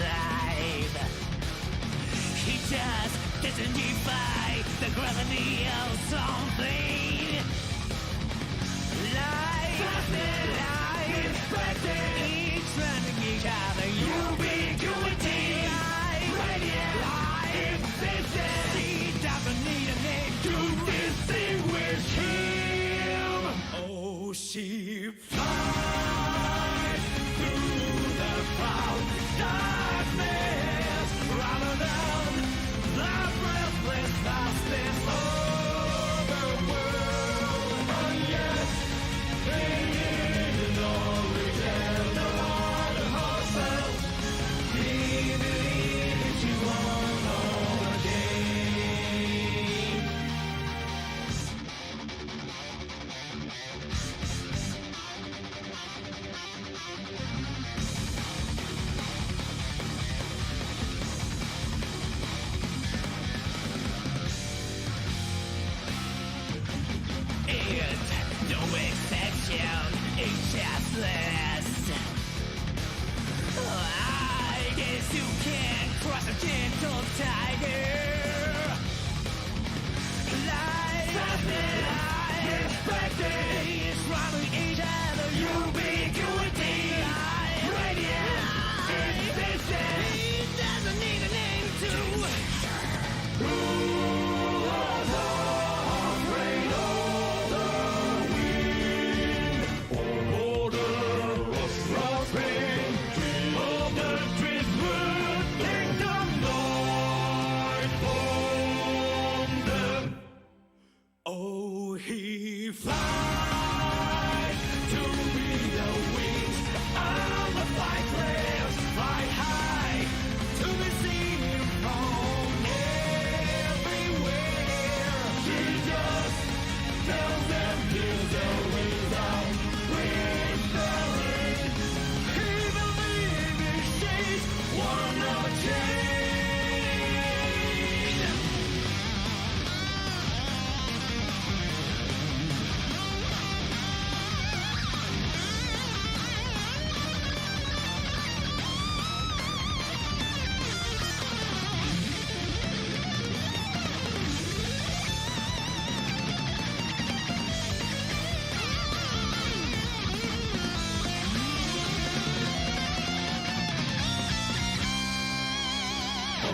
alive. He just doesn't defy the gravity of something. Life, each running each other, ubiquity. Life, he doesn't need a name to distinguish him. Oh, she flies through the proud darkness, rather than the breathless vastness of the world. And yet, they did not return the heart of herself. He believed she won all again. It's no exception, it's just less. I guess you can't cross a gentle tiger. Life, is running each other, ubiquity. Radiant, he doesn't need a name to. Who was afraid of the wind? Order was dropping of the driftwood kingdom night from them. Oh, he flies to be the wings of the flightless, fly high to be seen from everywhere. He just tells them till the wings out whispering. He believes she's one of a chain.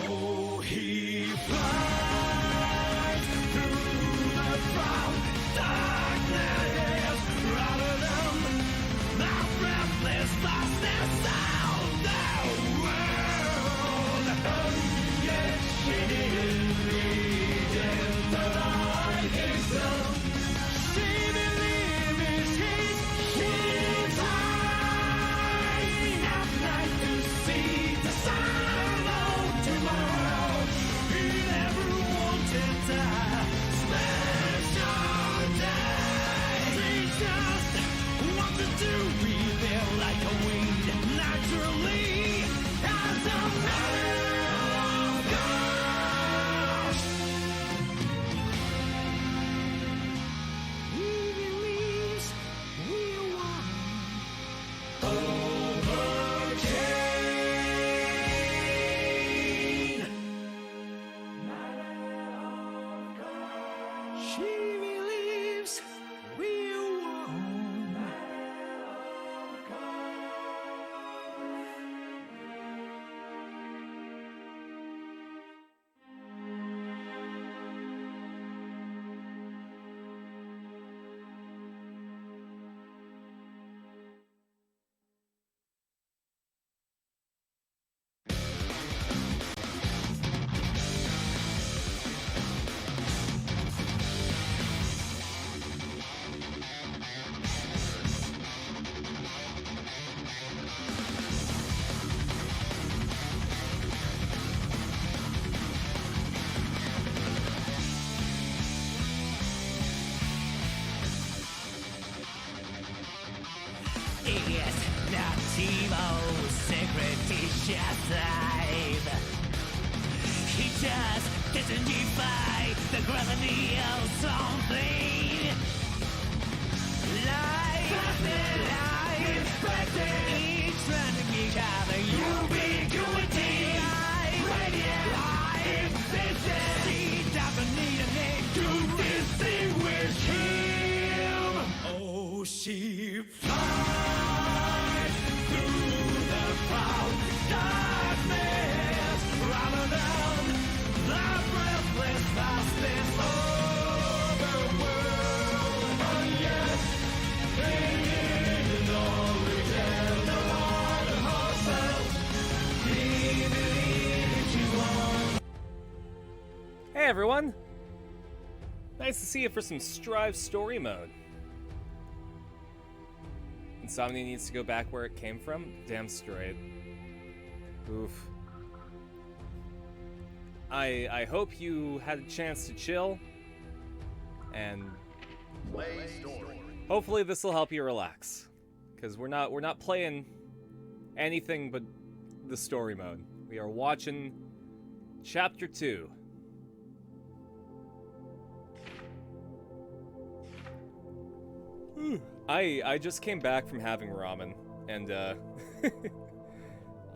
Oh, he flies through the proud darkness, rather than the breathless vastness of the world. And yet she didn't identify himself. She believes he's flying at night to see the sun of tomorrow. He never wanted a special day. He just wanted to be there like a wind, naturally, as a matter of course. He believes we won. Overcame. She believes we won. It's not Timo's secret just live. He just doesn't defy the gravity of something. Life, each running each other, ubiquity. Hey everyone! Nice to see you for some Strive story mode. Insomnia needs to go back where it came from? Damn straight. Oof. I hope you had a chance to chill, and hopefully this will help you relax, because we're not playing anything but the story mode. We are watching Chapter 2. I just came back from having ramen, and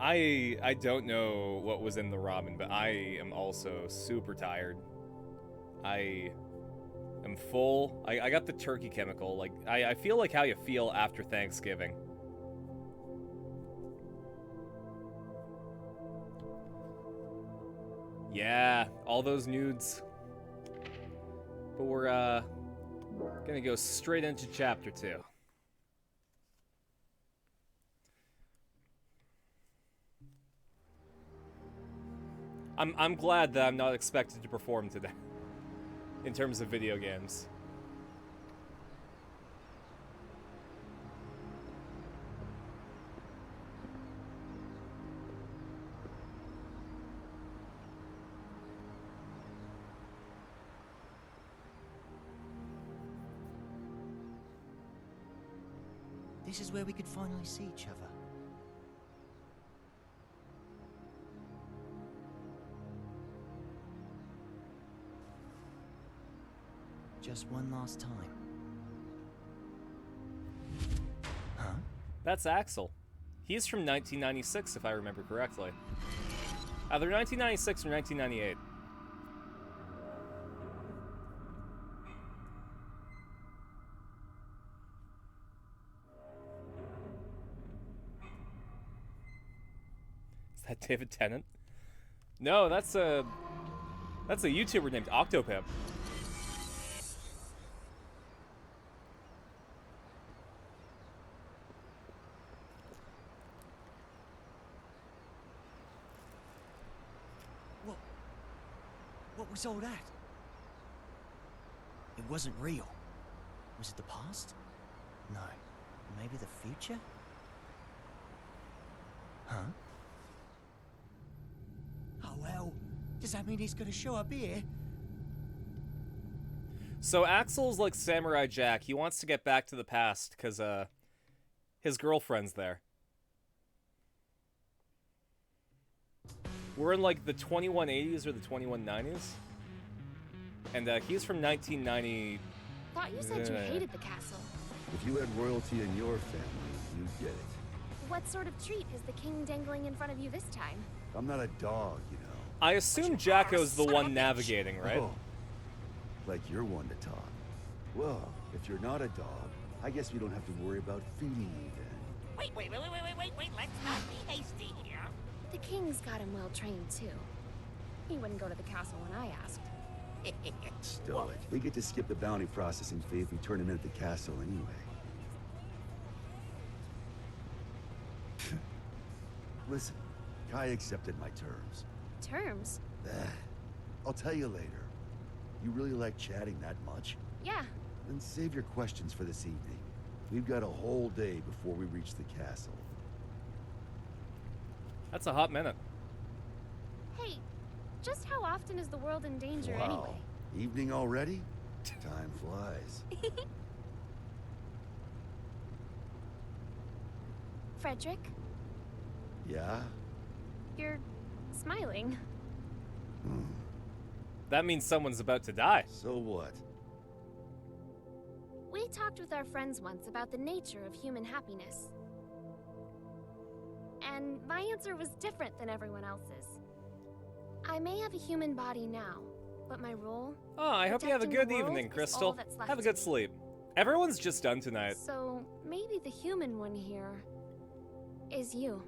I don't know what was in the ramen, but I am also super tired. I am full. I got the turkey chemical. Like, I feel like how you feel after Thanksgiving. Yeah, all those nudes. But we're gonna go straight into Chapter 2. I'm glad that I'm not expected to perform today in terms of video games. This is where we could finally see each other. Just one last time. Huh? That's Axel. He's from 1996, if I remember correctly. Either 1996 or 1998. Is that David Tennant? No, that's a YouTuber named Octopimp. What was all that? It wasn't real. Was it the past? No. Maybe the future? Huh? Oh well, does that mean he's gonna show up here? So Axel's like Samurai Jack. He wants to get back to the past because his girlfriend's there. We're in like the 2180s or the 2190s. And he's from 1990. Thought you said you hated the castle. If you had royalty in your family, you'd get it. What sort of treat is the king dangling in front of you this time? I'm not a dog, you know. I assume Jacko's the one navigating, right? Oh, like you're one to talk. Well, if you're not a dog, I guess we don't have to worry about feeding you then. Wait, let's not be hasty here. The king's got him well trained too. He wouldn't go to the castle when I asked. Stow it. We get to skip the bounty processing fee if we turn him in at the castle anyway. Listen, Kai accepted my terms. Terms? I'll tell you later. You really like chatting that much? Yeah. Then save your questions for this evening. We've got a whole day before we reach the castle. That's a hot minute. Hey, just how often is the world in danger Wow. anyway? Evening already? Time flies. Frederick, Yeah? you're smiling. That means someone's about to die. So what? We talked with our friends once about the nature of human happiness. And my answer was different than everyone else's. I may have a human body now, but my role... Oh, I hope you have a protecting good the world evening, is Crystal. all that's left Have a to good me. sleep. Everyone's just done tonight. So, maybe the human one here is you.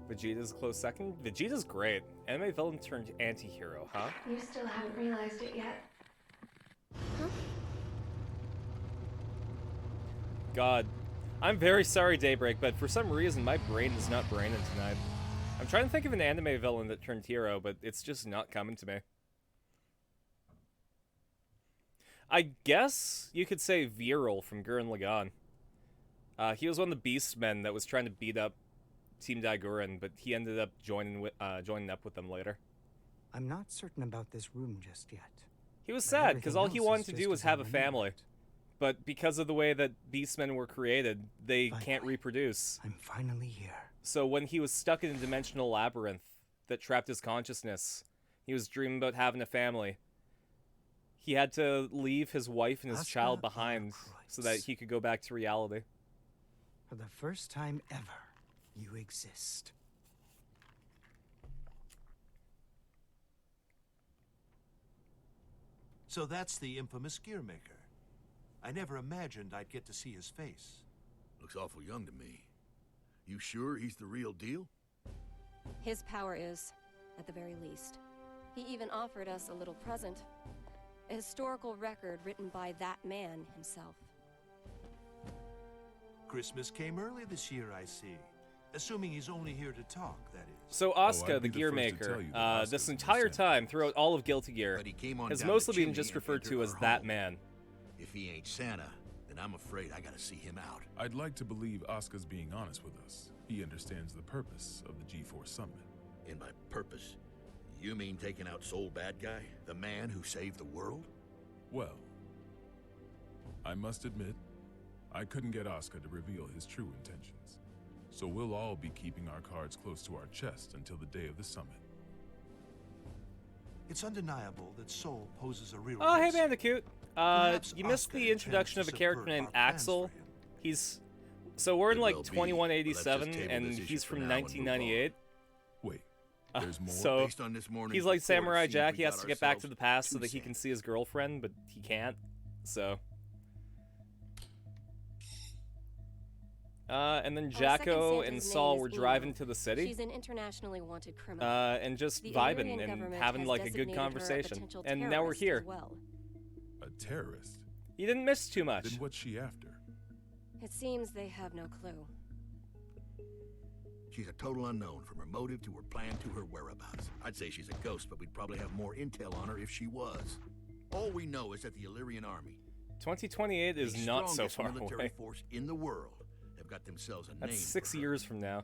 Vegeta's a close second. Vegeta's great. Anime villain turned anti-hero, huh? You still haven't realized it yet. Huh? God, I'm very sorry, Daybreak, but for some reason my brain is not braining tonight. I'm trying to think of an anime villain that turned hero, but it's just not coming to me. I guess you could say Viral from Gurren Lagann. He was one of the Beastmen that was trying to beat up Team Daiguren, but he ended up joining up with them later. I'm not certain about this room just yet. He was But sad because everything all he else wanted is to just do was as have I a family. remembered. But because of the way that Beastmen were created, they can't Finally. reproduce. I'm finally here. So when he was stuck in a dimensional labyrinth that trapped his consciousness, he was dreaming about having a family. He had to leave his wife and his Asuka child behind so that Kreutz. he could go back to reality. For the first time ever, you exist. So that's the infamous Gearmaker. I never imagined I'd get to see his face. Looks awful young to me. You sure he's the real deal? His power is, at the very least. He even offered us a little present. A historical record written by that man himself. Christmas came early this year, I see. Assuming he's only here to talk, that is. So I'd Asuka, the be the Gear first to tell Maker, you that this Asuka's an entire assassin. time throughout all of Guilty Gear, But he came on has down the mostly been chimney just and referred entered to as our that home. man. If he ain't Santa, then I'm afraid I gotta see him out. I'd like to believe Asuka's being honest with us. He understands the purpose of the G4 summit. And by purpose, you mean taking out Soul Bad Guy? The man who saved the world? Well, I must admit, I couldn't get Asuka to reveal his true intentions. So we'll all be keeping our cards close to our chest until the day of the summit. It's undeniable that Soul poses a real Oh, hey risk. Bandicoot. Perhaps You missed Asuka the introduction of intends a to character subvert named our plans Axel. for him. So we're in Could like well be, but let's 2187, just table and this issue he's for from now and move 1998. Wait, there's more? So Based on this morning's he's like report, it Samurai seems Jack. we He has got to get back to ourselves the past so two that he can Santas. see his girlfriend, but he can't. So. And then Our second Jacko Santa's and name Saul is were Eno. driving to the city. She's an internationally wanted criminal. And just The vibing Illyrian and government having has like a good designated her a conversation. potential And now we're terrorist here. as well. A terrorist? You didn't miss too much. Then what's she after? It seems they have no clue. She's a total unknown, from her motive to her plan to her whereabouts. I'd say she's a ghost, but we'd probably have more intel on her if she was. All we know is that the Illyrian army, 2028 is the not so strongest far military away. force in the world, have got themselves a That's name. 6 for her. years from now.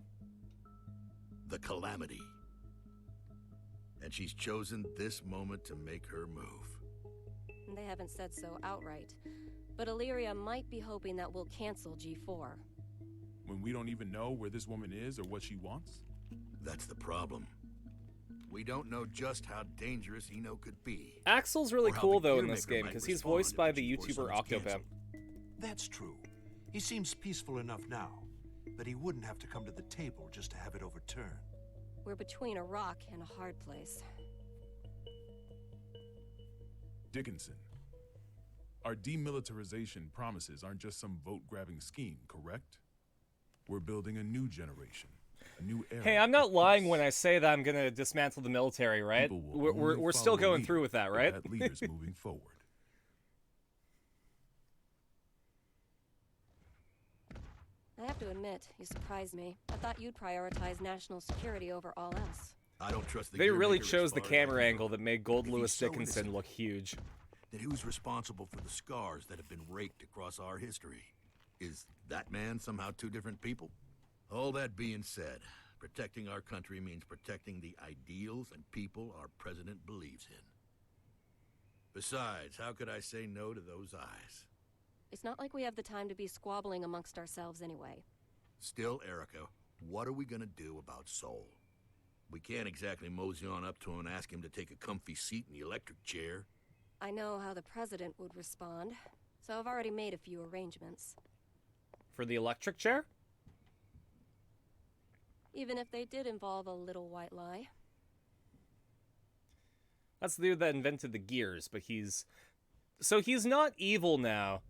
The Calamity. And she's chosen this moment to make her move. They haven't said so outright. But Illyria might be hoping that we'll cancel G4. When we don't even know where this woman is or what she wants? That's the problem. We don't know just how dangerous Eno could be. Axel's really Or how cool the though in this Gearmaker game might because he's respond voiced if by the the G4 YouTuber summit's Octobam. canceled. That's true. He seems peaceful enough now, but he wouldn't have to come to the table just to have it overturned. We're between a rock and a hard place. Dickinson. Our demilitarization promises aren't just some vote-grabbing scheme, correct? We're building a new generation, a new era. Hey, I'm not of lying peace. when I say that I'm gonna dismantle the military, right? People will We're only still follow a going leader through with that, if right? That leader's moving forward. I have to admit, you surprised me. I thought you'd prioritize national security over all else. I don't trust the They really Gearmaker as chose the far as I camera can angle go. that made Gold If Lewis he's so Dickinson innocent, look huge. Then who's responsible for the scars that have been raked across our history? Is that man somehow two different people? All that being said, protecting our country means protecting the ideals and people our president believes in. Besides, how could I say no to those eyes? It's not like we have the time to be squabbling amongst ourselves anyway. Still, Erica, what are we gonna do about Soul? We can't exactly mosey on up to him and ask him to take a comfy seat in the electric chair. I know how the president would respond, so I've already made a few arrangements. For the electric chair? Even if they did involve a little white lie. That's the dude that invented the gears, but he's... So he's not evil now.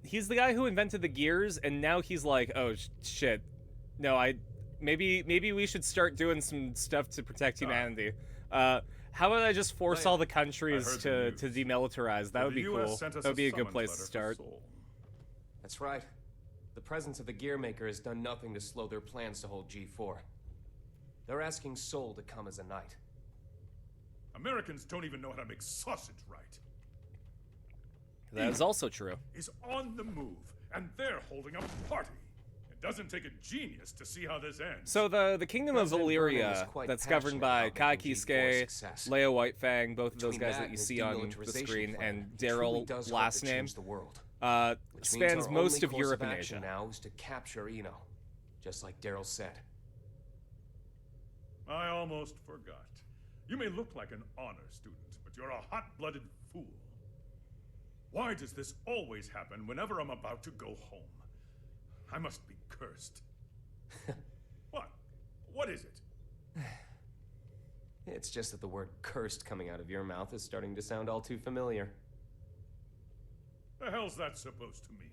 He's the guy who invented the gears, and now he's like, oh, shit. No, maybe we should start doing some stuff to protect humanity. How about I just force all the countries to demilitarize? That would be cool. That would be a good place to start. That's right. the presence of the Gearmaker has done nothing to slow their plans to hold G4. They're asking Sol to come as a knight. Americans don't even know how to make sausage right. That is also true. Is on the move, and they're holding a party. It doesn't take a genius to see how this ends. So the Kingdom of President Burnham is Illyria, quite that's governed by passionate Kai about making Kisuke, G4 success. Leia Whitefang, both of those Between guys that that and you his see on the demilitarization screen, plan, and he truly Daryl, does hope last to name, change the world. Which means spans our most only of course Europe and action Asia. now is to capture Eno, just like Daryl said. I almost forgot. You may look like an honor student, but you're a hot-blooded fool. Why does this always happen whenever I'm about to go home? I must be cursed. What? What is it? It's just that the word cursed coming out of your mouth is starting to sound all too familiar. The hell's that supposed to mean?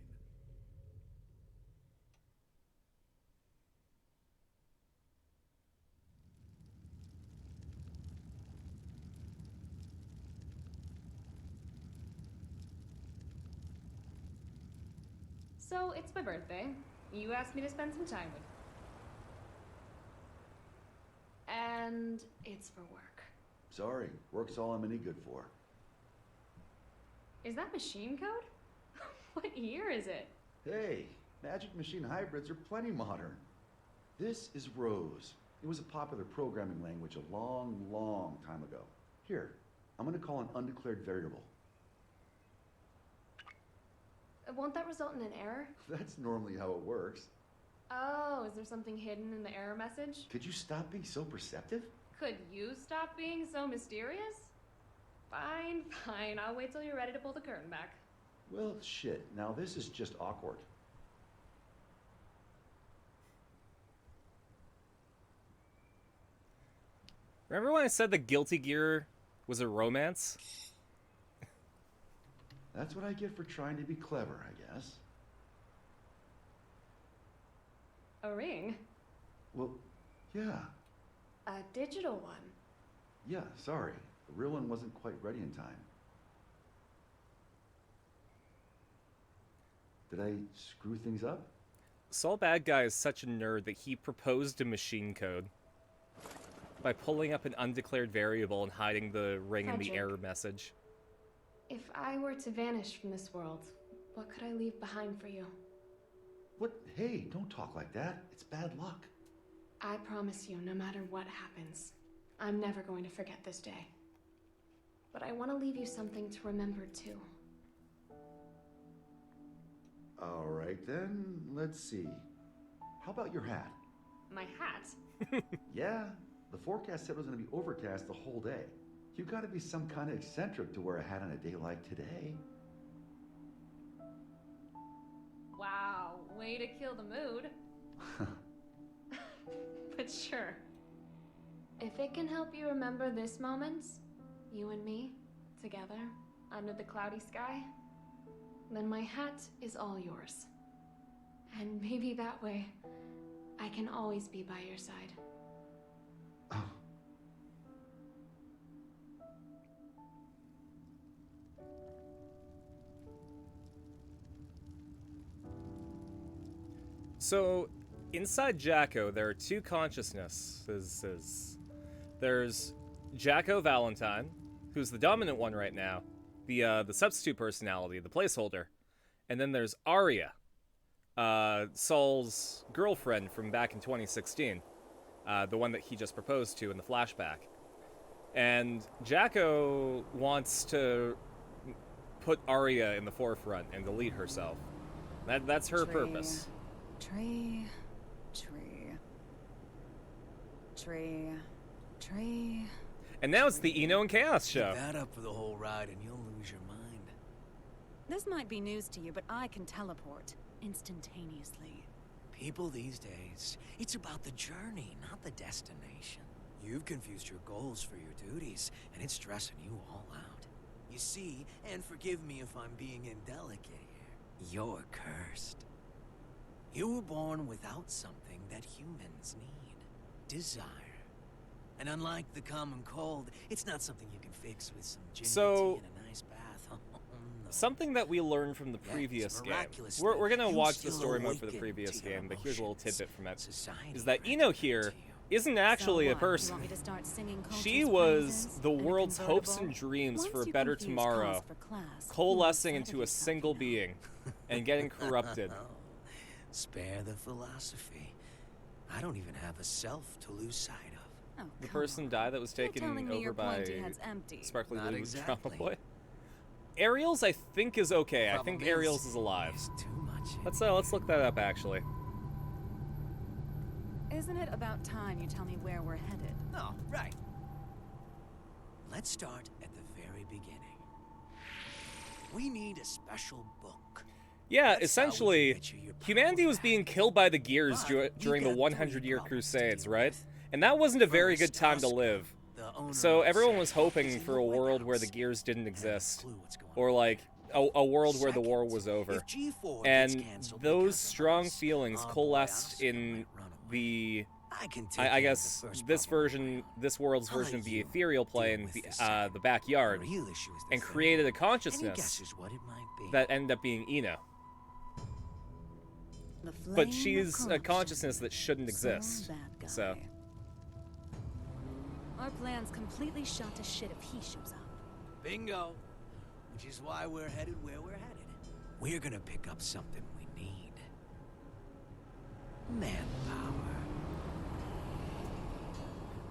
So, it's my birthday. You asked me to spend some time with you. And it's for work. Sorry, work's all I'm any good for. Is that machine code? What year is it? Hey, Magic Machine hybrids are plenty modern. This is Rose. It was a popular programming language a long, long time ago. Here, I'm gonna call an undeclared variable. Won't that result in an error? That's normally how it works. Oh, is there something hidden in the error message? Could you stop being so perceptive? Could you stop being so mysterious? Fine, fine. I'll wait till you're ready to pull the curtain back. Well, shit. Now this is just awkward. Remember when I said the Guilty Gear was a romance? That's what I get for trying to be clever, I guess. A ring? Well, yeah. A digital one? Yeah, sorry. The real one wasn't quite ready in time. Did I screw things up? Saul Bad Guy is such a nerd that he proposed a machine code by pulling up an undeclared variable and hiding the ring in the Frederick. error message. If I were to vanish from this world, what could I leave behind for you? What? Hey, don't talk like that. It's bad luck. I promise you, no matter what happens, I'm never going to forget this day. But I want to leave you something to remember too. All right then, let's see. How about your hat? My hat? Yeah, the forecast said it was going to be overcast the whole day. You gotta be some kind of eccentric to wear a hat on a day like today. Wow, way to kill the mood. But sure. If it can help you remember this moment, you and me, together, under the cloudy sky, then my hat is all yours. And maybe that way, I can always be by your side. So, inside Jacko, there are two consciousnesses. There's Jacko Valentine, who's the dominant one right now, the substitute personality, the placeholder, and then there's Arya, Saul's girlfriend from back in 2016, the one that he just proposed to in the flashback. And Jacko wants to put Arya in the forefront and delete herself. That's her purpose. Tree. And now it's the Eno and Chaos show. Keep that up for the whole ride and you'll lose your mind. This might be news to you, but I can teleport instantaneously. People these days, it's about the journey, not the destination. You've confused your goals for your duties, and it's stressing you all out. You see, and forgive me if I'm being indelicate here, you're cursed. You were born without something that humans need. Desire. And unlike the common cold, it's not something you can fix with some ginger tea and a nice bath. Oh, something that we learned from the previous game. miraculous We're that gonna you watch the still story mode for the awaken previous to your game, but here's a little emotions. tidbit from it. Society Is that Ino here isn't actually So a what, person. you want me to start singing She Conch's was praises the in a world's hopes and convertible? dreams Once for a you better confuse tomorrow, cause for class, coalescing you into a decided single being and getting corrupted. Spare the philosophy. I don't even have a self to lose sight of. Oh, The come person on. died that was You're taken telling me over your by pointy head's empty. Sparkly Not Blue exactly. Drama Boy. Ariel's, I think, is okay. I Problem think Ariel's is alive. there's too much in Let's look that up actually. Isn't it about time you tell me where we're headed? Oh, right. Let's start at the very beginning. We need a special book. Yeah, That's how we essentially, can get you your power humanity was back. being killed by the Gears But you've during the got 100-year three problems to Crusades, deal right? with. And that wasn't a very good First, time to Oscar, live. the owner So of the everyone was city, hoping is in for the a White world where the House. Gears didn't I have no exist. clue what's going Or like a world where the war Second, was over. if G4 gets And canceled those because of strong us, feelings oh boy, coalesced Oscar in might run away. the I can take I care of guess the first this problem version, around. this world's I'll version let of the you ethereal deal plane, with the the second. the backyard, The real issue is the and third. created a Any consciousness guesses what it might be? that ended up being Ino. The flame But of she's a consciousness that shouldn't So exist. bad guy. So, Our plan's completely shot to shit if he shows up. Bingo. Which is why we're headed where we're headed. We're gonna pick up something we need. Manpower.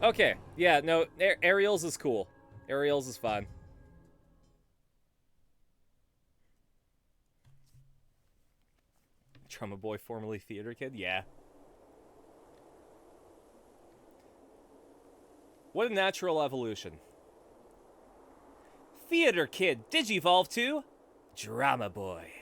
okay, yeah, no, Ariel's is cool. Ariel's is fun. Trauma boy, formerly theater kid, yeah. What a natural evolution. Theater kid digivolve to drama boy.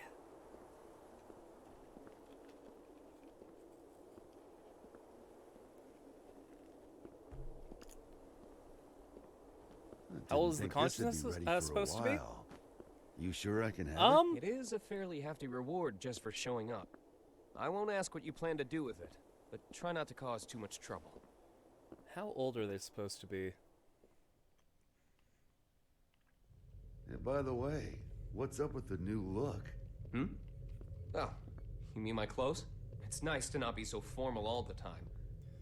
How old is the consciousness supposed to be? You sure I can have it? It is a fairly hefty reward just for showing up. I won't ask what you plan to do with it, but try not to cause too much trouble. How old are they supposed to be? Yeah, by the way, what's up with the new look? Hmm? Oh, you mean my clothes? It's nice to not be so formal all the time.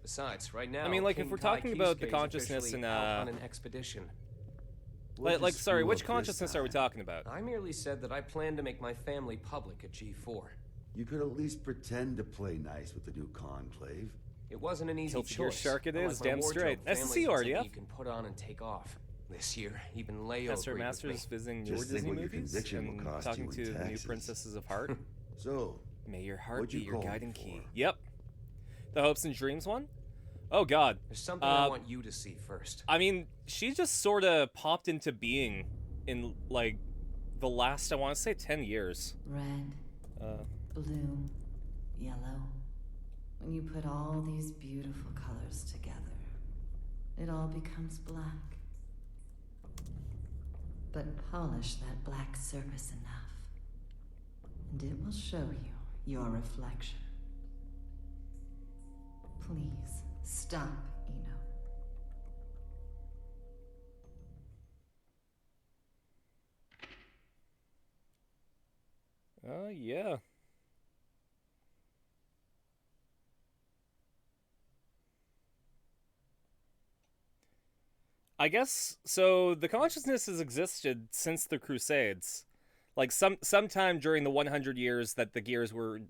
Besides, right now, I mean, like, if King we're Kai talking about the Kisuke is consciousness officially in, out on an expedition. Like, sorry, screw which up this consciousness are we talking about? I merely said that I plan to make my family public at G4. You could at least pretend to play nice with the new conclave. It wasn't an easy Tilted your choice. shark it Unlike is, my damn wardrobe, straight. Nice to families see you, and something RDF. you can put on and take off. This year, even Leo Master agreed with Masters me. visiting your Just think Disney what your movies conviction will and cost talking you to in the new taxes. princesses of heart. So, May your heart what'd be you your call me guiding key. for? Yep. The hopes and dreams one? Oh god. There's something I want you to see first. I mean, she just sort of popped into being in, like, the last, I want to say, 10 years. Red, blue, yellow. When you put all these beautiful colors together, it all becomes black. But polish that black surface enough, and it will show you your reflection. Please, stop, Eno. Yeah. I guess, so the consciousness has existed since the Crusades. Like, sometime during the 100 years that the Gears were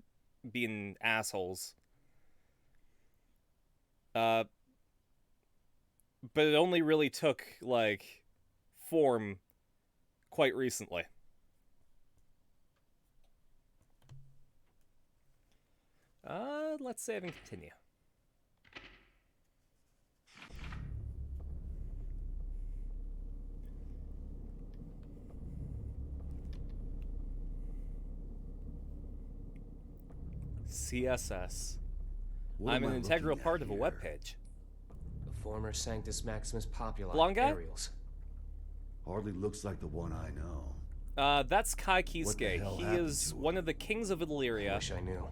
being assholes. But it only really took, like, form quite recently. Let's save and continue. CSS. What I'm am an I integral looking at part of a here? webpage. The former Sanctus Maximus Populi. Blonde guy? Ariels. Hardly looks like the one I know. That's Kai What the Kisuke. hell He happened is to one of the kings of I Illyria. wish I knew.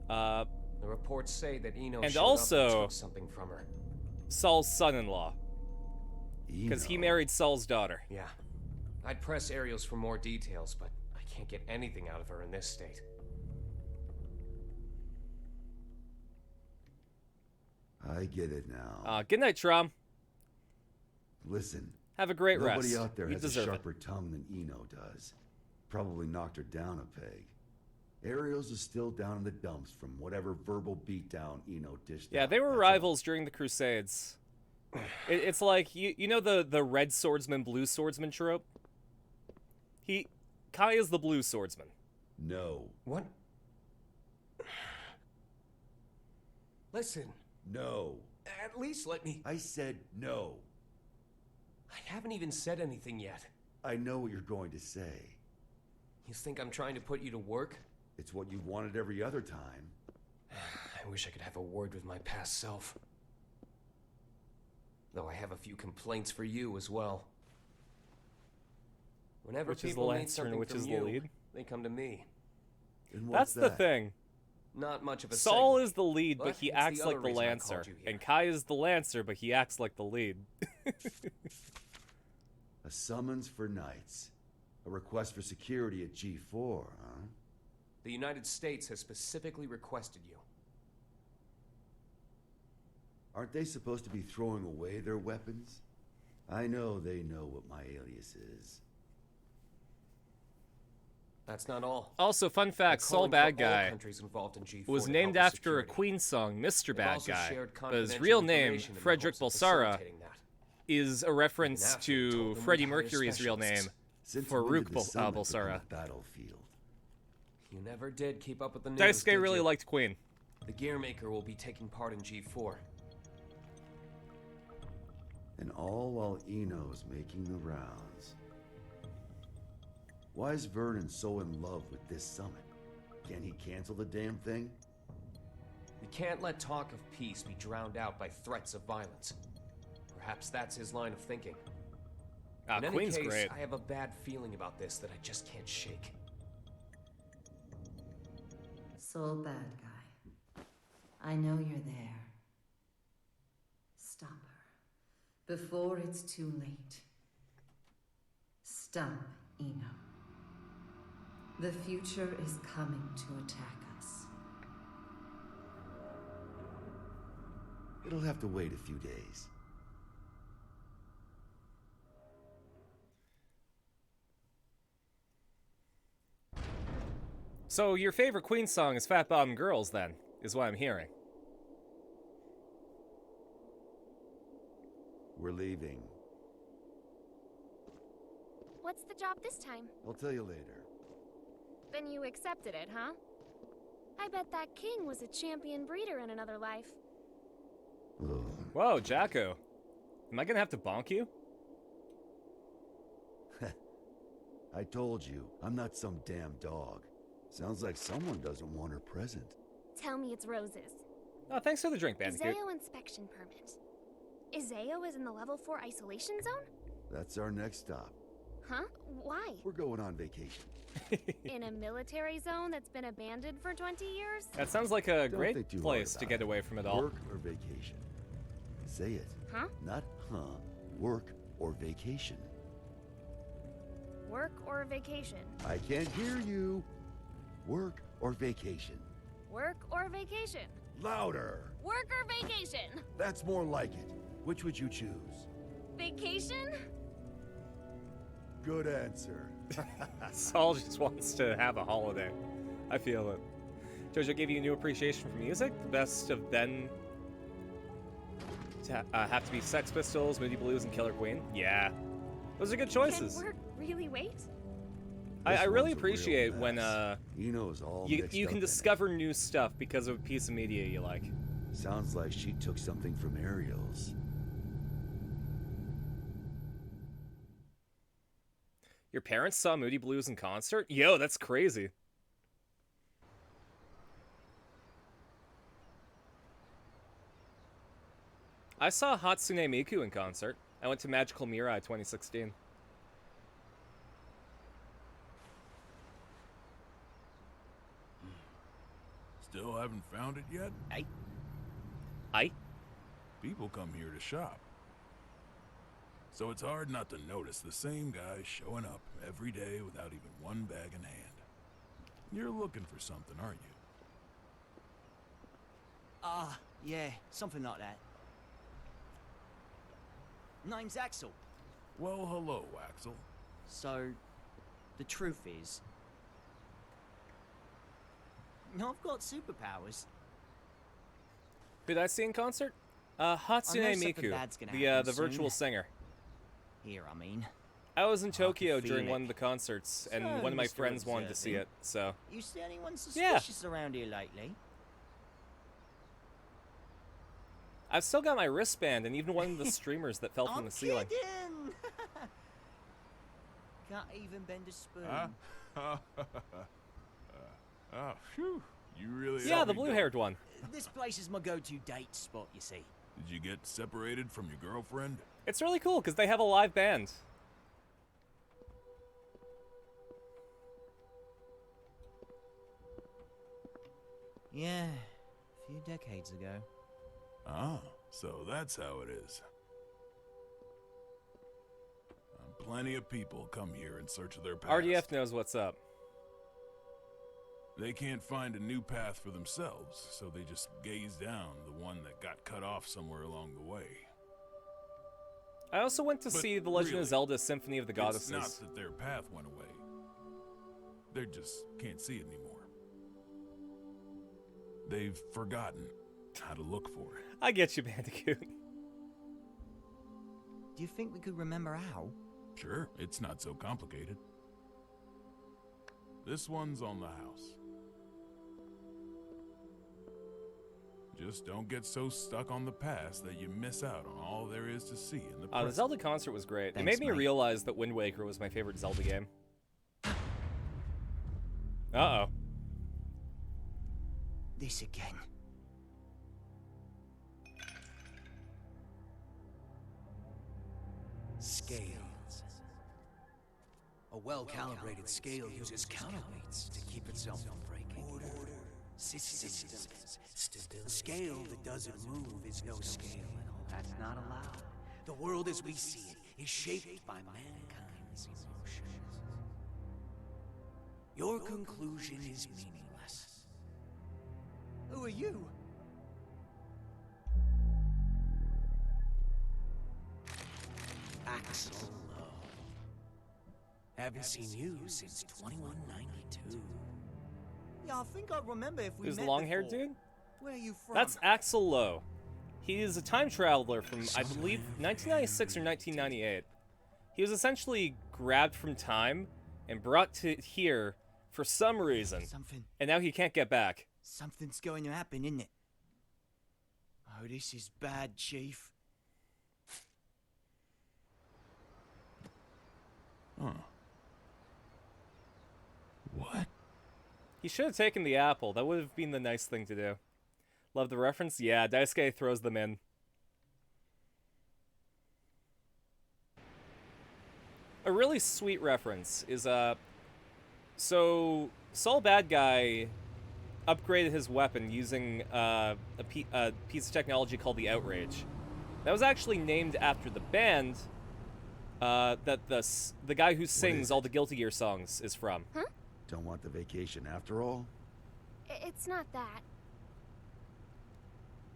The reports say that Eno and showed also up and took something from her. Saul's son-in-law. Because he married Saul's daughter. Yeah. I'd press Ariels for more details, but I can't get anything out of her in this state. I get it now. Good night, Trom. Listen. Have a great Nobody rest. out there You has a deserve it. sharper tongue than Eno does. Probably knocked her down a peg. Arios is still down in the dumps from whatever verbal beatdown Eno dished Yeah, out, they were that's rivals during the Crusades. It's like, you know the red swordsman, blue swordsman trope? Kai is the blue swordsman. No. What? Listen. No. At least let me... I said no. I haven't even said anything yet. I know what you're going to say. You think I'm trying to put you to work? It's what you've wanted every other time. I wish I could have a word with my past self. Though I have a few complaints for you as well. Whenever Which is the people need Lancer something and which from is the you, lead? they come to me. And That's the thing. Not much of a Saul segment, is the lead, but he it's acts the other like the reason I Lancer. called you here. And Kai is the Lancer, but he acts like the lead. A summons for knights. A request for security at G4, huh? The United States has specifically requested you. Aren't they supposed to be throwing away their weapons? I know they know what my alias is. That's not all. Also, fun fact, Saul calling for Bad all Guy countries involved in G4 was to named help with after a security. Queen song, Mr. We've Bad also Guy. shared But his confidential real name, information in the Frederick hopes of Balsara, facilitating that. is a Even reference after we told to them Freddie we'd hire Mercury's real name, specialists. Since when Farouk did the summit become Balsara. a battlefield? You never did keep up with the news, Daisuke did really you? liked Queen. The Gearmaker will be taking part in G4. And all while Eno's making the rounds. Why is Vernon so in love with this summit? Can he cancel the damn thing? We can't let talk of peace be drowned out by threats of violence. Perhaps that's his line of thinking. In any Queen's case, great. I have a bad feeling about this that I just can't shake. Soul Bad Guy. I know you're there. Stop her. Before it's too late. Stop Eno. The future is coming to attack us. It'll have to wait a few days. So your favorite Queen song is Fat Bottom Girls, then, is what I'm hearing. We're leaving. What's the job this time? I'll tell you later. Then you accepted it, huh? I bet that king was a champion breeder in another life. Ugh. Whoa, Jacko. Am I gonna have to bonk you? I told you, I'm not some damn dog. Sounds like someone doesn't want her present. Tell me it's Rose's. Oh, thanks for the drink, Bandicoot. Izao inspection permit. Izao is in the level 4 isolation zone? That's our next stop. Huh? Why? We're going on vacation. In a military zone that's been abandoned for 20 years? That sounds like a Don't great think too hard place to about get it. away from it all. Work or vacation? Say it. Huh? Not huh. Work or vacation. Work or vacation? I can't hear you. Work or vacation. Work or vacation? Louder. Work or vacation? That's more like it. Which would you choose? Vacation? Good answer. Saul just wants to have a holiday. I feel it. Jojo gave you a new appreciation for music. The best of then to have to be Sex Pistols, Moody Blues, and Killer Queen. Yeah, those are good choices. Can work really wait? I really one's a real appreciate when Eno's all you mixed can up in it. discover new stuff because of a piece of media you like. Sounds like she took something from Ariel's. Your parents saw Moody Blues in concert? Yo, that's crazy. I saw Hatsune Miku in concert. I went to Magical Mirai 2016. Still haven't found it yet? I? People come here to shop. So it's hard not to notice the same guy showing up every day without even one bag in hand. You're looking for something, aren't you? Yeah, something like that. Name's Axel. Well, hello, Axel. So, the truth is, I've got superpowers. Who did I see in concert? I know Hatsune something Miku, bad's gonna the happen virtual soon. singer. Here, I mean. I was in I can Tokyo feel during it. one of the concerts, and So, one of my Mr. friends wanted to see Observing, it, so... You see anyone Yeah. suspicious around here lately? I've still got my wristband and even one of the streamers that fell from I'm the ceiling. kidding! Can't even bend a spoon. Huh? Oh, phew. You really Yeah, helped the me, blue-haired one. This place is my go-to date spot, you see. Did you get separated from your girlfriend? It's really cool because they have a live band. Yeah, a few decades ago. Ah, so that's how it is. Plenty of people come here in search of their past. RDF knows what's up. They can't find a new path for themselves, so they just gaze down the one that got cut off somewhere along the way. I also went to But see The Legend really, of Zelda Symphony of the Goddesses. It's not that their path went away. They just can't see it anymore. They've forgotten how to look for it. I get you, Bandicoot. Do you think we could remember how? Sure, it's not so complicated. This one's on the house. Just don't get so stuck on the past that you miss out on all there is to see in the The present. Zelda concert was great. It Thanks, made me mate. realize that Wind Waker was my favorite Zelda game. Uh-oh. This again. Scales. A well-calibrated scale uses counterweights to keep itself from breaking. Systems. A scale that doesn't move is no scale, and all that's not allowed. The world as we see it is shaped by mankind's emotions. Your conclusion is meaningless. Who are you? Axel Lowe. Haven't seen you since 2192. Yeah, I think I remember if we Who's the met long-haired before. dude? Where are you from? That's Axel Lowe. He is a time traveler from, I believe, 1996 or 1998. He was essentially grabbed from time and brought to here for some reason. Something. And now he can't get back. Something's going to happen, isn't it? Oh, this is bad, Chief. Huh. What? He should have taken the apple. That would have been the nice thing to do. Love the reference? Yeah, Daisuke throws them in. A really sweet reference is, so Saul Bad Guy upgraded his weapon using a piece of technology called the Outrage. That was actually named after the band that the guy who sings all the Guilty Gear songs is from. Huh? Don't want the vacation after all? It's not that.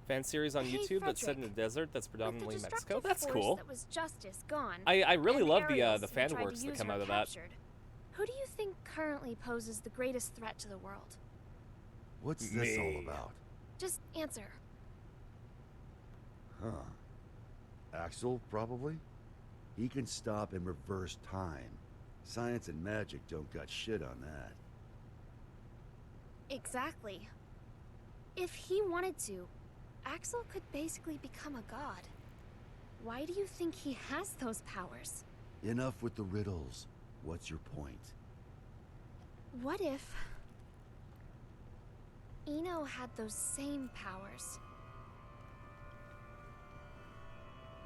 Fan series on Hey, YouTube that's set in the Frederick. desert that's predominantly With the Mexico. destructive That's force cool. That was justice gone. I really and love Ariels the who fan tried to works that use come her out of that. captured. Who do you think currently poses the greatest threat to the world? What's this all Me. about? Just answer. Huh. Axel, probably? He can stop and reverse time. Science and magic don't got shit on that. Exactly. If he wanted to, Axel could basically become a god. Why do you think he has those powers? Enough with the riddles. What's your point? What if Eno had those same powers?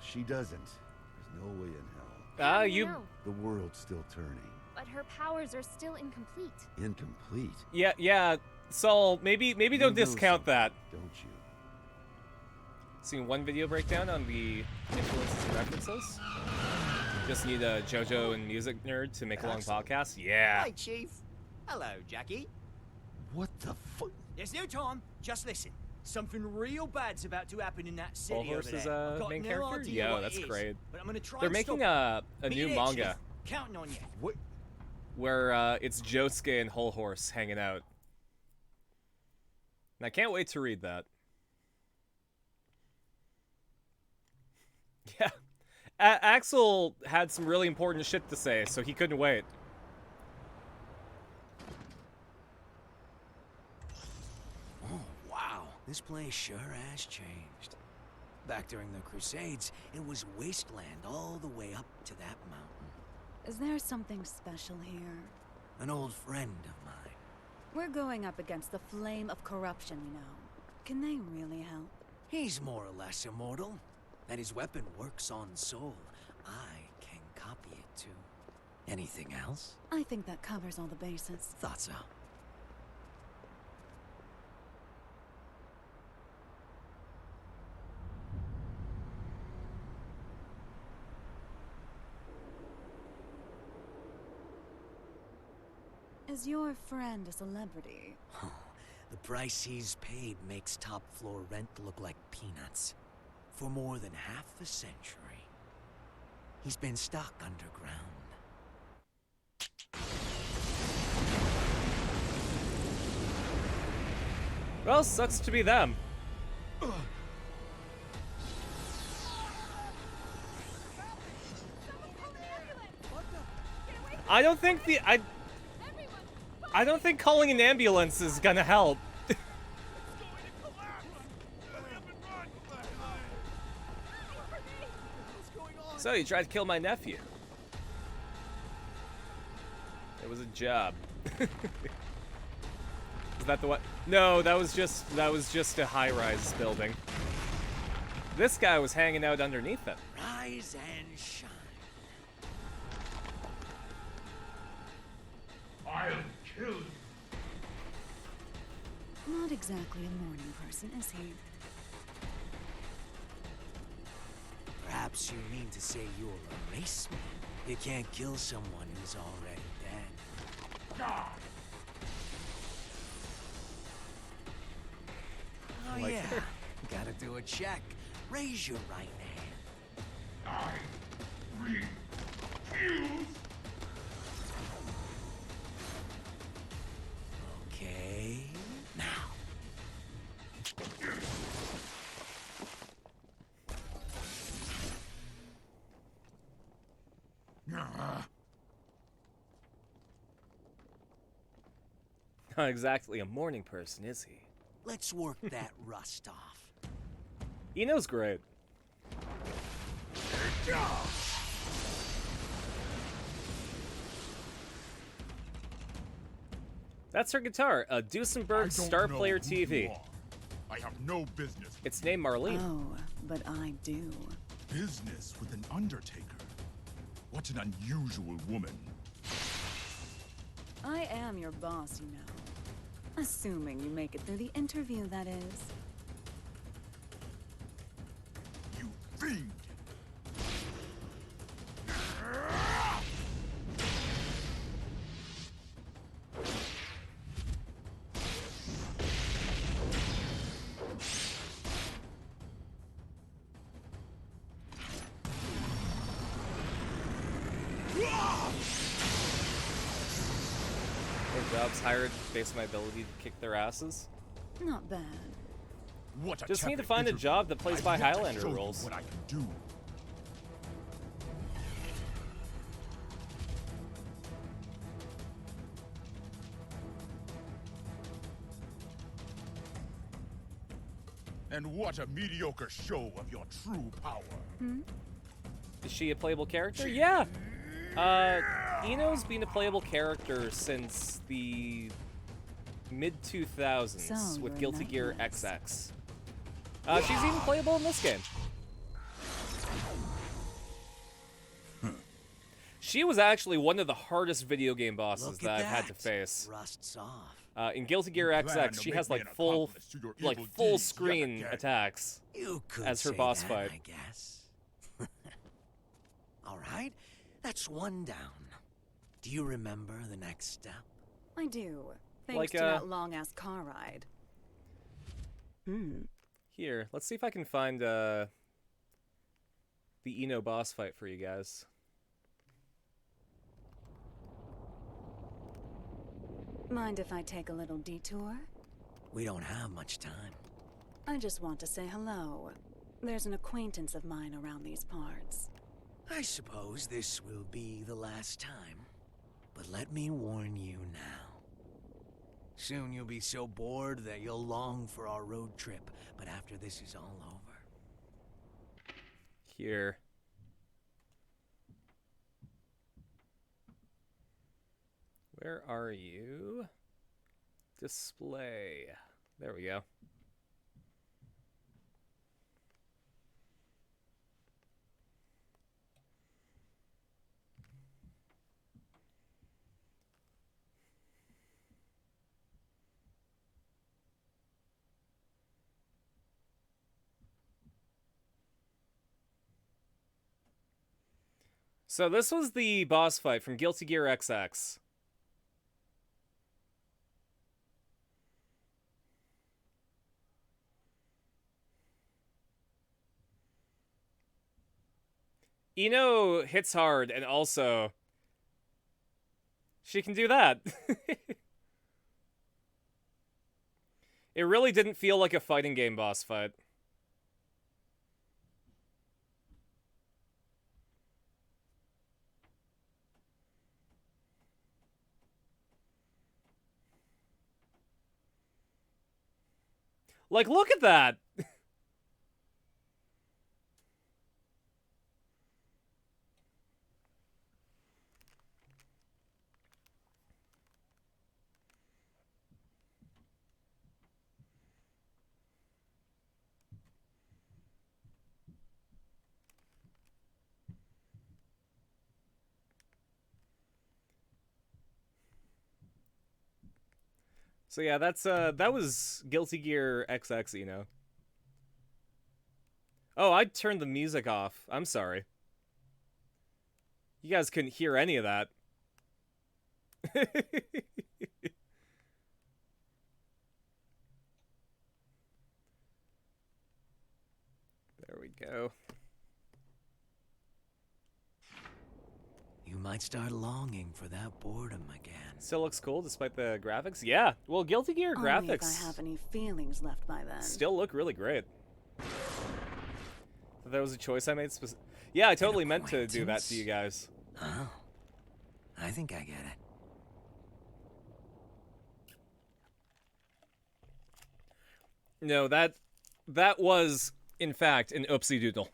She doesn't. There's no way in hell. How do you know? The world's still turning. But her powers are still incomplete. Incomplete, Yeah, Saul, maybe don't know discount that. don't you? Seen one video breakdown on the influences and references. Just need a JoJo and music nerd to make a long Excellent. podcast? Yeah. Hi, Chief. Hello, Jackie. What the fuck? There's no time. Just listen. Something real bad's about to happen in that Full city Horse over is there. I've got main no character? idea Yo, what that's it is, great. But I'm gonna try They're and making stop a it. new Be there, manga Chief. Counting on you. What? where it's Josuke and Whole Horse hanging out. And I can't wait to read that. Yeah. Axel had some really important shit to say, so he couldn't wait. Oh, wow. This place sure has changed. Back during the Crusades, it was wasteland all the way up to that mountain. Is there something special here? An old friend of mine. We're going up against the flame of corruption, you know. Can they really help? He's more or less immortal, and his weapon works on soul. I can copy it too. Anything else? I think that covers all the bases. Thought so. Is your friend a celebrity? The price he's paid makes top floor rent look like peanuts. For more than half a century, he's been stuck underground. Well, sucks to be them. I don't think I don't think calling an ambulance is gonna help. So you tried to kill my nephew. It was a job. Is that the what? No, that was just a high-rise building. This guy was hanging out underneath it. Rise and shine. I'll kill you. Not exactly a morning person, is he? Perhaps you mean to say you're a raceman. You can't kill someone who's already dead. Oh Like- yeah, gotta do a check. Raise your right hand. I refuse. Okay, now. Not exactly a morning person, is he? Let's work that rust off. Ino's great. That's her guitar, a Duesenberg Star Player TV. I have no business. It's named Marlene. Oh, but I do. Business with an undertaker. What an unusual woman. I am your boss, you know. Assuming you make it through the interview, that is. You fiend! Their jobs hired based on my ability to kick their asses. Not bad. What a Just need to tepid find a interview. job that plays I've by yet to Highlander show you rules. What I can do. And what a mediocre show of your true power. Is she a playable character? Yeah. Ino's been a playable character since the mid 2000s So with you're Guilty not Gear nice. XX. She's even playable in this game. She was actually one of the hardest video game bosses Look that at I've had to that. face. Rust's off. In Guilty Gear You plan XX, to she make has me like an full accomplice to your evil full deeds yet screen again. attacks You could as her say boss that, fight. I guess. All right, That's one down. Do you remember the next step? I do. Thanks Like, to that long-ass car ride. Here, let's see if I can find the Eno boss fight for you guys. Mind if I take a little detour? We don't have much time. I just want to say hello. There's an acquaintance of mine around these parts. I suppose this will be the last time. But let me warn you now. Soon you'll be so bored that you'll long for our road trip, but after this is all over. Here. Where are you? Display. There we go. So this was the boss fight from Guilty Gear XX. Eno hits hard, and also she can do that. It really didn't feel like a fighting game boss fight. Like, look at that! So yeah, that was Guilty Gear XX, you know. Oh, I turned the music off. I'm sorry. You guys couldn't hear any of that. There we go. You might start longing for that boredom again. Still looks cool despite the graphics. Yeah, well, Guilty Gear Only graphics if I have any feelings left by then. still look really great. That was a choice I made. Yeah, I totally meant to do that to you guys. Oh, I think I get it. No, that was in fact an oopsie doodle.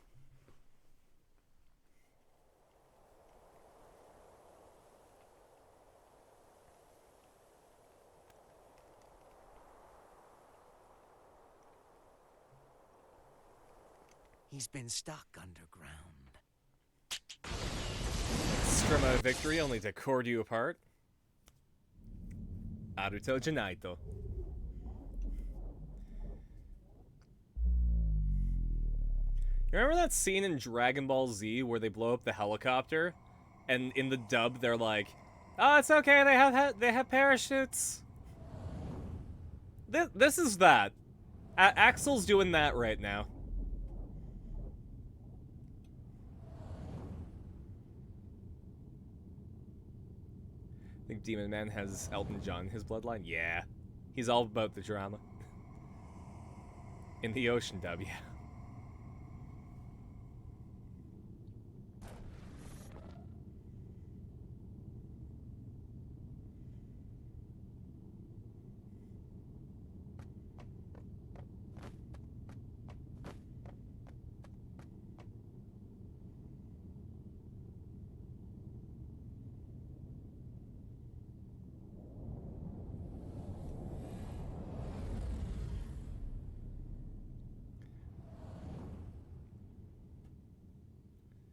He's been stuck underground. Scrum a victory only to cord you apart. Aruto Janaito. You remember that scene in Dragon Ball Z where they blow up the helicopter, and in the dub they're like, "Oh, it's okay. They have parachutes." This is that. Axel's doing that right now. Think Demon Man has Elton John in his bloodline? Yeah. He's all about the drama. In the Ocean dub, yeah.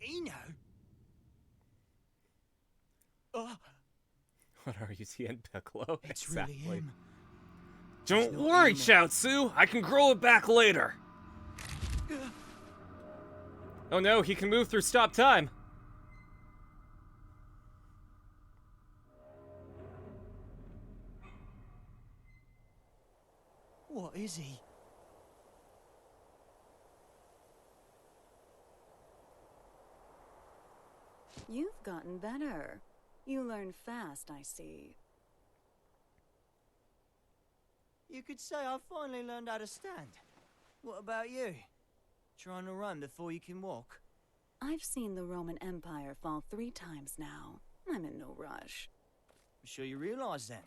Eno? Oh, What are you, Tien Piccolo? it's really him. Don't worry, Chaozu. I can grow it back later. Oh no, he can move through stop time. What is he? You've gotten better. You learn fast, I see. You could say I finally learned how to stand. What about you? Trying to run before you can walk? I've seen the Roman Empire fall 3 times now. I'm in no rush. I'm sure you realize then.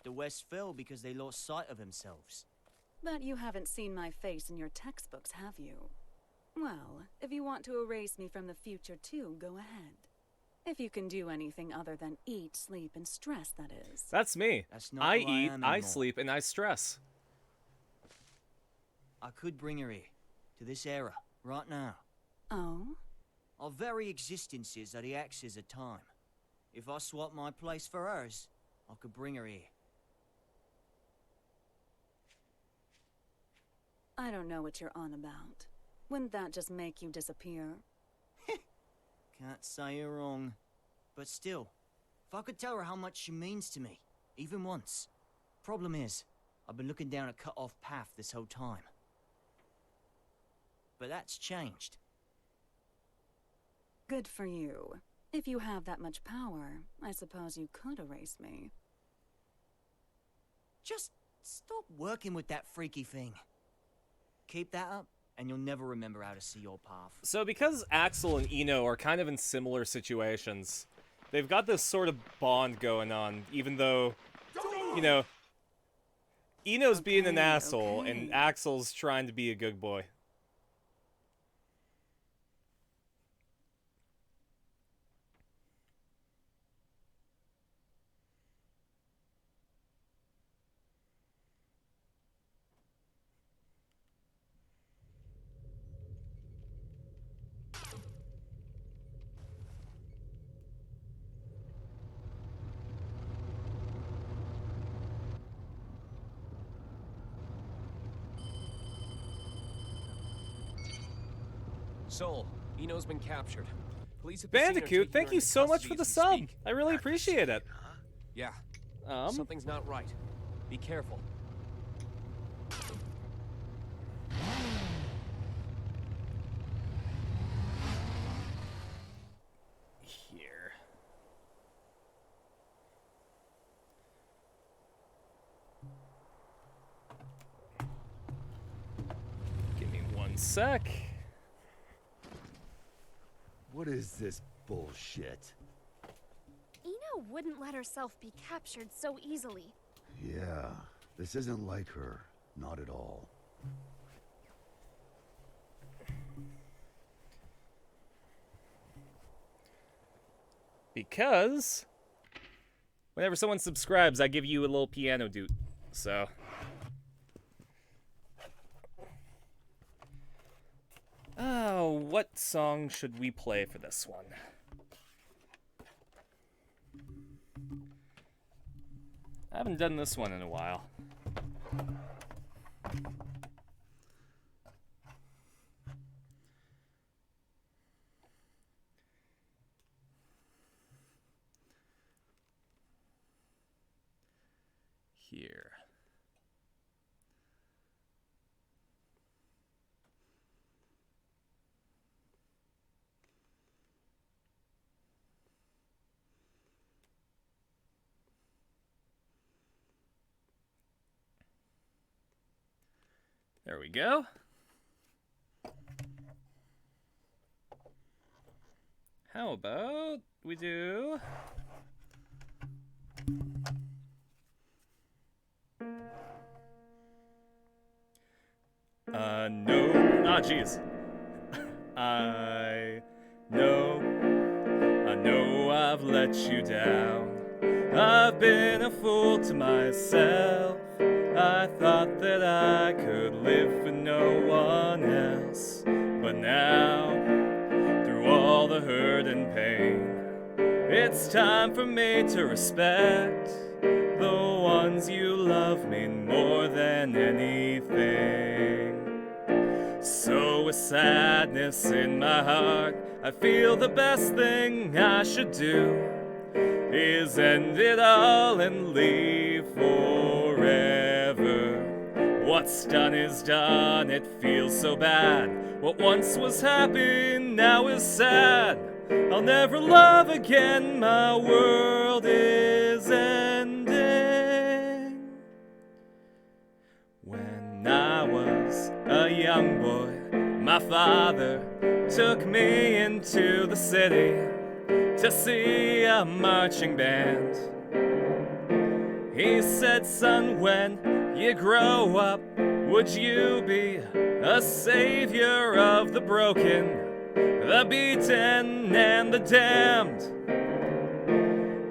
The West fell because they lost sight of themselves. But you haven't seen my face in your textbooks, have you? Well, if you want to erase me from the future too, go ahead. If you can do anything other than eat, sleep, and stress, that is. That's me. That's not I who eat, am I anymore. sleep, and I stress. I could bring her here, to this era, right now. Oh? Our very existences are the axes of time. If I swap my place for hers, I could bring her here. I don't know what you're on about. Wouldn't that just make you disappear? Can't say you're wrong. But still, if I could tell her how much she means to me, even once. Problem is, I've been looking down a cut-off path this whole time. But that's changed. Good for you. If you have that much power, I suppose you could erase me. Just stop working with that freaky thing. Keep that up, and you'll never remember how to see your path. So because Axel and Eno are kind of in similar situations, they've got this sort of bond going on, even though, you know, Eno's being an asshole and Axel's trying to be a good boy. Soul, Eno's been captured. Police at the scene are Bandicoot, taking thank her you into so much custody for the as we sub. speak. I really appreciate it. Yeah. Something's not right. Be careful. Here. Give me 1 sec. What is this bullshit? Eno wouldn't let herself be captured so easily. Yeah, this isn't like her. Not at all. Because whenever someone subscribes, I give you a little piano dude. So oh, what song should we play for this one? I haven't done this one in a while. Here. There we go. How about we do... no. Ah, jeez. I know I've let you down. I've been a fool to myself. I thought that I could live for no one else. But now, through all the hurt and pain, it's time for me to respect the ones you love me more than anything. So with sadness in my heart, I feel the best thing I should do is end it all and leave forever. What What's done is done, it feels so bad. What once was happy now is sad. I'll never love again, my world is ending. When I was a young boy, my father took me into the city to see a marching band. He said, son, when you grow up, would you be a savior of the broken, the beaten, and the damned?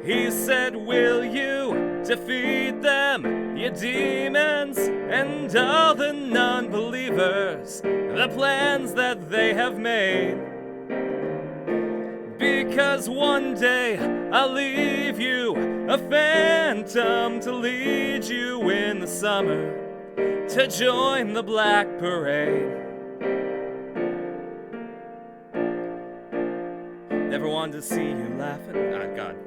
He said, will you defeat them, you demons, and all the non-believers, the plans that they have made? Because one day I'll leave you, a phantom to lead you in the summer, to join the Black Parade. Never wanted to see you laughing. Oh, God.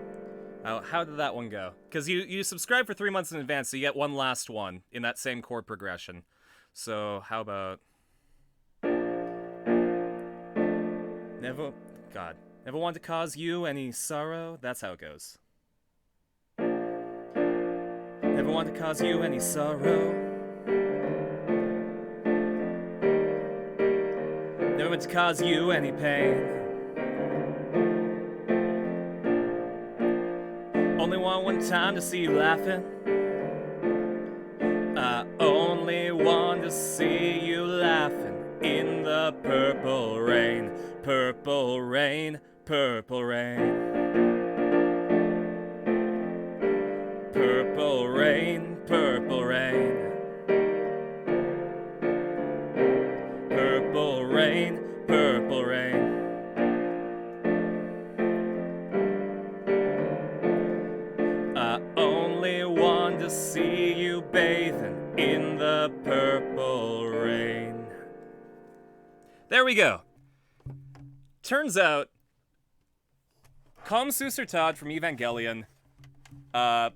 How did that one go? Because you subscribe for 3 months in advance, so you get one last one in that same chord progression. So, how about... Never wanted to cause you any sorrow? That's how it goes. Never wanted to cause you any sorrow. Never meant to cause you any pain. Only want one time to see you laughing. I only want to see you laughing in the purple rain. Purple rain, purple rain. Purple rain, purple rain. Purple rain, purple rain. I only want to see you bathing in the purple rain. There we go. Turns out, Kama Sutra Todd from Evangelion, there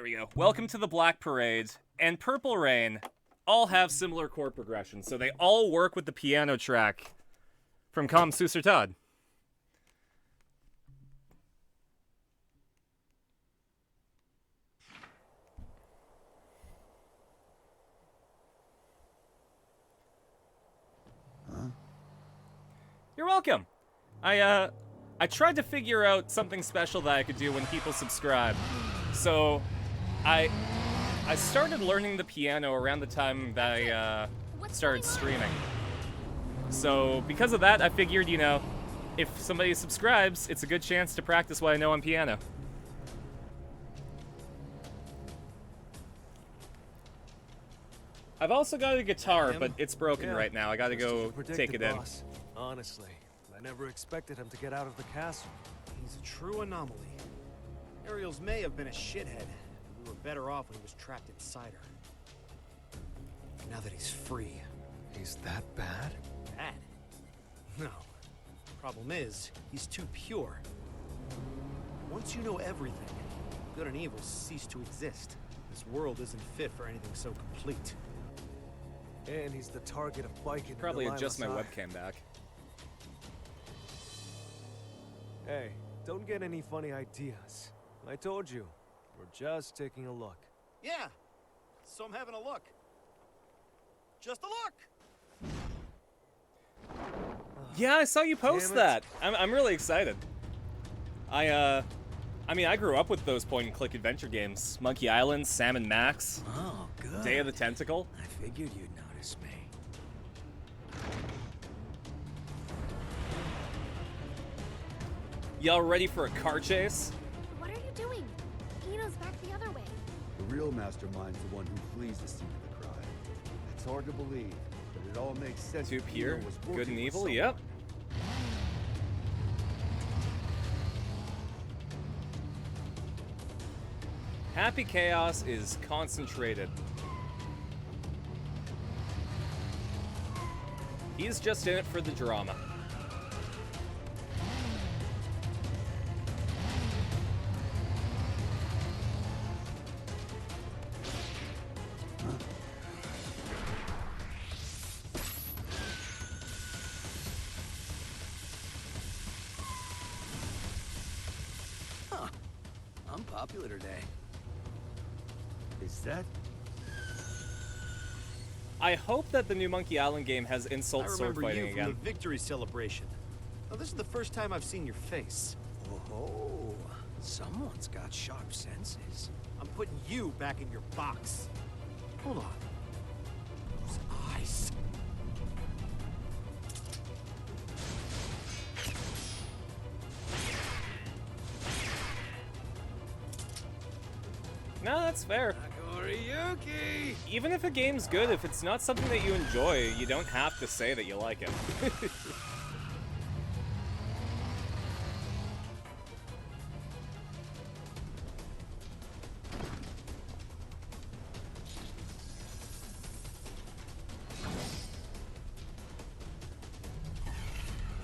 we go. Welcome to the Black Parade and Purple Rain all have similar chord progressions, so they all work with the piano track from Kama Sutra Todd. You're welcome. I tried to figure out something special that I could do when people subscribe. So, I started learning the piano around the time that I started streaming. So, because of that, I figured, you know, if somebody subscribes, it's a good chance to practice what I know on piano. I've also got a guitar, but it's broken right now. I gotta go take it in. Honestly, I never expected him to get out of the castle. He's a true anomaly. Ariel's may have been a shithead. We were better off when he was trapped inside her. Now that he's free. He's that bad? Bad? No. Problem is, he's too pure. Once you know everything, good and evil cease to exist. This world isn't fit for anything so complete. And he's the target of Baiken. Probably adjust my webcam back. Hey, don't get any funny ideas. I told you, we're just taking a look. Yeah, so I'm having a look. Just a look! Yeah, I saw you post that. I'm really excited. I mean, I grew up with those point-and-click adventure games. Monkey Island, Sam and Max. Oh, good. Day of the Tentacle. I figured you'd notice me. Y'all ready for a car chase? What are you doing? Eno's back the other way. The real mastermind's the one who flees the scene of the crime. It's hard to believe, but it all makes sense. Two pure, Eno was good working and with evil, someone. yep. Happy Chaos is concentrated. He's just in it for the drama. popular today. Is that? I hope that the new Monkey Island game has insult I sword remember fighting you from again. the victory celebration. Now, this is the first time I've seen your face. Oh, someone's got sharp senses. I'm putting you back in your box. Hold on. Those eyes. No, that's fair. Noriyuki! Even if a game's good, if it's not something that you enjoy, you don't have to say that you like it.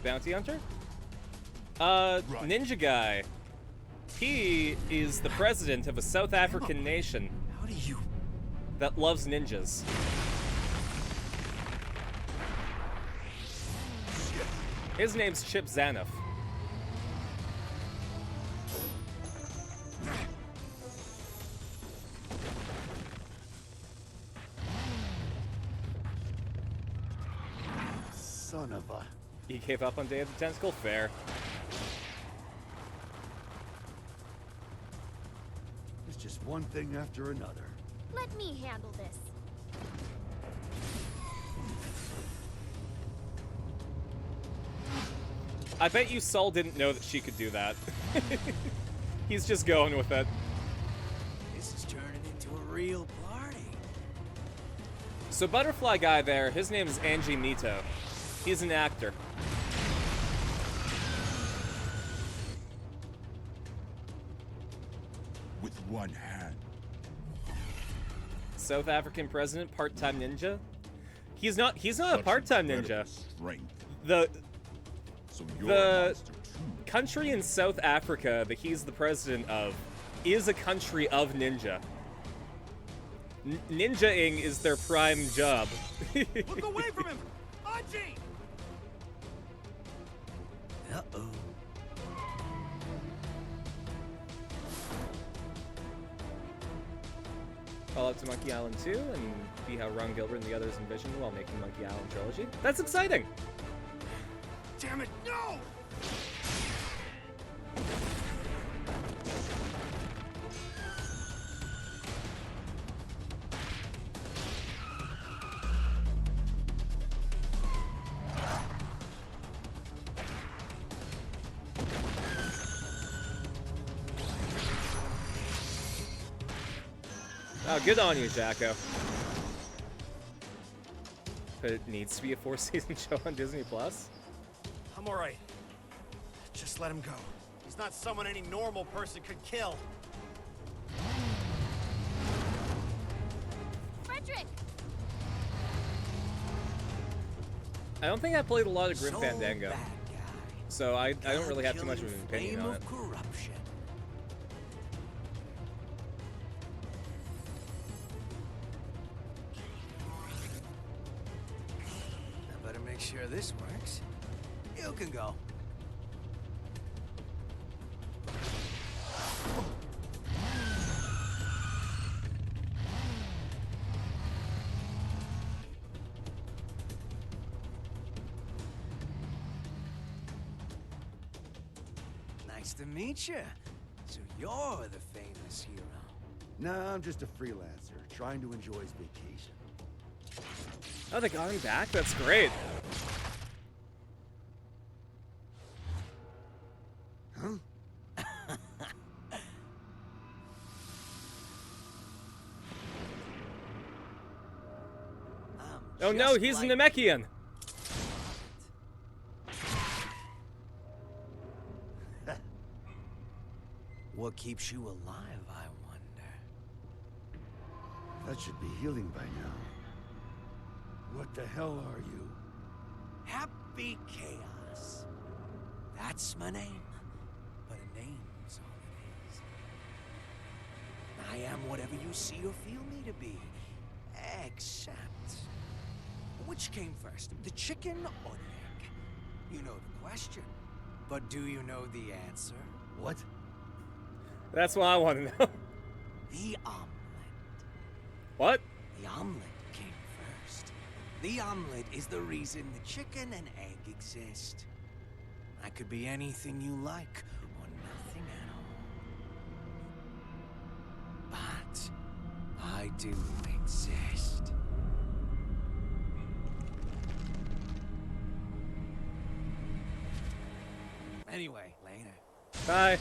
Bounty Hunter? Ninja Guy. He is the president of a South African nation. How do you... that loves ninjas. His name's Chip Zanoff. Son of a... He gave up on Day of the Tentacle? Fair. It's just one thing after another. Let me handle this. I bet you Saul didn't know that she could do that. He's just going with it. This is turning into a real party. So Butterfly Guy there, his name is Angie Mito. He's an actor. With one hand. South African president, part-time ninja. He's not a part-time ninja. The country in South Africa that he's the president of is a country of ninja. Ninja-ing is their prime job. Look away from him! Angie! Uh-oh. Call out to Monkey Island 2 and see how Ron Gilbert and the others envisioned while making Monkey Island Trilogy. That's exciting! Damn it, no! Oh, good on you, Jacko. But it needs to be a 4-season show on Disney Plus. I'm alright. Just let him go. He's not someone any normal person could kill. Frederick! I don't think I played a lot of Grim So Fandango, bad guy. so I don't really have too much of an Killing opinion flame on of it. corruption. I better make sure this works. You can go. Nice to meet you. So you're the famous hero. Nah, I'm just a freelancer, trying to enjoy his vacation. Oh, they got him back? That's great. Huh? Oh no, he's a Namekian! What keeps you alive, I wonder? That should be healing by now. What the hell are you? Happy Chaos. That's my name. But a name's all it is. I am whatever you see or feel me to be. Except... which came first, the chicken or the egg? You know the question. But do you know the answer? What? That's what I want to know. The omelet. What? The omelet came first. The omelet is the reason the chicken and egg exist. I could be anything you like, or nothing at all. But I do exist. Anyway, later. Bye.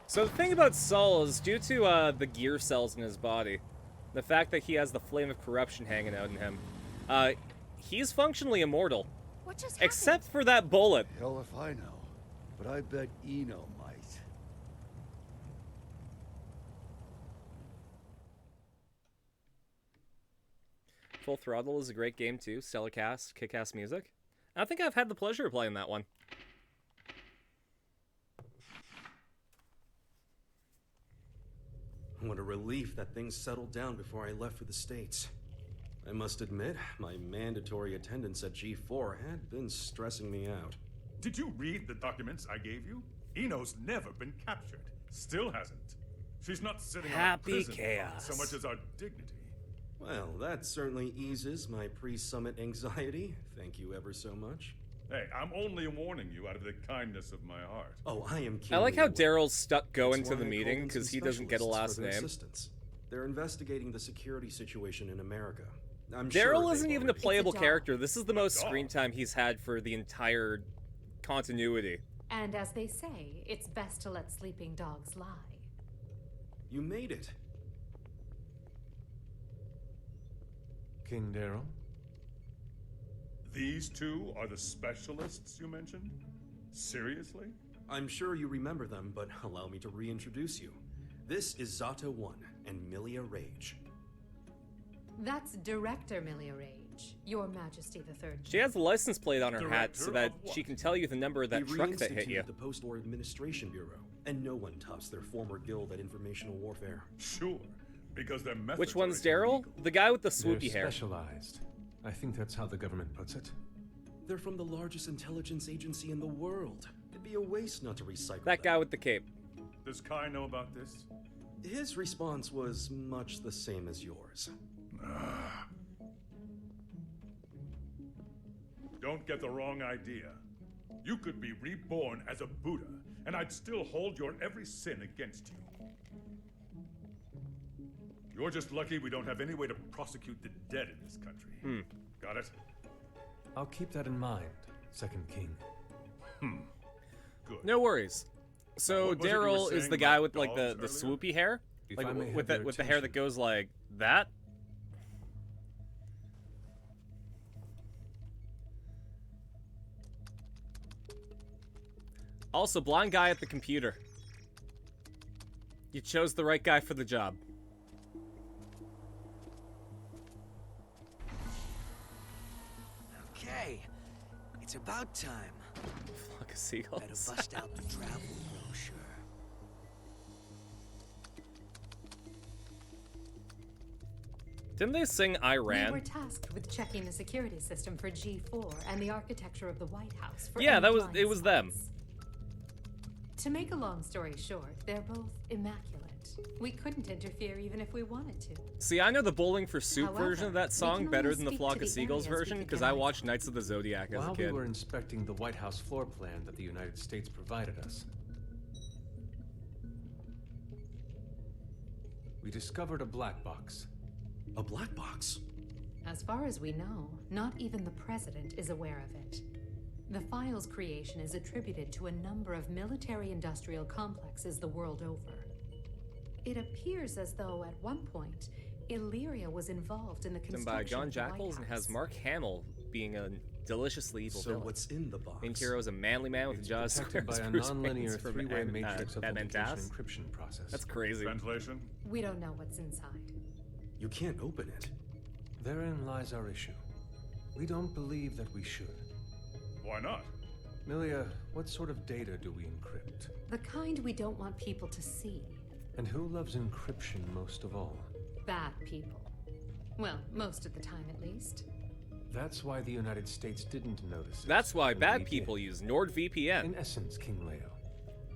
So the thing about Saul is due to the gear cells in his body, the fact that he has the flame of corruption hanging out in him, he's functionally immortal. What just happened? Except for that bullet. Hell if I know. But I bet Eno might. Full Throttle is a great game too. Stellar cast, kick-ass music. I think I've had the pleasure of playing that one. What a relief that things settled down before I left for the States. I must admit, my mandatory attendance at G4 had been stressing me out. Did you read the documents I gave you? Eno's never been captured. Still hasn't. She's not sitting Happy on a prison chaos. so much as our dignity. Well, that certainly eases my pre-summit anxiety. Thank you ever so much. Hey, I'm only warning you out of the kindness of my heart. Oh, I am I like how keenly aware. Daryl's stuck going That's to why the I meeting called in because some he doesn't get a specialists last for their name. assistance. They're investigating the security situation in America. I'm sure Daryl they've isn't even a already- playable It's a dog. character. This is the most screen time he's had for the entire continuity. And as they say, it's best to let sleeping dogs lie. You made it. King Daryl? These two are the specialists you mentioned? Seriously? I'm sure you remember them, but allow me to reintroduce you. This is Zata 1 and Milia Rage. That's Director Milia Rage, Your Majesty the Third. She has a license plate on her hat Director so that of what? she can tell you the number of that They truck that hit you. reinstituted the Post-War Administration Bureau, and no one tops their former guild at informational warfare. Sure, because their methods Which are one's Daryl? The guy with the They're swoopy hair. specialized. I think that's how the government puts it. They're from the largest intelligence agency in the world. It'd be a waste not to recycle That guy with the cape. Does Kai know about this? His response was much the same as yours. Don't get the wrong idea. You could be reborn as a Buddha, and I'd still hold your every sin against you. You're just lucky we don't have any way to prosecute the dead in this country. Got it? I'll keep that in mind, Second King. Good. No worries. So What was it you were Daryl is saying the guy about with like the dogs swoopy hair, If like I may with have the your hair that goes like that. Also, blind guy at the computer. You chose the right guy for the job. Okay, it's about time. Flock of seagulls. Better bust out the travel brochure. Didn't they sing I We were Ran? tasked with checking the security system for G4 and the architecture of the White House for Yeah, any that was blind it was them. spots. To make a long story short, they're both immaculate. We couldn't interfere even if we wanted to. See, I know the Bowling for Soup However, version of that we song can better only than the speak Flock to of the Seagulls areas we version could because get I eyes watched Knights of the Zodiac as a While we kid. were inspecting the White House floor plan that the United States provided us, we discovered a black box. A black box? As far as we know, not even the president is aware of it. The file's creation is attributed to a number of military-industrial complexes the world over. It appears as though at one point, Illyria was involved in the Written construction by John of the White Jackals and has House. Mark Hamill being a deliciously evil So villain. what's in the box? Main hero is a manly man with It's a jaw protected by square a as Bruce nonlinear Wayne's from three-way Ant- matrix of Batman duplication Das. encryption process. That's crazy. Translation? We don't know what's inside. You can't open it. Therein lies our issue. We don't believe that we should. Why not? Milia, what sort of data do we encrypt? The kind we don't want people to see. And who loves encryption most of all? Bad people. Well, most of the time at least. That's why the United States didn't notice it. That's why and bad we people did. use NordVPN. In essence, King Leo,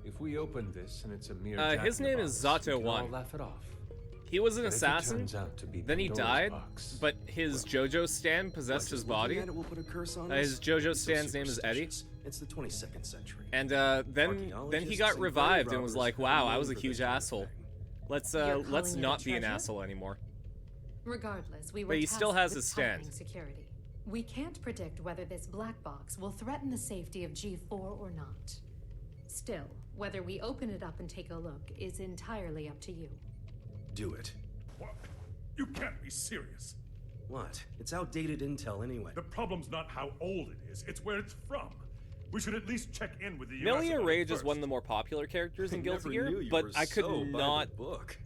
if we open this and it's a mere His name is Zato One. laugh it off. He was an But if it assassin, turns out to be then he Pandora's died, box, but his JoJo stand possessed his body. Will put a curse on His us? JoJo It's so stand's name is Eddie. superstitious. It's the 22nd century. And then he Archaeologists got and revived grave and was robbers like, have "Wow, I known was a for huge this kind of asshole. thing. Let's You're let's calling it not a be an treasure? asshole anymore." Regardless, we were But he still tasked has with his stand. tightening security. We can't predict whether this black box will threaten the safety of G4 or not. Still, whether we open it up and take a look is entirely up to you. Do it. What? You can't be serious. What? It's outdated intel anyway. The problem's not how old it is, it's where it's from. We should at least check in with the US Melia about it Rage is first. one of the more popular characters in I Guilty never knew Gear, you but were I could so by the not. book.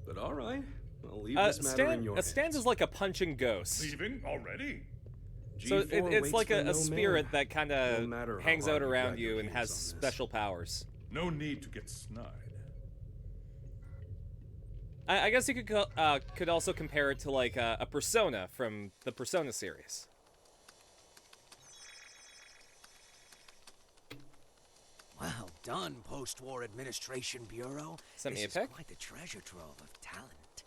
But all right, I'll leave this matter in your A stand is like a punching ghost. Leaving already? So G4 it's waits like for a no spirit man, that kind no of matter how hangs hard out you around drag your you and heels has on this. special powers. No need to get snide. I guess you could also compare it to like a Persona from the Persona series. Well done, Post-War Administration Bureau. Send me a This pic? is quite the treasure trove of talent.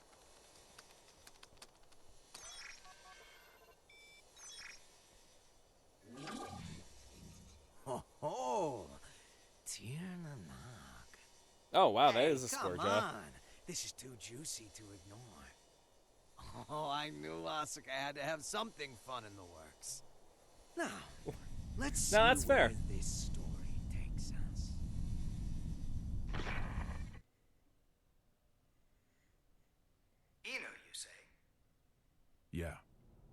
Ho ho! Tiernanak. Oh wow, that is a Come score job. on. This is too juicy to ignore. Oh, I knew Asuka had to have something fun in the works. Now, let's see No, that's where fair. this story takes us. Eno, you say? Yeah.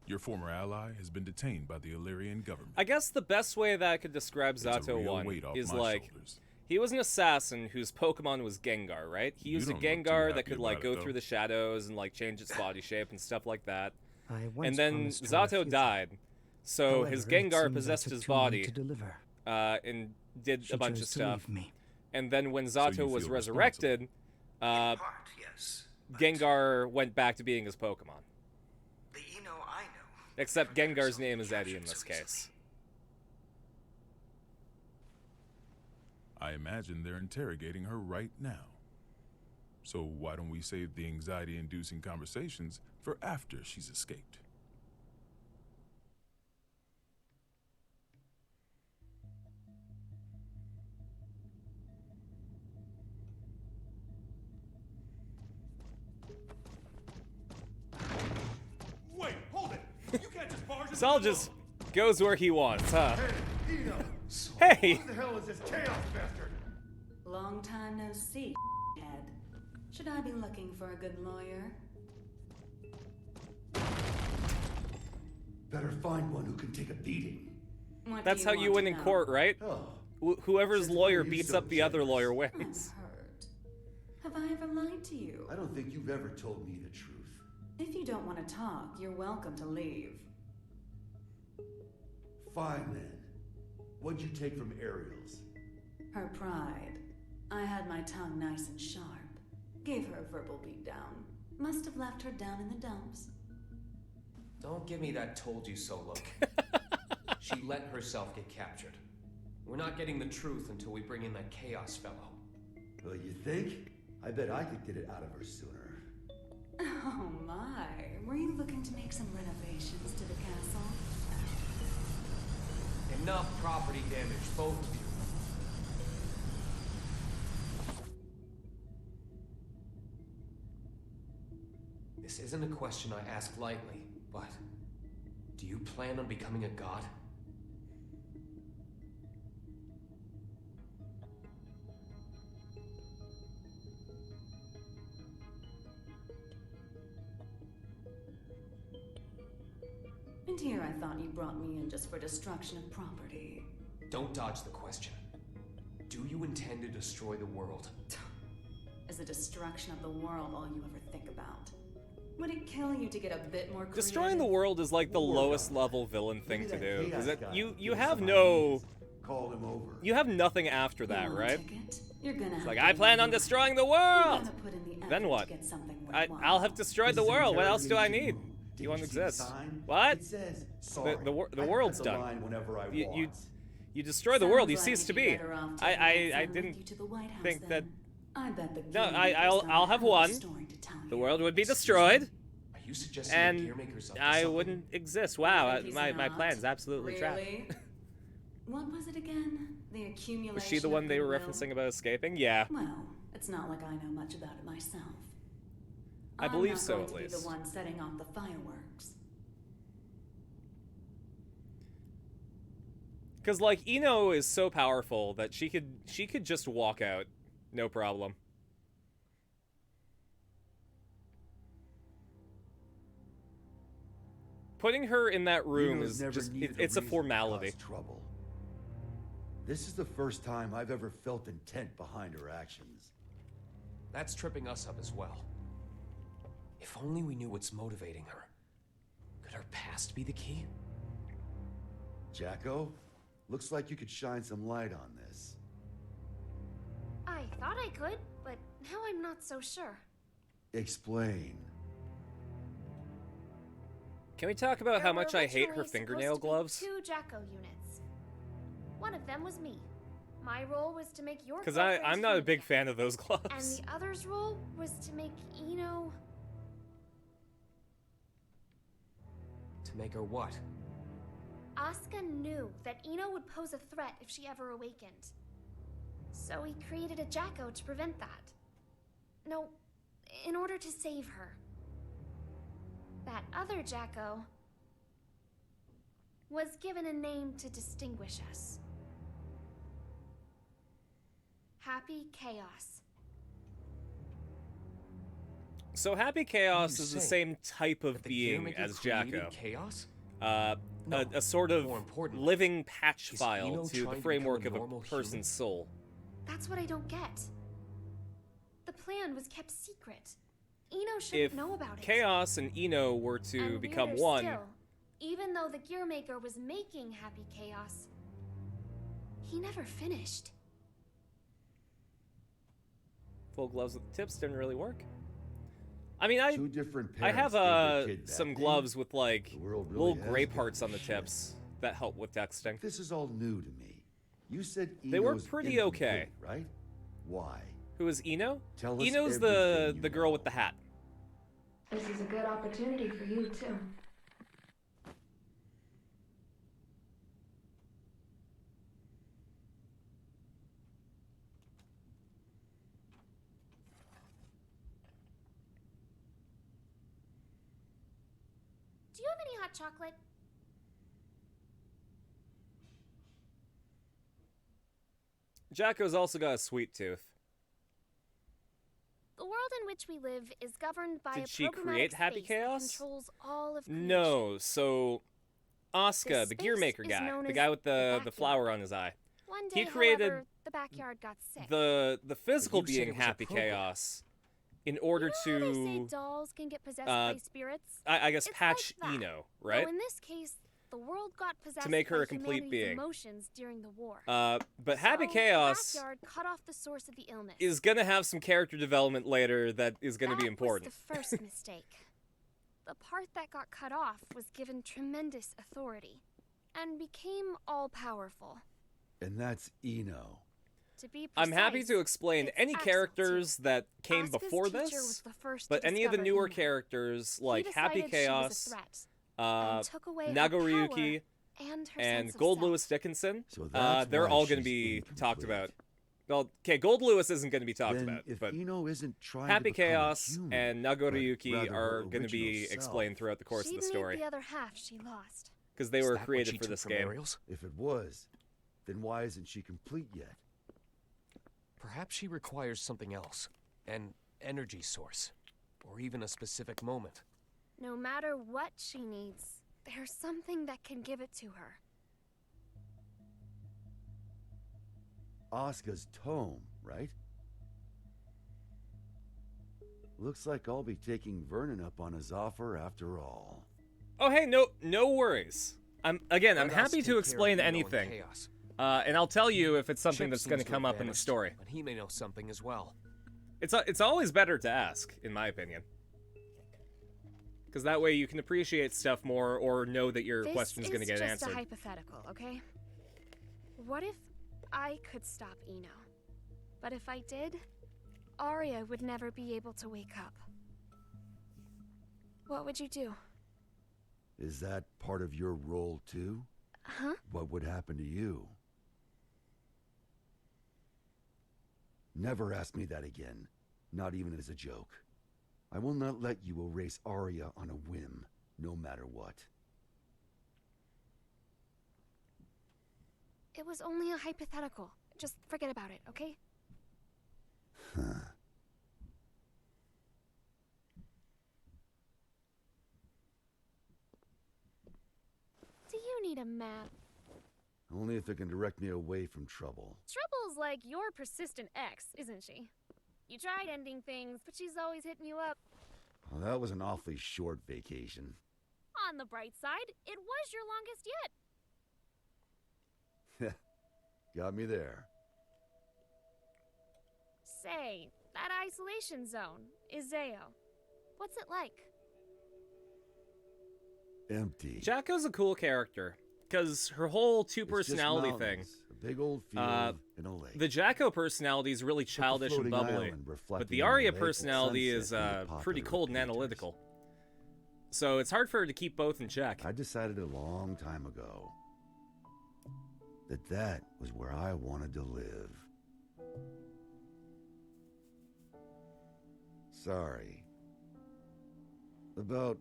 Your former ally has been detained by the Illyrian government. I guess the best way that I could describe It's a Zato real 1 weight off is my like shoulders. he was an assassin whose Pokemon was Gengar, right? He You used a don't look too Gengar happy that could like about go it, through though. the shadows and like change its body shape and stuff like that. I once And then promised her a Zato future. died, so However, his it Gengar seems I possessed took his too long body to deliver. And did She a bunch of chose to stuff. leave me. And then when So Zato you was feel resurrected, Yes. Gengar went back to being his Pokemon. The Eno I know. Except Gengar's name is Eddie in this case. I imagine they're interrogating her right now. So why don't we save the anxiety-inducing conversations for after she's escaped? Wait, hold it! You can't just barge into Saul the just goes where he wants, huh? Eno! Hey! What the hell is this chaos bastard? Long time no see, head. Should I be looking for a good lawyer? Better find one who can take a beating. What That's do how you you want win to in know? court, right? Oh. Whoever's Since lawyer when are you beats so up the other generous? lawyer wins. Hurt. Have I ever lied to you? I don't think you've ever told me the truth. If you don't want to talk, you're welcome to leave. Fine then. What'd you take from Ariel's? Her pride. I had my tongue nice and sharp. Gave her a verbal beatdown. Must have left her down in the dumps. Don't give me that told you so look. She let herself get captured. We're not getting the truth until we bring in that Chaos fellow. Well, you think? I bet I could get it out of her sooner. Oh my. Were you looking to make some renovations to the castle? Enough property damage, both of you. This isn't a question I ask lightly, but do you plan on becoming a god? And here I thought you brought me in just for destruction of property. Don't dodge the question. Do you intend to destroy the world? Is the destruction of the world all you ever think about? Would it kill you to get a bit more creative? Destroying the world is like the lowest level villain thing Maybe to that do. Because chaos guy you gave have some no... ideas. Called him over. You have nothing after that, You want a right? ticket? You're gonna It's have like, to I plan on leave. destroying the You're world! gonna put in the Then effort what? to get something I'll worthwhile. have destroyed This the is world. What else do I need? interrogation room. You won't you see the exist. sign? What? It says, sorry. The I cut world's the done. line whenever I You want. destroy the world. You Sounds cease like to you'd be. be better off taking I someone didn't with you to the White House, think that. then. I bet the No, Gearmakers I'll have one. story to tell you. The world would be destroyed. Are you suggesting And the Gearmakers up to I something? wouldn't exist. Wow, Think he's my not? plan's absolutely trapped. Really? What was it again? The accumulation. Was she the of one they were goodwill? referencing about escaping? Yeah. Well, it's not like I know much about it myself. I believe I'm so, not at going to be least. the one setting off the fireworks. Because like Ino is so powerful that she could just walk out, no problem. Putting her in that room Ino's is never just needed it's a reason to formality. cause trouble. This is the first time I've ever felt intent behind her actions. That's tripping us up as well. If only we knew what's motivating her. Could her past be the key? Jacko, looks like you could shine some light on this. I thought I could, but now I'm not so sure. Explain. Can we talk about how There much were I hate her originally fingernail supposed to be gloves? 2 Jacko units. One of them was me. My role was to make your Because girlfriend I'm not a feel big again. fan of those And gloves. the other's role was to make Ino... To make her what? Asuka knew that Ino would pose a threat if she ever awakened. So he created a Jacko to prevent that. No, in order to save her. That other Jacko was given a name to distinguish us. Happy Chaos. So Happy Chaos You is the say same type of that the being Gearmaker as created Jacko. Chaos? A sort of more importantly, living patch is file Ino to trying the to framework become of a a normal person's human? soul. That's what I don't get. The plan was kept secret. Ino shouldn't If know about it. Chaos and Ino were to And become weirder one, still, even though the Gearmaker was making Happy Chaos, he never finished. full gloves with the tips didn't really work. I mean, Two different I parents have gave their kid that some name. gloves with like The world really little has gray gone parts on the to shit. tips that help with texting. This is all new to me. You said They were Ino's pretty okay. incomplete, right? Why? Who is Ino? Tell us Ino's everything you the girl with the hat. This is a good opportunity for you, too. Do you have any hot chocolate? Jacko's also got a sweet tooth. The world in which we live is governed by Did a she programmatic create Happy space that Chaos? controls all of creation. No, so Asuka, This the space Gearmaker is guy, known the as guy with the backyard. flower on his eye. One day, He created however, the backyard got sick. the physical But you said being it was a Happy program. Chaos in order You know how they say to dolls can get possessed uh, by spirits? I guess It's patch like that. Ino, right? Though in this case, the world got possessed make her by a complete humanity's being. emotions during the war. But Happy So, Chaos the backyard cut off the source of the illness. is gonna have some character development later that is gonna be important. That was the first mistake. The part that got cut off was given tremendous authority and became all-powerful. And that's Ino. To be I'm happy precise, to explain it's any Axel, characters too. that came Asuka's before teacher this, was the first but to any of the discover newer Ino. characters He like Happy decided she was a Chaos, threat and took away her Nagoriyuki, power and her and sense of Gold self. Lewis Dickinson, So that's they're why all going to she's be talked incomplete. about. Well, okay, Gold Lewis isn't going to be talked Then about, if but Ino isn't trying Happy to become a Chaos human, and but Nagoriyuki rather her are going to be original self, explained throughout the course She'd of the story need the other half she lost. because they Is were that what created she for took this from game. Ariel's? If it was, then why isn't she complete yet? Perhaps she requires something else. An energy source. Or even a specific moment. No matter what she needs, there's something that can give it to her. Asuka's tome, right? Looks like I'll be taking Vernon up on his offer after all. Oh, hey, no worries. I'm Let us happy take to care explain of Ino and anything, Chaos. and I'll tell you if it's something Chip that's going to seems come have up in the vanished, story. But he may know something as well. It's always better to ask, in my opinion. Because that way you can appreciate stuff more or know that your question's going to get This is answered. just a hypothetical, okay? What if I could stop Eno? But if I did, Arya would never be able to wake up. What would you do? Is that part of your role too? Huh? What would happen to you? Never ask me that again. Not even as a joke. I will not let you erase Arya on a whim, no matter what. It was only a hypothetical. Just forget about it, okay? Huh. Do you need a map? Only if it can direct me away from trouble. Trouble's like your persistent ex, isn't she? You tried ending things, but she's always hitting you up. Well, that was an awfully short vacation. On the bright side, it was your longest yet. Got me there. Say, that isolation zone, Izeo. What's it like? Empty. Jacko's a cool character, because her whole It's just two-personality thing. mountains, a big old field and a lake. The Jacko personality is really childish and floating bubbly, island but reflecting the on the Arya lake, personality sunset is made it pretty popular cold with and painters. analytical. So it's hard for her to keep both in check. I decided a long time ago that was where I wanted to live. Sorry. About,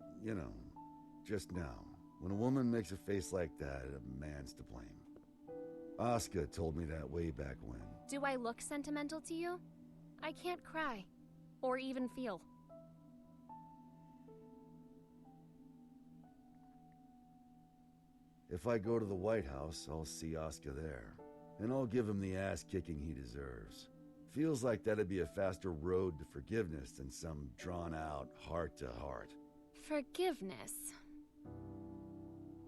just now. When a woman makes a face like that, a man's to blame. Asuka told me that way back when. Do I look sentimental to you? I can't cry. Or even feel. If I go to the White House, I'll see Asuka there. And I'll give him the ass-kicking he deserves. Feels like that'd be a faster road to forgiveness than some drawn-out heart-to-heart. Forgiveness.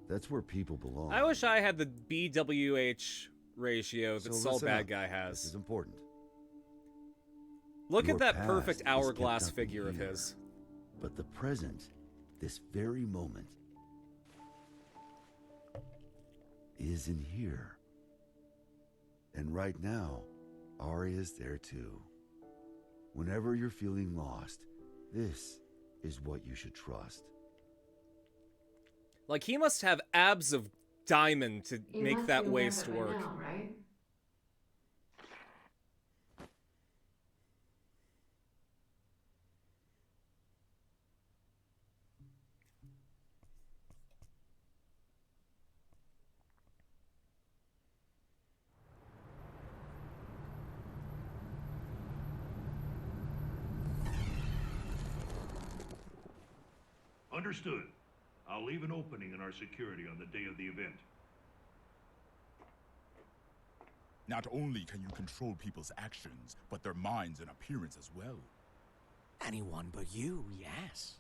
That's where people belong. I wish I had the BWH ratio that So Saul listen Bad up. Guy This is has. important. Look Your at that past perfect is hourglass kept up figure of here. his. But the present, this very moment, is in here. And right now, Arya's there too. Whenever you're feeling lost, this is what you should trust. Like, he must have abs of diamond to You make must that be aware of waist it by work. now, right? Understood. I'll leave an opening in our security on the day of the event. Not only can you control people's actions, but their minds and appearance as well. Anyone but you, yes.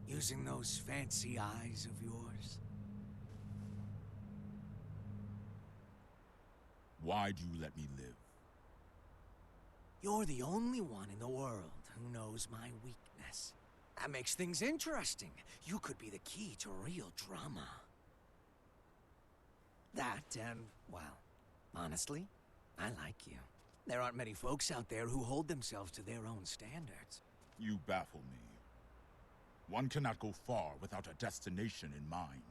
Using those fancy eyes of yours? Why do you let me live? You're the only one in the world who knows my weakness. That makes things interesting. You could be the key to real drama. That, and, well, honestly, I like you. There aren't many folks out there who hold themselves to their own standards. You baffle me. One cannot go far without a destination in mind.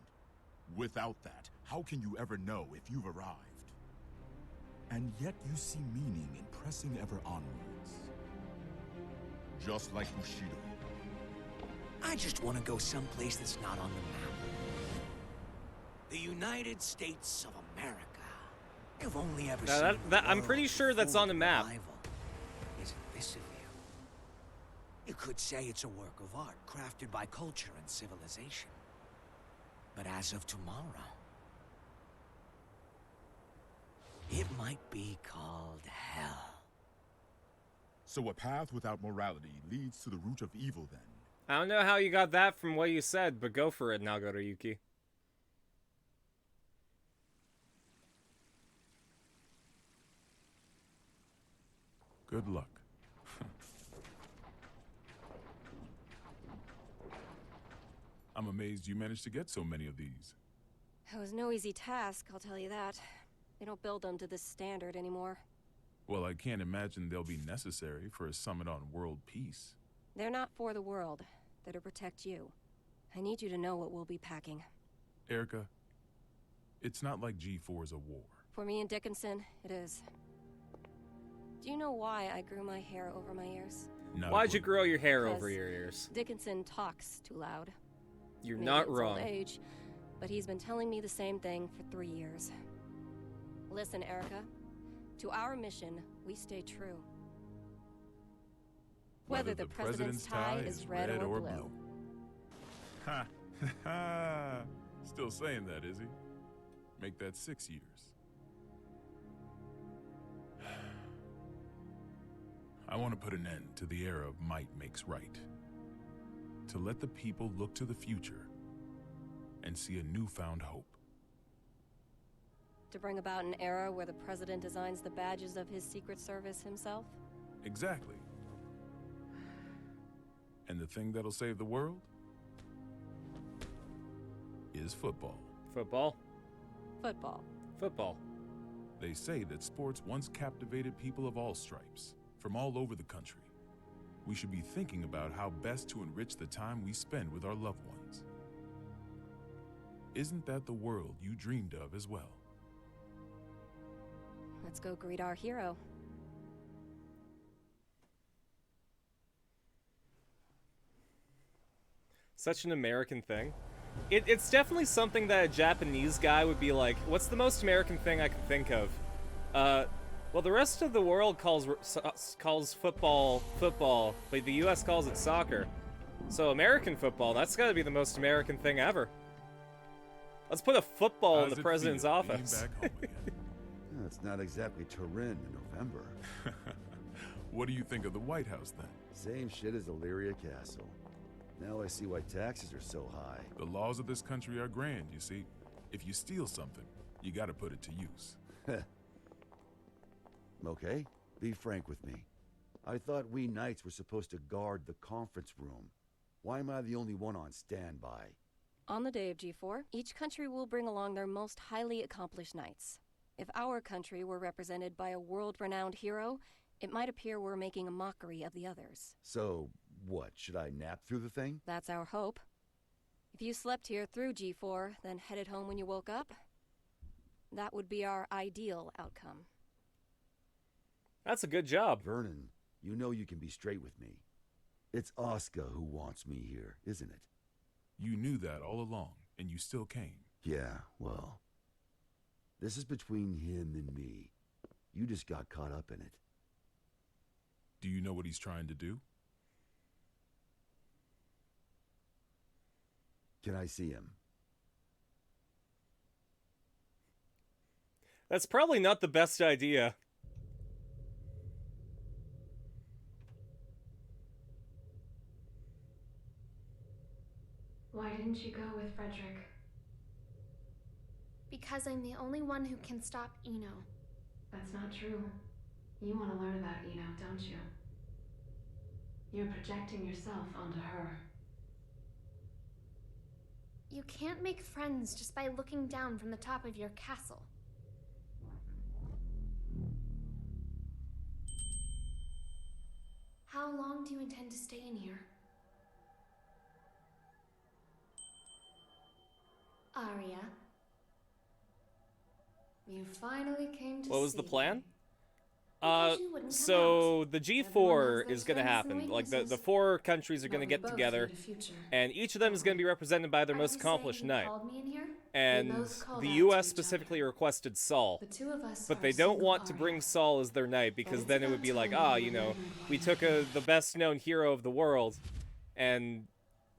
Without that, how can you ever know if you've arrived? And yet you see meaning in pressing ever onwards. Just like Bushido. I just want to go someplace that's not on the map. The United States of America. You've only ever Now, seen that the I'm world pretty sure that's full on the map. revival. Isn't this a view? You could say it's a work of art crafted by culture and civilization. But as of tomorrow, it might be called hell. So a path without morality leads to the root of evil then. I don't know how you got that from what you said, but go for it, Nagoto-yuki. Good luck. I'm amazed you managed to get so many of these. It was no easy task, I'll tell you that. They don't build them to this standard anymore. Well, I can't imagine they'll be necessary for a summit on world peace. They're not for the world. They're to protect you. I need you to know what we'll be packing. Erica, it's not like G4 is a war. For me and Dickinson, it is. Do you know why I grew my hair over my ears? Why'd you grow your hair Because over your ears? Dickinson talks too loud. You're Maybe not it's wrong. Old age, but he's been telling me the same thing for 3 years. Listen, Erica. To our mission, we stay true. Whether the president's tie is red or blue. Ha! Ha! Still saying that, is he? Make that 6 years. I want to put an end to the era of might makes right. To let the people look to the future and see a newfound hope. To bring about an era where the president designs the badges of his Secret Service himself? Exactly. And the thing that'll save the world is football. Football? Football. Football. They say that sports once captivated people of all stripes, from all over the country. We should be thinking about how best to enrich the time we spend with our loved ones. Isn't that the world you dreamed of as well? Let's go greet our hero. Such an American thing. It's definitely something that a Japanese guy would be like, what's the most American thing I can think of? Well, the rest of the world calls football, football, but the US calls it soccer. So American football, that's gotta be the most American thing ever. Let's put a football in the president's office. It's not exactly Turin in November. What do you think of the White House, then? Same shit as Illyria Castle. Now I see why taxes are so high. The laws of this country are grand, you see. If you steal something, you gotta put it to use. Okay, be frank with me. I thought we knights were supposed to guard the conference room. Why am I the only one on standby? On the day of G4, each country will bring along their most highly accomplished knights. If our country were represented by a world-renowned hero, it might appear we're making a mockery of the others. So, what, should I nap through the thing? That's our hope. If you slept here through G4, then headed home when you woke up, that would be our ideal outcome. That's a good job. Vernon, you know you can be straight with me. It's Oscar who wants me here, isn't it? You knew that all along, and you still came. Yeah, well, this is between him and me. You just got caught up in it. Do you know what he's trying to do? Can I see him? That's probably not the best idea. Why didn't you go with Frederick? Because I'm the only one who can stop Eno. That's not true. You want to learn about Eno, don't you? You're projecting yourself onto her. You can't make friends just by looking down from the top of your castle. How long do you intend to stay in here? Arya. You finally came to What was see the plan? me. Because you wouldn't come So out. the Everyone G4 has their is going to strengths and happen. Like the weaknesses. 4 countries are But going to we get both together, need a future. and each of them is going to be represented by their Are most you accomplished saying you knight. called me in here? And both called the out U.S. to each specifically requested Saul. The two of us But are they a don't single want to Arya. bring Saul as their knight because it's then it would about be like, time you we know, learned we what took the best known hero of the world, and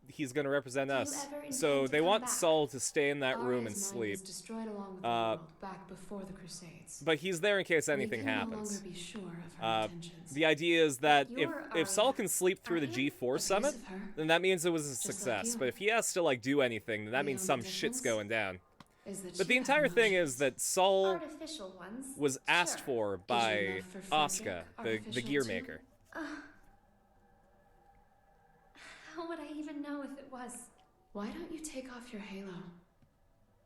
he's going to represent Do you us. ever intend So to they come want back? Saul to stay in that room and Arya's mind sleep. was destroyed along with the Uh, world back before the Crusades. But he's there in case We anything can no happens. longer be sure of her intentions. The idea is that You're if Saul Arya, can sleep through the aren't you? G4 piece summit, of her, then that means it was a just like success. you. But if he has to like do anything, then that The means only some shit's difference? going down. is that But the you have entire thing emotions. is that Saul Artificial ones. was asked Sure. for Is by your love for Asuka, Frederick the artificial gear too? maker. How would I even know if it was? Why don't you take off your halo?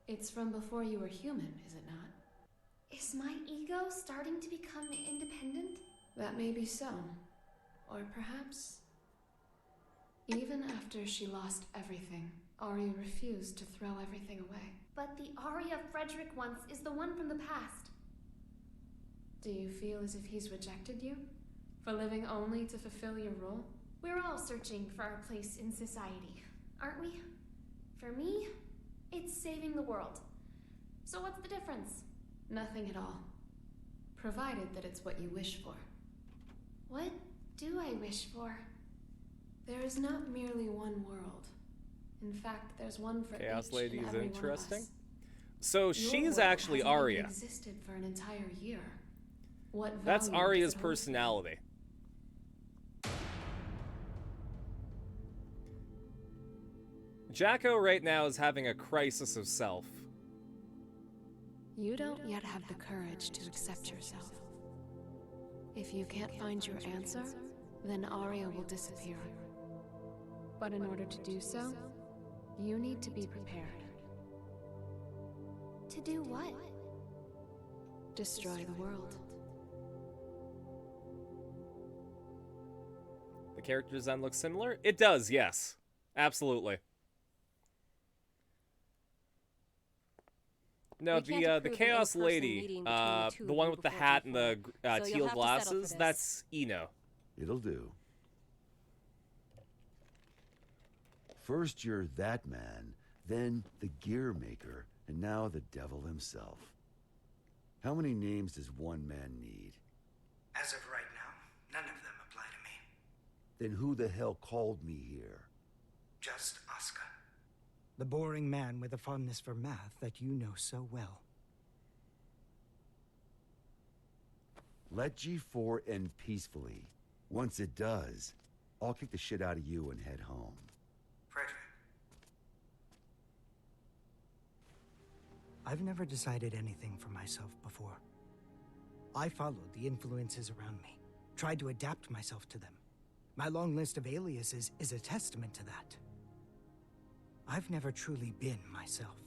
It's from before you were human, is it not? Is my ego starting to become independent? That may be so. Or perhaps... Even after she lost everything, Arya refused to throw everything away. But the Arya Frederick once is the one from the past. Do you feel as if he's rejected you? For living only to fulfill your role? We're all searching for our place in society, aren't we? For me, it's saving the world. So what's the difference? Nothing at all. Provided that it's what you wish for. What do I wish for? There is not merely one world. In fact, there's one for Chaos each Lady and is every one of interesting. us. So Your she's world actually hasn't even Arya. existed for an entire year. What That's value Arya's does it hold? personality. Jacko right now is having a crisis of self. You don't yet have the courage to accept yourself. If you can't find your answer, then Arya will disappear. But in order to do so, you need to be prepared. To do what? Destroy the world. The character design looks similar? It does, yes. Absolutely. No, We can't the approve an Chaos in-person Lady, meeting between the two the of one you with the before hat and G4. the So you'll teal have to settle for glasses, this. that's Eno. It'll do. First you're that man, then the gear maker, and now the devil himself. How many names does one man need? As of right now, none of them apply to me. Then who the hell called me here? Just Asuka. The boring man with a fondness for math that you know so well. Let G4 end peacefully. Once it does, I'll kick the shit out of you and head home. Frederick. I've never decided anything for myself before. I followed the influences around me, tried to adapt myself to them. My long list of aliases is a testament to that. I've never truly been myself.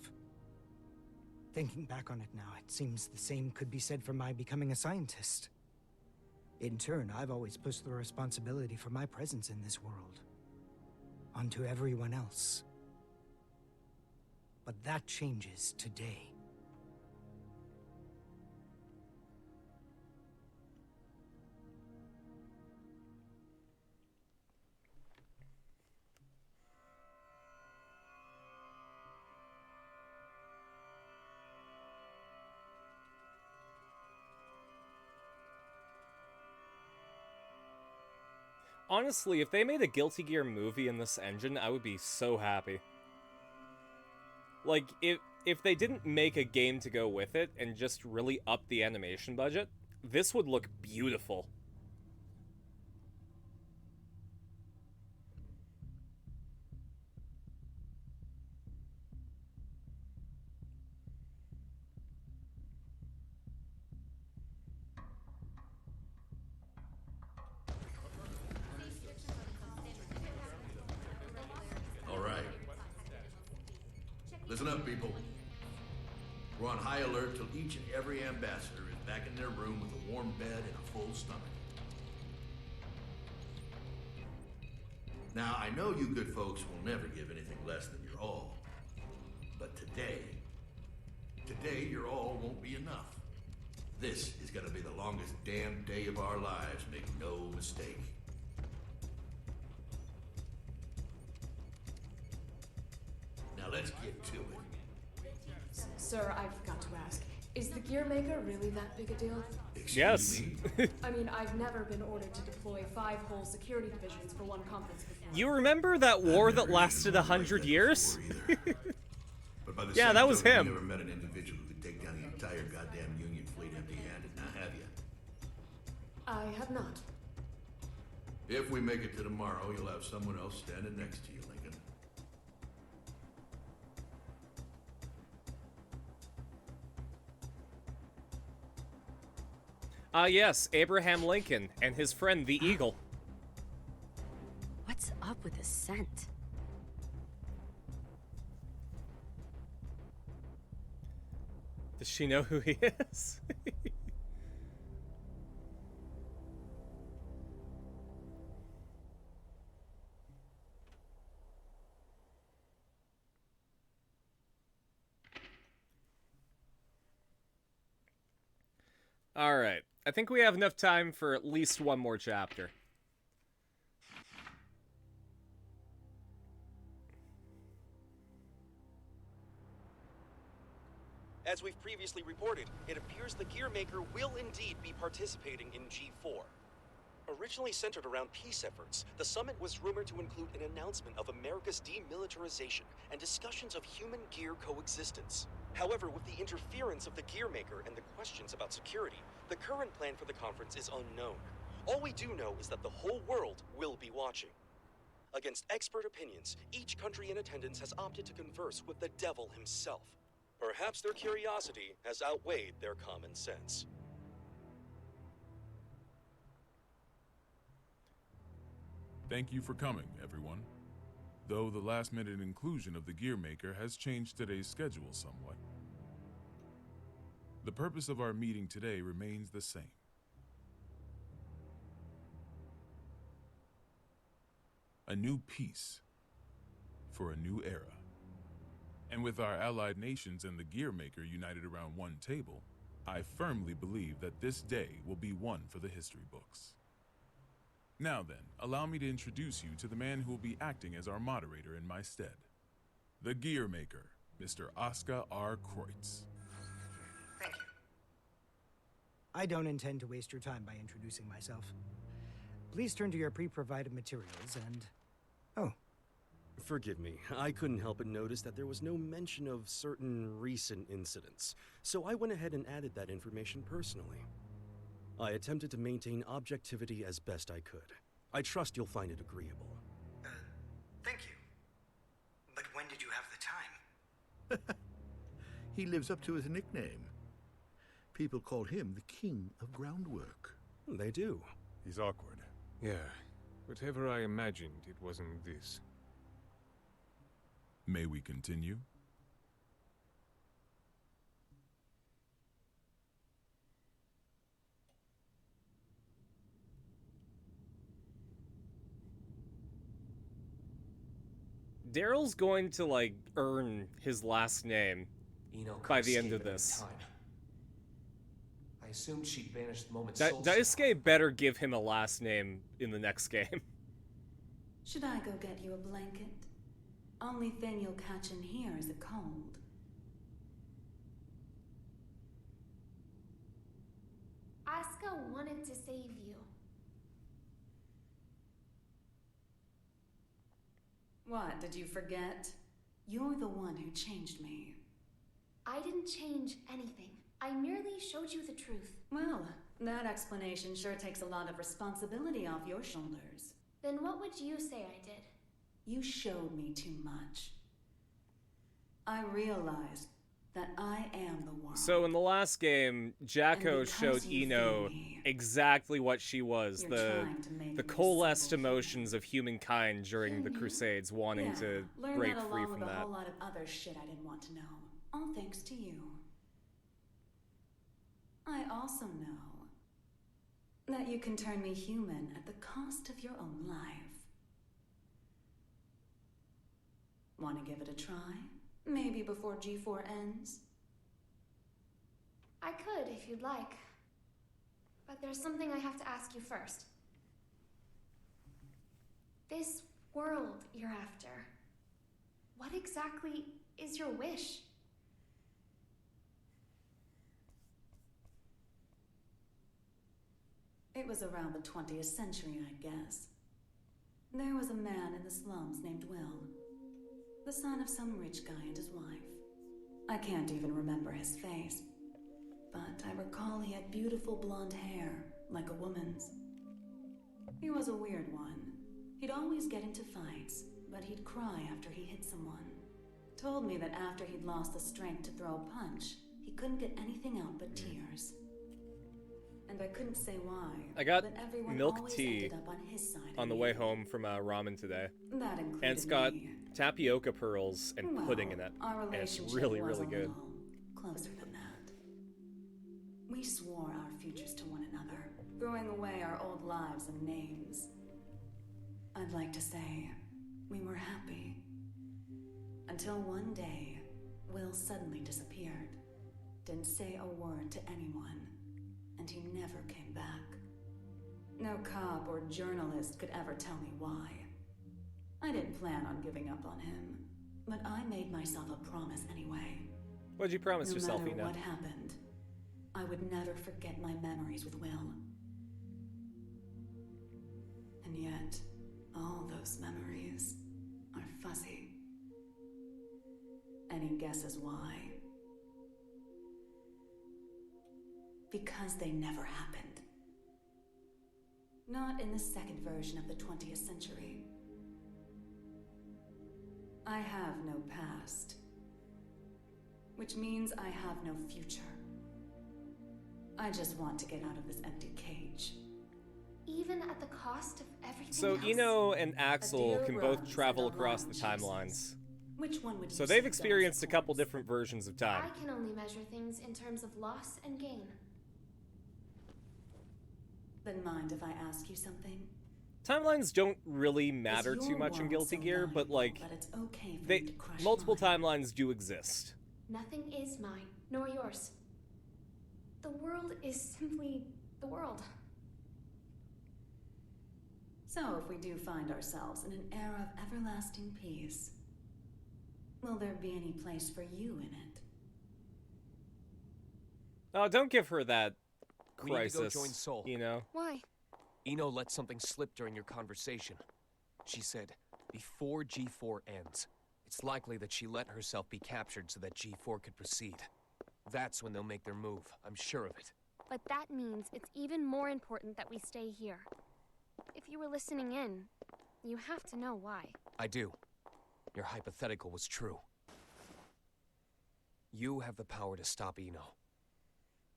Thinking back on it now, it seems the same could be said for my becoming a scientist. In turn, I've always pushed the responsibility for my presence in this world onto everyone else. But that changes today. Honestly, if they made a Guilty Gear movie in this engine, I would be so happy. Like, if they didn't make a game to go with it and just really up the animation budget, this would look beautiful. All right. Listen up, people. We're on high alert till each and every ambassador is back in their room with a warm bed and a full stomach. Now, I know you good folks will never give anything less than your all. But today your all won't be enough. This is gonna be the longest damn day of our lives, make no mistake. Now let's get to it. Sir, I've got to ask, is the gear maker really that big a deal? Yes. I mean, I've never been ordered to deploy 5 whole security divisions for one conference before. You remember that war that lasted 100 years? But by the Yeah, same that was token, him. You never met an individual who could take down the entire goddamn Union fleet empty-handed, now have you? I have not. If we make it to tomorrow, you'll have someone else standing next to you, Lincoln. Yes, Abraham Lincoln and his friend the Eagle. What's up with the scent? Does she know who he is? All right. I think we have enough time for at least one more chapter. As we've previously reported, it appears the Gearmaker will indeed be participating in G4. Originally centered around peace efforts, the summit was rumored to include an announcement of America's demilitarization and discussions of human-gear coexistence. However, with the interference of the Gearmaker and the questions about security, the current plan for the conference is unknown. All we do know is that the whole world will be watching. Against expert opinions, each country in attendance has opted to converse with the devil himself. Perhaps their curiosity has outweighed their common sense. Thank you for coming, everyone. Though the last-minute inclusion of the Gearmaker has changed today's schedule somewhat. The purpose of our meeting today remains the same. A new peace for a new era. And with our allied nations and the Gearmaker united around one table, I firmly believe that this day will be one for the history books. Now then, allow me to introduce you to the man who will be acting as our moderator in my stead. The Gearmaker, Mr. Oscar R. Kreutz. Thank you. I don't intend to waste your time by introducing myself. Please turn to your pre-provided materials and... Oh. Forgive me, I couldn't help but notice that there was no mention of certain recent incidents, so I went ahead and added that information personally. I attempted to maintain objectivity as best I could. I trust you'll find it agreeable. Thank you. But when did you have the time? He lives up to his nickname. People call him the King of Groundwork. They do. He's awkward. Yeah. Whatever I imagined, it wasn't this. May we continue? Daryl's going to, like, earn his last name by the end of this. I assumed she'd vanished the moment Daisuke better give him a last name in the next game. Should I go get you a blanket? Only thing you'll catch in here is a cold. Asuka wanted to save you. What, did you forget? You're the one who changed me. I didn't change anything. I merely showed you the truth. Well, that explanation sure takes a lot of responsibility off your shoulders. Then what would you say I did? You showed me too much. I realized that I am the one. So in the last game, Jacko showed Ino exactly what she was, the coalesced emotions of humankind during the Crusades, wanting to break free from that. A whole lot of other shit I didn't want to know. All thanks to you. I also know that you can turn me human at the cost of your own life. Want to give it a try? Maybe before G4 ends? I could, if you'd like. But there's something I have to ask you first. This world you're after, what exactly is your wish? It was around the 20th century, I guess. There was a man in the slums named Will, the son of some rich guy and his wife. I can't even remember his face, but I recall he had beautiful blonde hair, like a woman's. He was a weird one. He'd always get into fights, but he'd cry after he hit someone. Told me that after he'd lost the strength to throw a punch, he couldn't get anything out but tears. And And I couldn't say why. I got but everyone milk always tea ended up on his side on the in way end. home from ramen today. That included And it's got me. tapioca pearls and Well, pudding in it. our And it's relationship really, was really a good. little closer than that. We swore our futures to one another, throwing away our old lives and names. I'd like to say we were happy. Until one day, Will suddenly disappeared. Didn't say a word to anyone. And he never came back. No cop or journalist could ever tell me why. I didn't plan on giving up on him, but I made myself a promise anyway. What'd you promise yourself, No matter Ina? what happened, I would never forget my memories with Will. And yet, all those memories are fuzzy. Any guesses why? Because they never happened. Not in the second version of the 20th century. I have no past. Which means I have no future. I just want to get out of this empty cage. Even at the cost of everything So else? Eno and Axel dear can runs both travel and a across the line timelines. Which one would So you they've say experienced a couple different versions of time. I can only measure things in terms of loss and gain. Then mind if I ask you something? Timelines don't really matter Is too your much in world Guilty so Gear, but like that it's okay for they me to crush multiple timelines do exist. Nothing is mine, nor yours. The world is simply the world. So if we do find ourselves in an era of everlasting peace, will there be any place for you in it? Oh, don't give her that We need to go crisis. join Sol. You know. Why? Eno let something slip during your conversation. She said, before G4 ends, it's likely that she let herself be captured so that G4 could proceed. That's when they'll make their move, I'm sure of it. But that means it's even more important that we stay here. If you were listening in, you have to know why. I do. Your hypothetical was true. You have the power to stop Eno.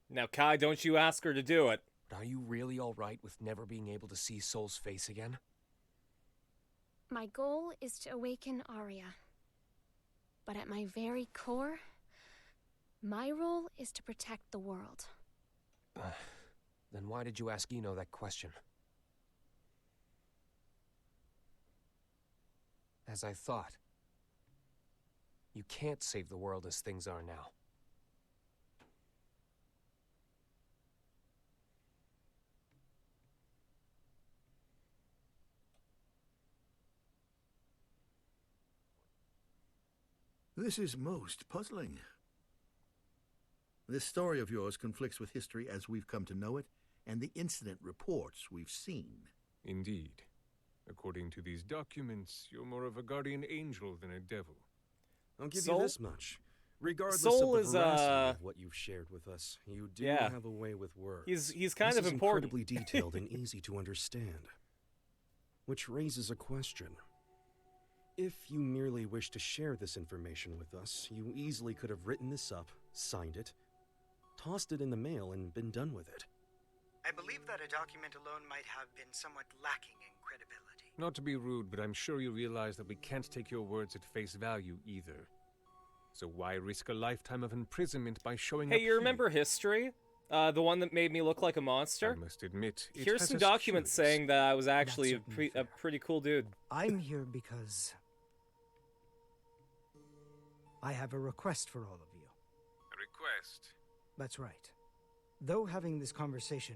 Now, Kai, don't you ask her to do it. But are you really alright with never being able to see Sol's face again? My goal is to awaken Arya. But at my very core, my role is to protect the world. Then why did you ask Eno that question? As I thought, you can't save the world as things are now. This is most puzzling. This story of yours conflicts with history as we've come to know it, and the incident reports we've seen. Indeed. According to these documents, you're more of a guardian angel than a devil. I'll give Soul- you this much. Regardless Soul of the is, veracity of what you've shared with us, you do yeah. have a way with words. He's kind This of is important. incredibly detailed and easy to understand. Which raises a question. If you merely wish to share this information with us, you easily could have written this up, signed it, tossed it in the mail, and been done with it. I believe that a document alone might have been somewhat lacking in credibility. Not to be rude, but I'm sure you realize that we can't take your words at face value either. So why risk a lifetime of imprisonment by showing up Hey, you remember History? The one that made me look like a monster? I must admit, it Here's has some us documents curious. saying that I was actually That's certainly a pretty cool dude. I'm here because I have a request for all of you. A request? That's right. Though having this conversation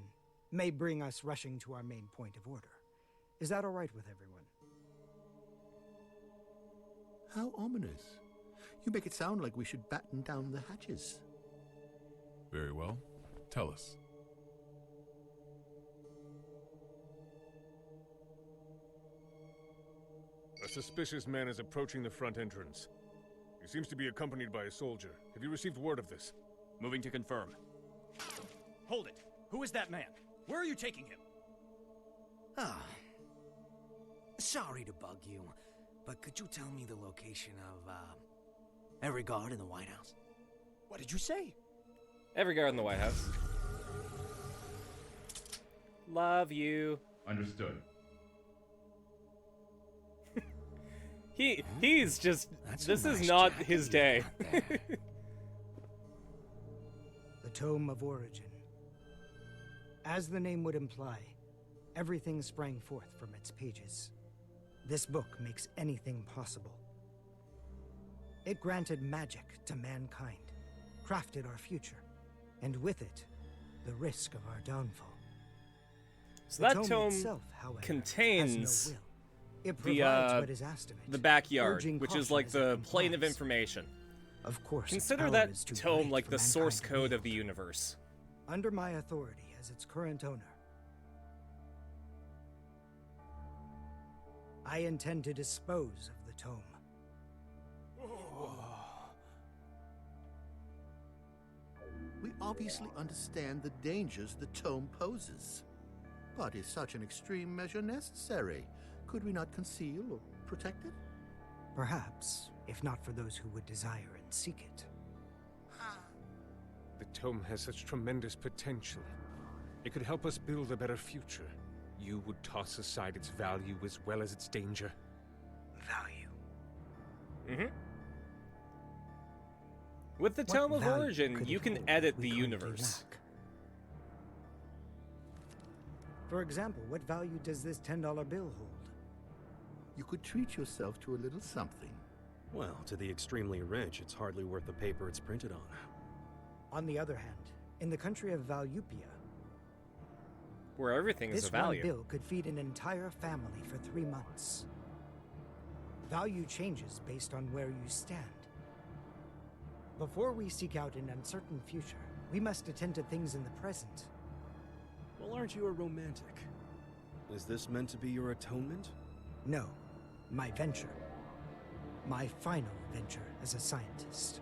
may bring us rushing to our main point of order, is that all right with everyone? How ominous. You make it sound like we should batten down the hatches. Very well. Tell us. A suspicious man is approaching the front entrance. He seems to be accompanied by a soldier. Have you received word of this? Moving to confirm. Hold it. Who is that man? Where are you taking him? Ah. Sorry to bug you, but could you tell me the location of, every guard in the White House? What did you say? Every guard in the White House. Love you. Understood. He's just... That's a this is nice not jacket his you day. got there. The Tome of Origin. As the name would imply, everything sprang forth from its pages. This book makes anything possible. It granted magic to mankind, crafted our future, and with it, the risk of our downfall. So The that tome tome itself, however, contains has no will. It the provides what is asked of it, the backyard, urging which is caution like as it the plane of complies. information. Of course, its Consider power that is too tome great like for the source mankind to code of wield. the universe. Under my authority as its current owner, I intend to dispose of the tome. We obviously understand the dangers the tome poses. But is such an extreme measure necessary? Could we not conceal or protect it? Perhaps, if not for those who would desire and seek it. The tome has such tremendous potential. It could help us build a better future. You would toss aside its value as well as its danger. Value. With the What Tome of value Origin, could you it can hold edit we the currently universe. lack? For example, what value does this $10 bill hold? You could treat yourself to a little something. Well, to the extremely rich, it's hardly worth the paper it's printed on. On the other hand, in the country of Valupia, Where everything is this a value. one bill could feed an entire family for 3 months. Value changes based on where you stand. Before we seek out an uncertain future, we must attend to things in the present. Well, aren't you a romantic? Is this meant to be your atonement? No, my venture. My final venture as a scientist.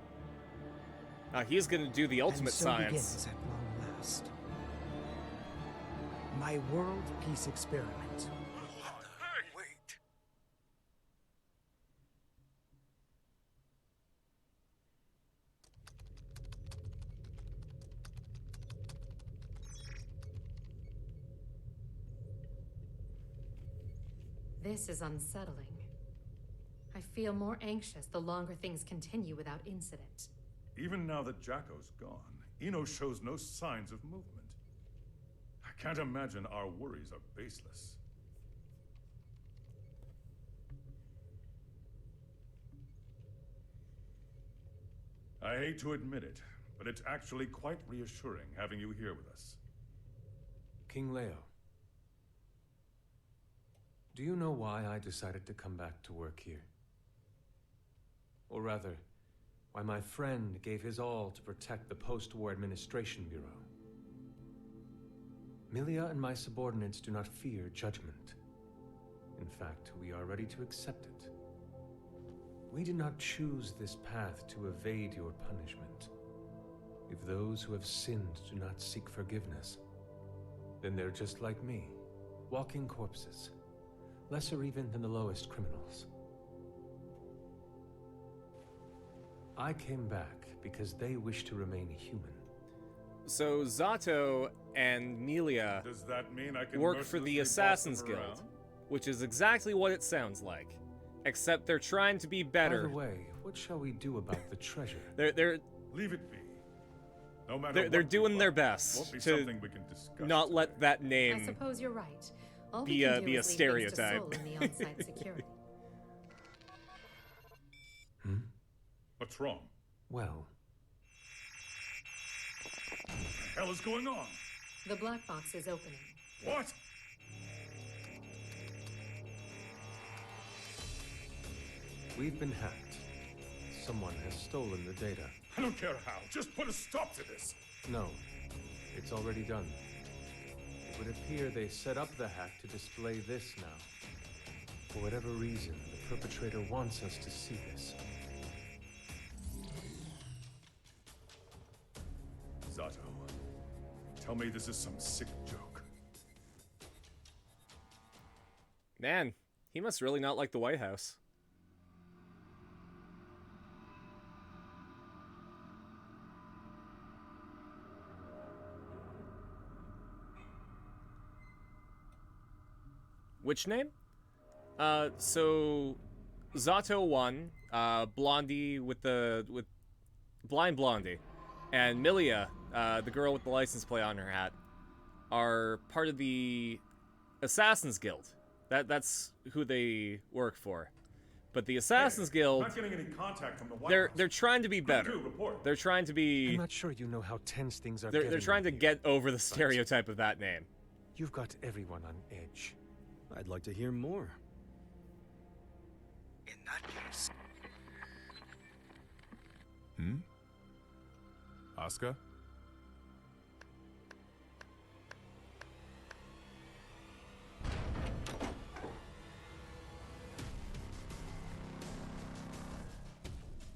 He's gonna do the ultimate and so science. begins at long last. My world peace experiment. Wait. This is unsettling. I feel more anxious the longer things continue without incident. Even now that Jacko's gone, Eno shows no signs of movement. I can't imagine our worries are baseless. I hate to admit it, but it's actually quite reassuring having you here with us. King Leo, do you know why I decided to come back to work here? Or rather, why my friend gave his all to protect the Post-War Administration Bureau? Milia and my subordinates do not fear judgment. In fact, we are ready to accept it. We did not choose this path to evade your punishment. If those who have sinned do not seek forgiveness, then they're just like me, walking corpses, lesser even than the lowest criminals. I came back because they wish to remain human. So Zato and Milia Does that mean I can work for the mercilessly Assassin's boss them Guild, around? which is exactly what it sounds like. Except they're trying to be better. By the way, what shall we do about the treasure? They're Leave it be. No matter they're what doing we their find, best won't be to something we can discuss not let that I name suppose you're right. All be we a- can do be a is leave things to stereotype. Sol and the on-site security. What's wrong? Well, What the hell is going on? The black box is opening. What? we've been hacked. Someone has stolen the data. I don't care how. Just put a stop to this. No, it's already done. It would appear they set up the hack to display this now. For whatever reason, the perpetrator wants us to see this. Zato, tell me this is some sick joke. Man, he must really not like the White House. Which name? So Zato 1, Blondie with Blind Blondie, and Milia, the girl with the license plate on her hat, are part of the Assassin's Guild. That's who they work for. But the Assassin's Guild, not getting any contact from the White House. they're trying to be better. They're trying to be. I'm not sure you know how tense things are. They're trying to get over the stereotype of that name. You've got everyone on edge. I'd like to hear more. In that case. Asuka?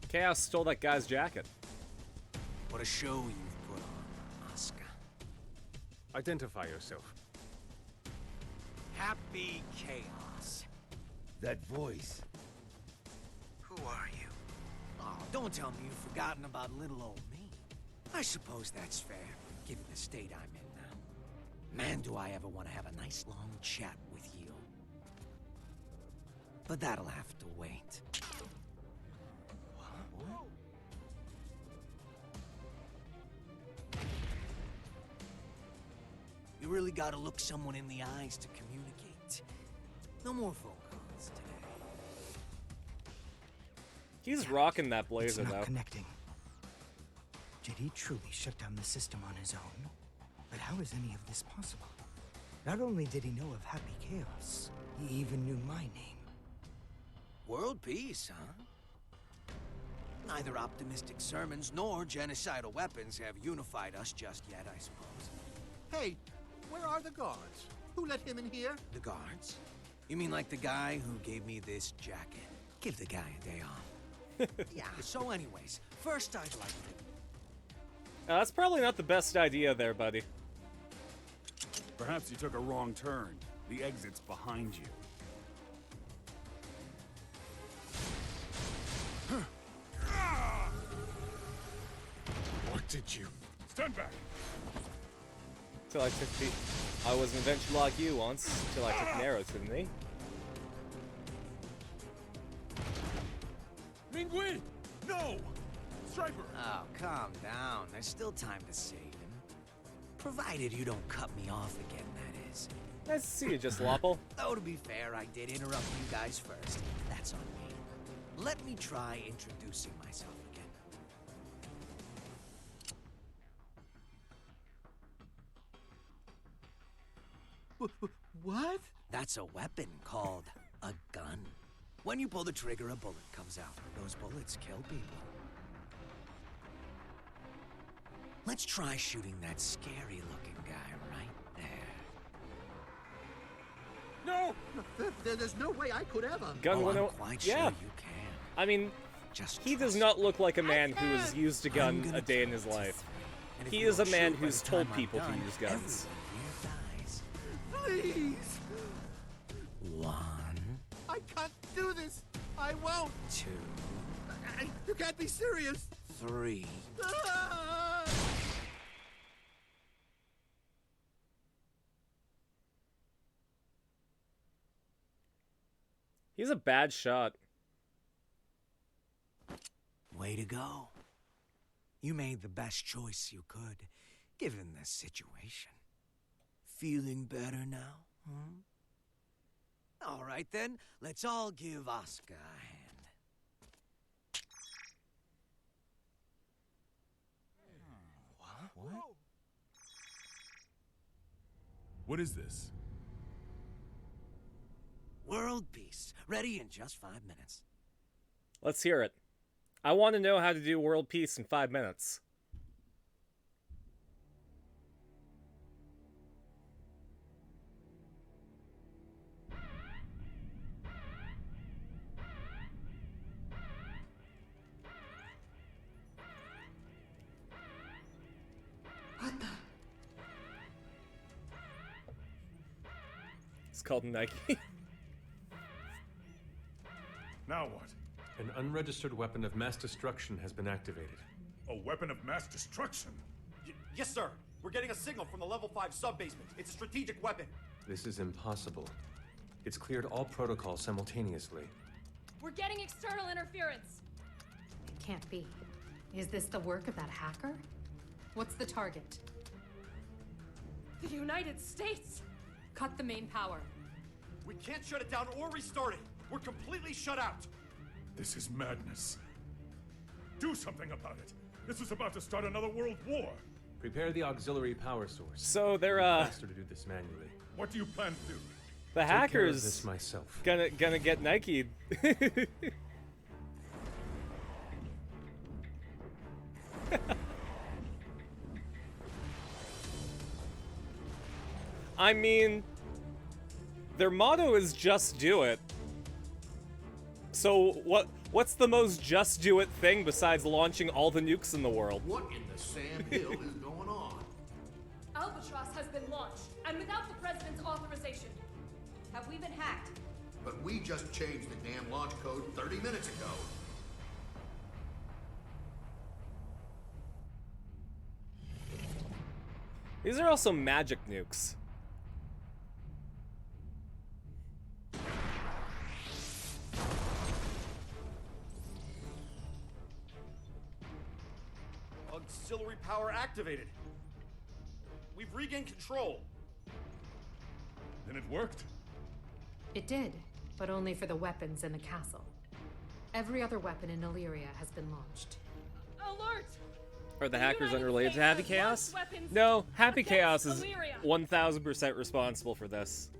Chaos stole that guy's jacket. What a show you've put on, Asuka. Identify yourself. Happy Chaos. That voice. Who are you? Oh, don't tell me you've forgotten about little old me. I suppose that's fair, given the state I'm in now. Man, do I ever want to have a nice long chat with you. But that'll have to wait. You really gotta look someone in the eyes to communicate. No more phone calls today. He's rocking that blazer, it's not though. Connecting. Did he truly shut down the system on his own? But how is any of this possible? Not only did he know of Happy Chaos, he even knew my name. World peace, huh? Neither optimistic sermons nor genocidal weapons have unified us just yet, I suppose. Hey, where are the guards? Who let him in here? The guards? You mean like the guy who gave me this jacket? Give the guy a day off. Yeah, so anyways, first I'd like to... That's probably not the best idea there, buddy. Perhaps you took a wrong turn. The exit's behind you. What did you... Stand back! Till I took the... I was an adventurer like you once, till I took an arrow to the knee. Mingui! No! Striper! Oh, calm down. There's still time to save him. Provided you don't cut me off again, that is. Nice to see you, just Lopple. Though to be fair, I did interrupt you guys first. That's on me. Let me try introducing myself again. What? That's a weapon called a gun. When you pull the trigger, a bullet comes out. Those bullets kill people. Let's try shooting that scary-looking guy right there. No! There's no way I could ever. Gun I'm 10... quite yeah. sure you can. I mean, he does not look like a man who has used a gun a day in his life. He is a man who's told people to use guns. Please! 1, I can't do this! I won't! 2, You can't be serious! 3. Ah! He's a bad shot. Way to go. You made the best choice you could, given the situation. Feeling better now, All right then, let's all give Asuka a hand. What? What is this? World peace. Ready in just 5 minutes. Let's hear it. I want to know how to do world peace in 5 minutes. What the? It's called Nike. Now what? An unregistered weapon of mass destruction has been activated. A weapon of mass destruction? Yes, sir. We're getting a signal from the level 5 sub-basement. It's a strategic weapon. This is impossible. It's cleared all protocols simultaneously. We're getting external interference. It can't be. Is this the work of that hacker? What's the target? The United States! Cut the main power. We can't shut it down or restart it. We're completely shut out. This is madness. Do something about it. This is about to start another world war. Prepare the auxiliary power source. So they're faster to do this manually. What do you plan to do? The Take care of hackers this myself. gonna get Nike'd. I mean, their motto is just do it. So what's the most just do it thing besides launching all the nukes in the world? What in the Sand Hill is going on? Albatross has been launched, and without the President's authorization. Have we been hacked? But we just changed the damn launch code 30 minutes ago. These are also magic nukes. Auxiliary power activated. We've regained control. Then it worked? It did, but only for the weapons in the castle. Every other weapon in Illyria has been launched. Alert! Are the hackers unrelated to Happy Chaos? No, Happy Chaos is 1000% responsible for this.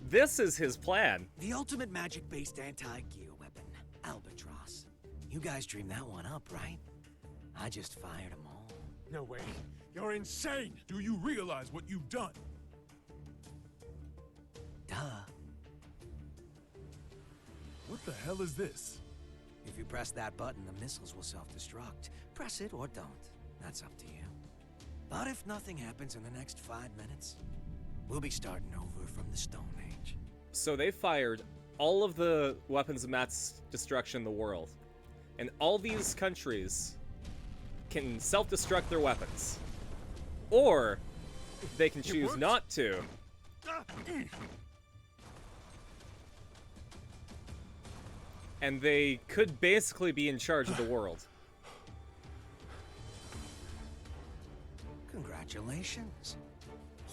This is his plan. The ultimate magic-based anti-gear weapon, Albatross. You guys dreamed that one up, right? I just fired them all. No way. You're insane! Do you realize what you've done? Duh. What the hell is this? If you press that button, the missiles will self-destruct. Press it or don't. That's up to you. But if nothing happens in the next 5 minutes, we'll be starting over from the Stone Age. So they fired all of the weapons of mass destruction in the world. And all these countries can self-destruct their weapons. Or they can choose not to. And they could basically be in charge of the world. Congratulations.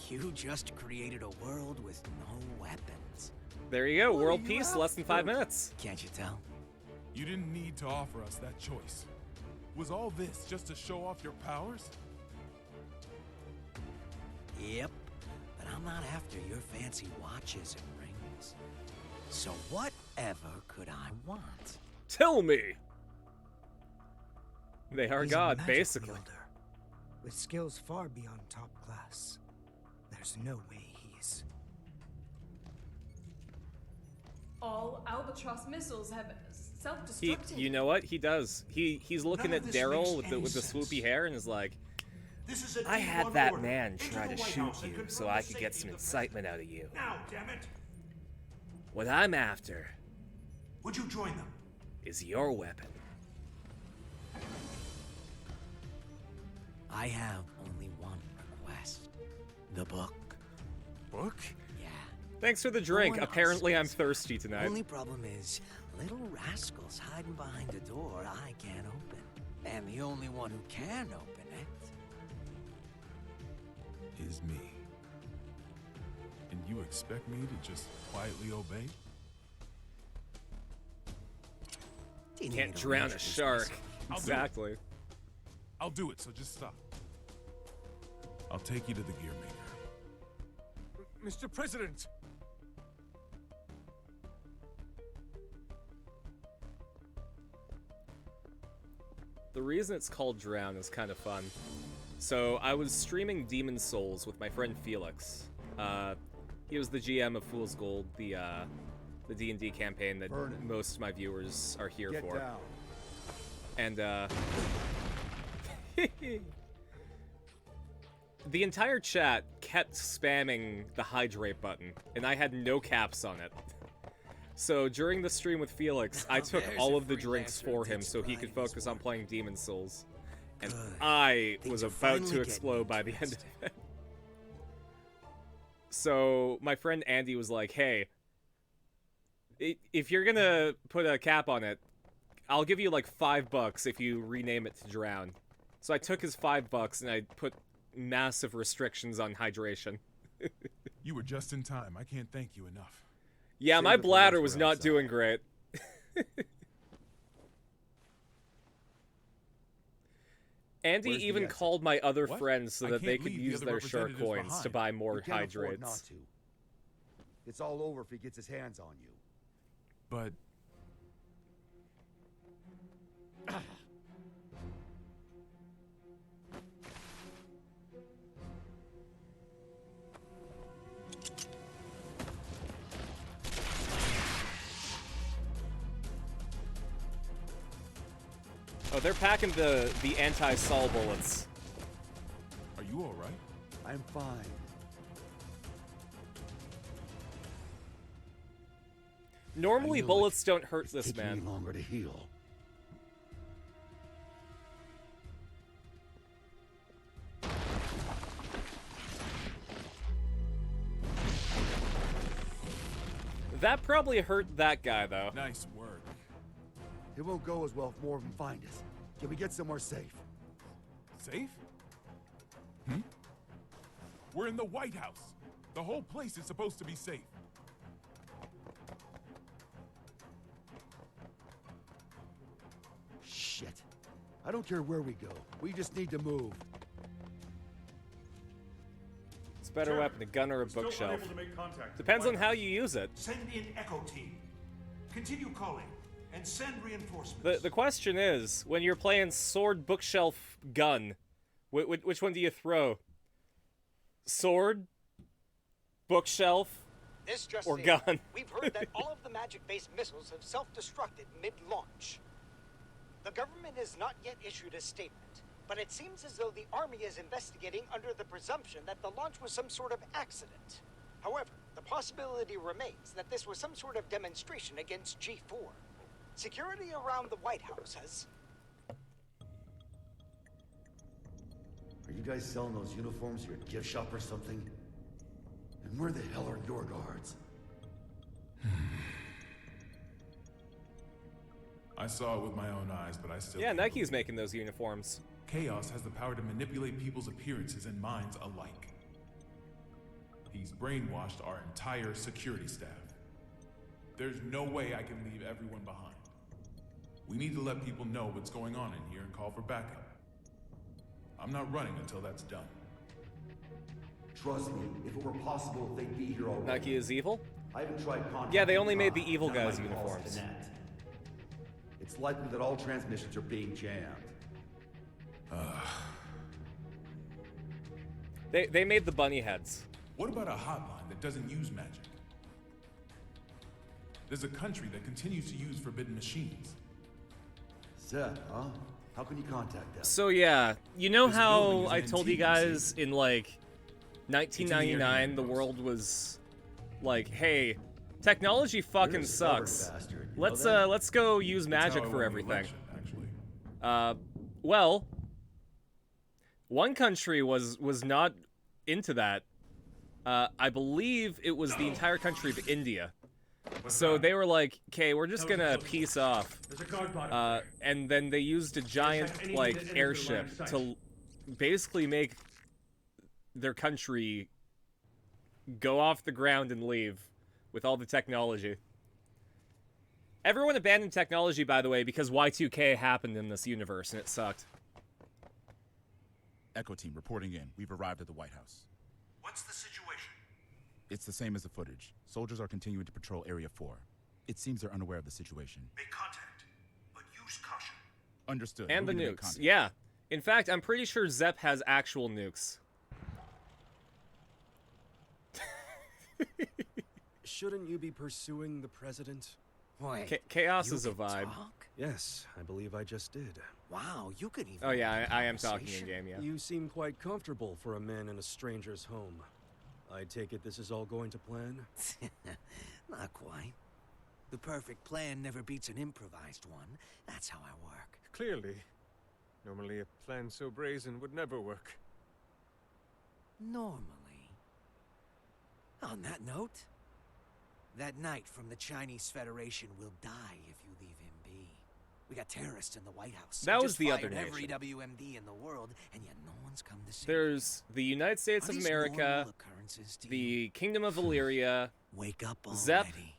You just created a world with no weapons. There you go, world peace, less than 5 minutes. Can't you tell? You didn't need to offer us that choice. Was all this just to show off your powers? Yep, but I'm not after your fancy watches and rings. So whatever could I want? Tell me! They are He's a God, magic basically. wielder, with skills far beyond top class. There's no way he's... All Albatross missiles have self-destructed. You know what? He does. He's looking at Daryl with the swoopy hair and is like, I had that man try to shoot you so I could get some incitement out of you. Now, damn it! What I'm after Would you join them? is your weapon. I have only one request. The book. Book? Yeah. Thanks for the drink. Born Apparently I'm Oscars. thirsty tonight. Only problem is, little rascals hiding behind a door I can't open. And the only one who can open it Is me. And you expect me to just quietly obey? Can't drown a shark. Exactly. I'll do it, so just stop. I'll take you to the gear maker. Mr. President! The reason it's called Drown is kind of fun. So I was streaming Demon Souls with my friend Felix. He was the GM of Fool's Gold, the D&D campaign that most of my viewers are here for. Down. And the entire chat kept spamming the hydrate button, and I had no caps on it. So during the stream with Felix, I took all of the drinks for him so he could focus on playing Demon Souls. And I was about to explode by the end of it. So my friend Andy was like, hey, If you're gonna put a cap on it, I'll give you like $5 if you rename it to Drown. So I took his $5 and I put massive restrictions on hydration. You were just in time. I can't thank you enough. Yeah, my bladder was not doing great. Andy even called my other friends so that they could use their shark coins to buy more hydrates. Not to. It's all over if he gets his hands on you. But... Oh, they're packing the anti-Sol bullets. Are you all right? I'm fine. Normally, bullets don't hurt this taking man. me longer to heal. That probably hurt that guy, though. Nice work. It won't go as well if more of them find us. Can we get somewhere safe? Safe? We're in the White House. The whole place is supposed to be safe. Shit. I don't care where we go. We just need to move. It's a better weapon, a gun or a bookshelf. unable to make contact. Depends on how you use it. Send in Echo Team. Continue calling and send reinforcements. The question is, when you're playing sword, bookshelf, gun, which one do you throw? Sword, bookshelf, This just or in. gun? We've heard that all of the magic-based missiles have self-destructed mid-launch. The government has not yet issued a statement, but it seems as though the Army is investigating under the presumption that the launch was some sort of accident. However, the possibility remains that this was some sort of demonstration against G4. Security around the White House has... Are you guys selling those uniforms at your gift shop or something? And where the hell are your guards? I saw it with my own eyes, but I still... Yeah, Nike's making those uniforms. Chaos has the power to manipulate people's appearances and minds alike. He's brainwashed our entire security staff. There's no way I can leave everyone behind. We need to let people know what's going on in here and call for backup. I'm not running until that's done. Trust me, if it were possible, they'd be here already. Nike is evil? I haven't tried contacting Yeah, they only made Tom. the evil None of guys' my calls uniforms. connect. It's likely that all transmissions are being jammed. They made the bunny heads. What about a hotline that doesn't use magic? There's a country that continues to use forbidden machines. Zed, huh? How can you contact them? So yeah, you know This building how is I an told you antique guys in like It's in the 1999 the world was like, hey, technology fucking You're a stubborn sucks. bastard, you know Let's that? let's go use That's magic how I for won the everything. election, actually. Well, one country was not into that. I believe it was the entire country of India. So they were like, okay, we're just gonna peace off. And then they used a giant, like, airship to basically make their country go off the ground and leave with all the technology. Everyone abandoned technology, by the way, because Y2K happened in this universe, and it sucked. Echo Team reporting in. We've arrived at the White House. What's the situation? It's the same as the footage. Soldiers are continuing to patrol Area 4. It seems they're unaware of the situation. Make contact, but use caution. Understood. And the Moving to make nukes. contact. Yeah. In fact, I'm pretty sure Zep has actual nukes. Shouldn't you be pursuing the president? Wait, Chaos you is a can vibe. talk? Yes, I believe I just did. Wow, you could even... Oh yeah, hold a I am talking in conversation. game, yeah. You seem quite comfortable for a man in a stranger's home. I take it this is all going to plan? Not quite. The perfect plan never beats an improvised one. That's how I work. Clearly. Normally a plan so brazen would never work. Normally. On that note, That knight from the Chinese Federation will die if you leave him be. We got terrorists in the White House. That was Just the other fired every nation. WMD in the world, and yet no one's come to see. There's the United States Are of these America, normal occurrences to the Kingdom of Valyria, Wake up Zep, already.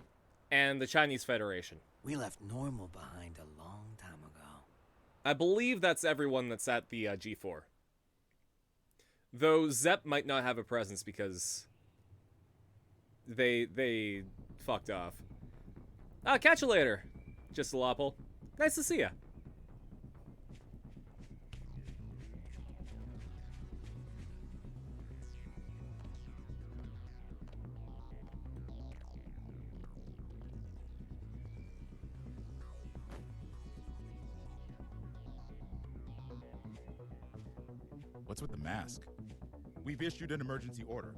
and the Chinese Federation. We left normal behind a long time ago. I believe that's everyone that's at the G4. Though Zep might not have a presence because they fucked off. Catch you later, Gistalopple. Nice to see ya. What's with the mask? We've issued an emergency order.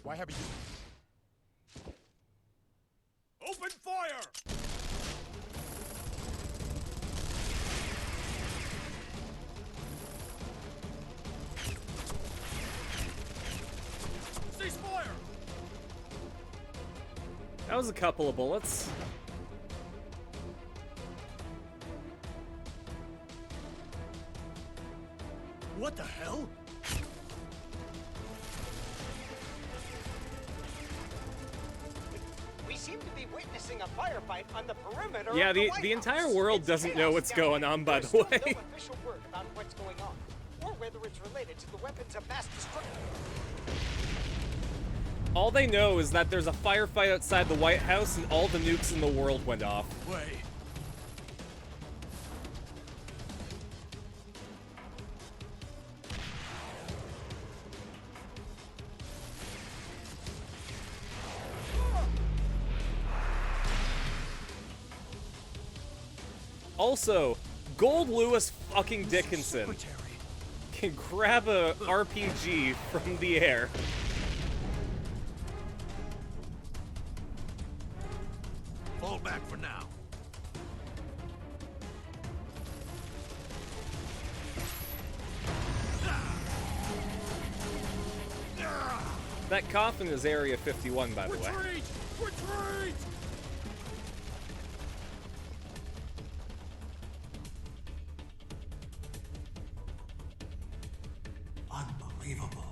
Why haven't you... Open fire! Cease fire! That was a couple of bullets. What the hell? We seem to be witnessing a firefight on the perimeter Yeah, of the White the entire House. world It's doesn't know chaos what's down going there. on, by There's the still way. no official word about what's going on, or whether it's related to the weapons of mass destruction. All they know is that there's a firefight outside the White House and all the nukes in the world went off. Wait. Also, Gold Lewis fucking Dickinson can grab a RPG from the air. Fall back for now. That coffin is Area 51, by the way. Retreat! Retreat! Unbelievable.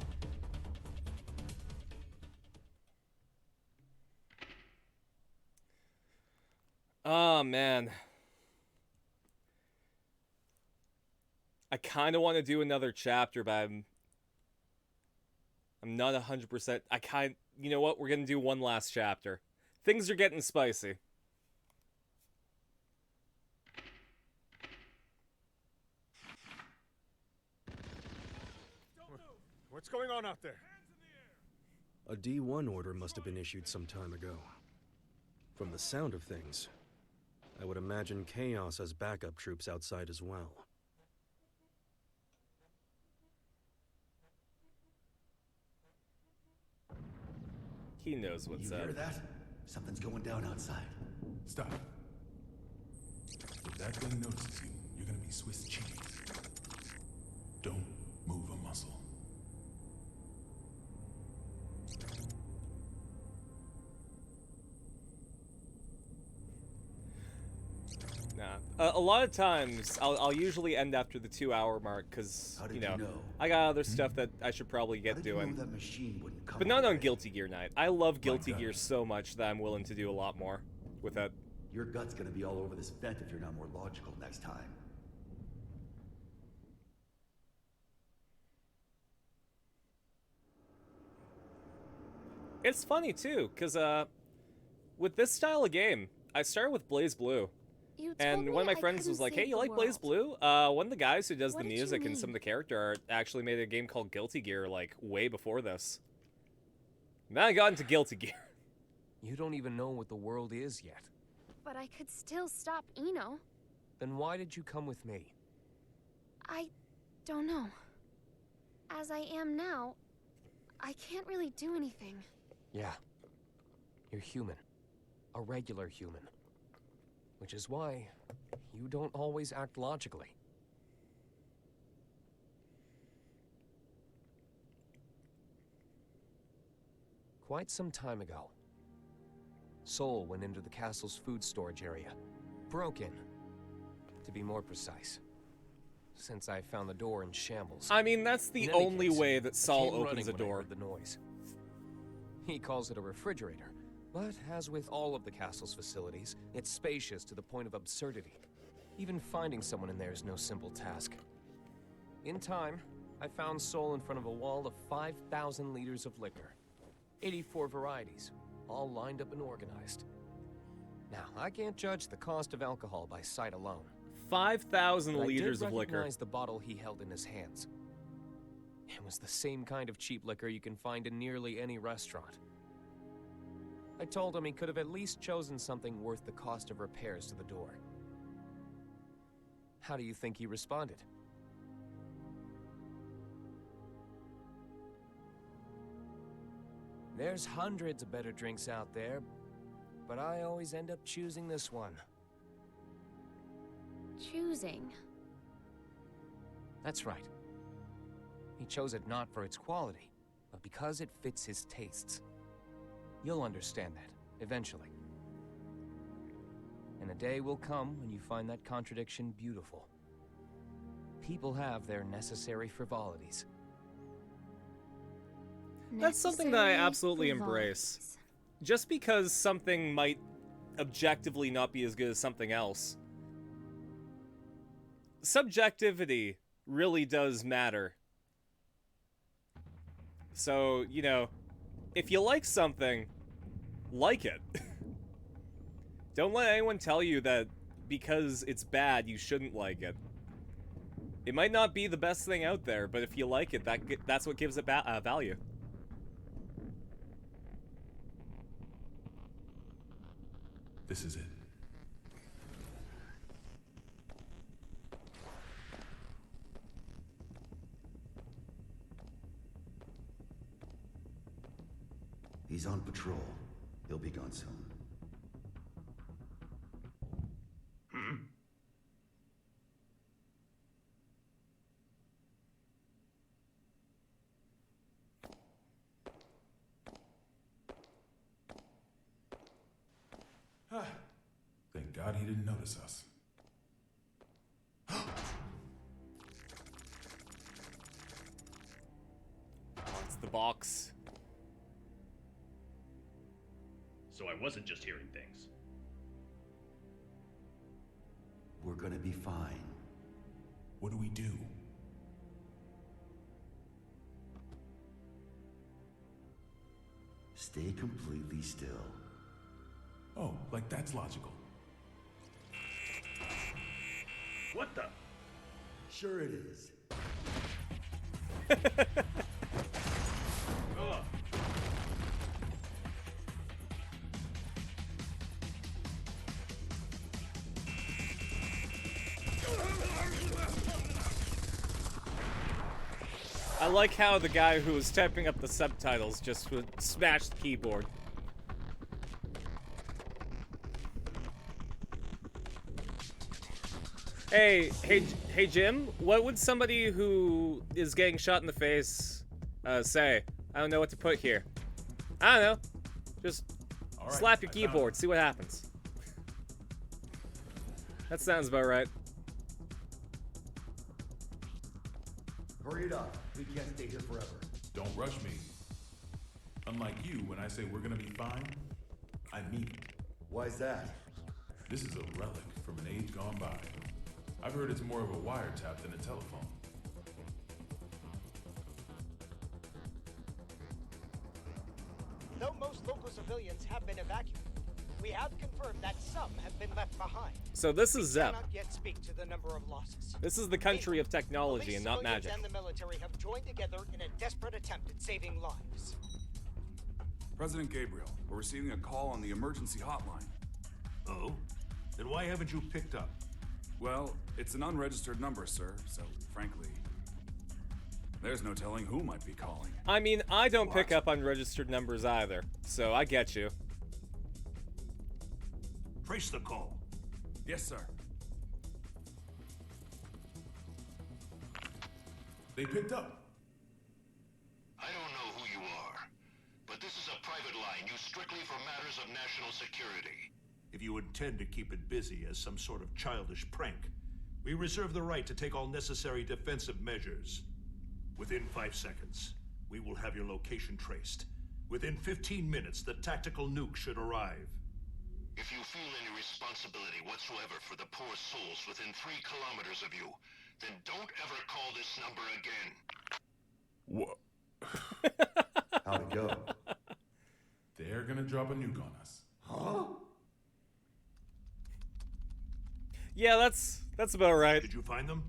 Oh, man. I kind of want to do another chapter, but I'm not 100%. You know what? We're going to do one last chapter. Things are getting spicy. What's going on out there? A D1 order must have been issued some time ago. From the sound of things, I would imagine Chaos has backup troops outside as well. He knows what's You up. hear that? Something's going down outside. Stop. If that gun notices you, you're gonna be Swiss cheese. Don't move a muscle. Nah. A lot of times, I'll usually end after the 2-hour mark, because, you know, I got other stuff that I should probably get doing. That machine wouldn't come But not our on way? Guilty Gear Night. I love Guilty Gear so much that I'm willing to do a lot more with it. Your gut's gonna be all over this vent if you're not more logical next time. It's funny, too, because, with this style of game, I started with Blaze Blue. You And told one of me my I friends was couldn't like, hey, save you the like Blaze world. Blue? One of the guys who does What the did you music and some mean? of the character art actually made a game called Guilty Gear, like, way before this. Then I got into Guilty Gear. You don't even know what the world is yet. But I could still stop Eno. Then why did you come with me? I don't know. As I am now, I can't really do anything. Yeah. You're human. A regular human. Which is why you don't always act logically. Quite some time ago, Sol went into the castle's food storage area. Broke in, to be more precise. Since I found the door in shambles. I mean, that's the only way that Sol opens a door. The noise. He calls it a refrigerator, but as with all of the castle's facilities, it's spacious to the point of absurdity. Even finding someone in there is no simple task. In time, I found Sol in front of a wall of 5,000 liters of liquor. 84 varieties, all lined up and organized. Now, I can't judge the cost of alcohol by sight alone. 5,000 liters of liquor. I recognize the bottle he held in his hands. It was the same kind of cheap liquor you can find in nearly any restaurant. I told him he could have at least chosen something worth the cost of repairs to the door. How do you think he responded? There's hundreds of better drinks out there, but I always end up choosing this one. Choosing? That's right. He chose it not for its quality, but because it fits his tastes. You'll understand that, eventually. And a day will come when you find that contradiction beautiful. People have their necessary frivolities. That's something that I absolutely embrace. Just because something might objectively not be as good as something else, subjectivity really does matter. So, you know, if you like something, like it. Don't let anyone tell you that because it's bad, you shouldn't like it. It might not be the best thing out there, but if you like it, that's what gives it value. This is it. He's on patrol. He'll be gone soon. Thank God he didn't notice us. It's the box. So I wasn't just hearing things. We're gonna be fine. What do we do? Stay completely still. Oh, like that's logical. What the? Sure it is. I like how the guy who was typing up the subtitles just would smash the keyboard. Hey, Jim, what would somebody who is getting shot in the face say? I don't know what to put here. I don't know. Just slap your keyboard, see what happens. That sounds about right. Hurry it up. We can't stay here forever. Don't rush me. Unlike you, when I say we're gonna be fine, I mean it. Why's that? This is a relic from an age gone by. I've heard it's more of a wiretap than a telephone. Though most local civilians have been evacuated, we have confirmed that some have been left behind. So this is Zep. We cannot yet speak to the number of losses. This is the country of technology and not magic. Police, civilians, and the military have joined together in a desperate attempt at saving lives. President Gabriel, we're receiving a call on the emergency hotline. Oh? Then why haven't you picked up? Well, it's an unregistered number, sir, so frankly, there's no telling who might be calling. I mean, I don't pick up unregistered numbers either, so I get you. Trace the call. Yes, sir. They picked up. I don't know who you are, but this is a private private line used strictly for matters of national security. If you intend to keep it busy as some sort of childish prank, we reserve the right to take all necessary defensive measures. Within 5 seconds, we will have your location traced. Within 15 minutes, the tactical nuke should arrive. If you feel any responsibility whatsoever for the poor souls within 3 kilometers of you, then don't ever call this number again. What? How'd it go? They're gonna drop a nuke on us. Huh? Yeah, that's about right. Did you find them?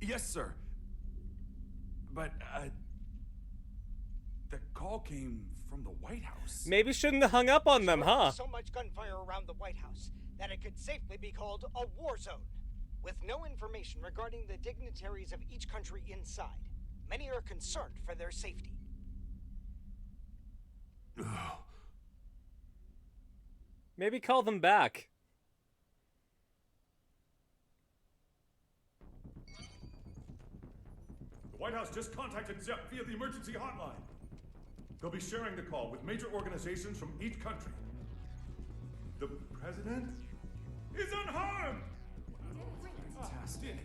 Yes, sir. But, the call came from the White House. Maybe shouldn't have hung up on them, huh? So much gunfire around the White House that it could safely be called a war zone. With no information regarding the dignitaries of each country inside, many are concerned for their safety. Maybe call them back. The White House just contacted Zepp via the emergency hotline. They'll be sharing the call with major organizations from each country. The president is unharmed! Fantastic.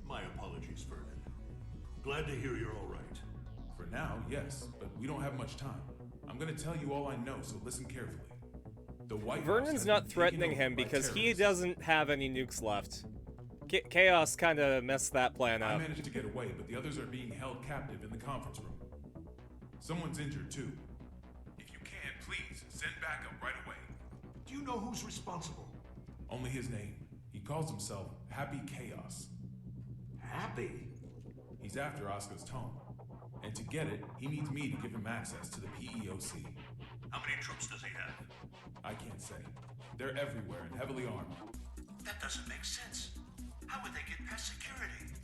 My apologies, Vernon. Glad to hear you're all right. For now, yes, but we don't have much time. I'm gonna tell you all I know, so listen carefully. The White House Vernon's has not been threatening taken over him by because he terrorists. doesn't have any nukes left. Chaos kind of messed that plan I up. managed to get away, but the others are being held captive in the conference room. Someone's injured too. If you can, please send backup right away. Do you know who's responsible? Only his name. He calls himself Happy Chaos. Happy? He's after Asuka's tome. And to get it, he needs me to give him access to the PEOC. How many troops does he have? I can't say. They're everywhere and heavily armed. That doesn't make sense. How would they get past security?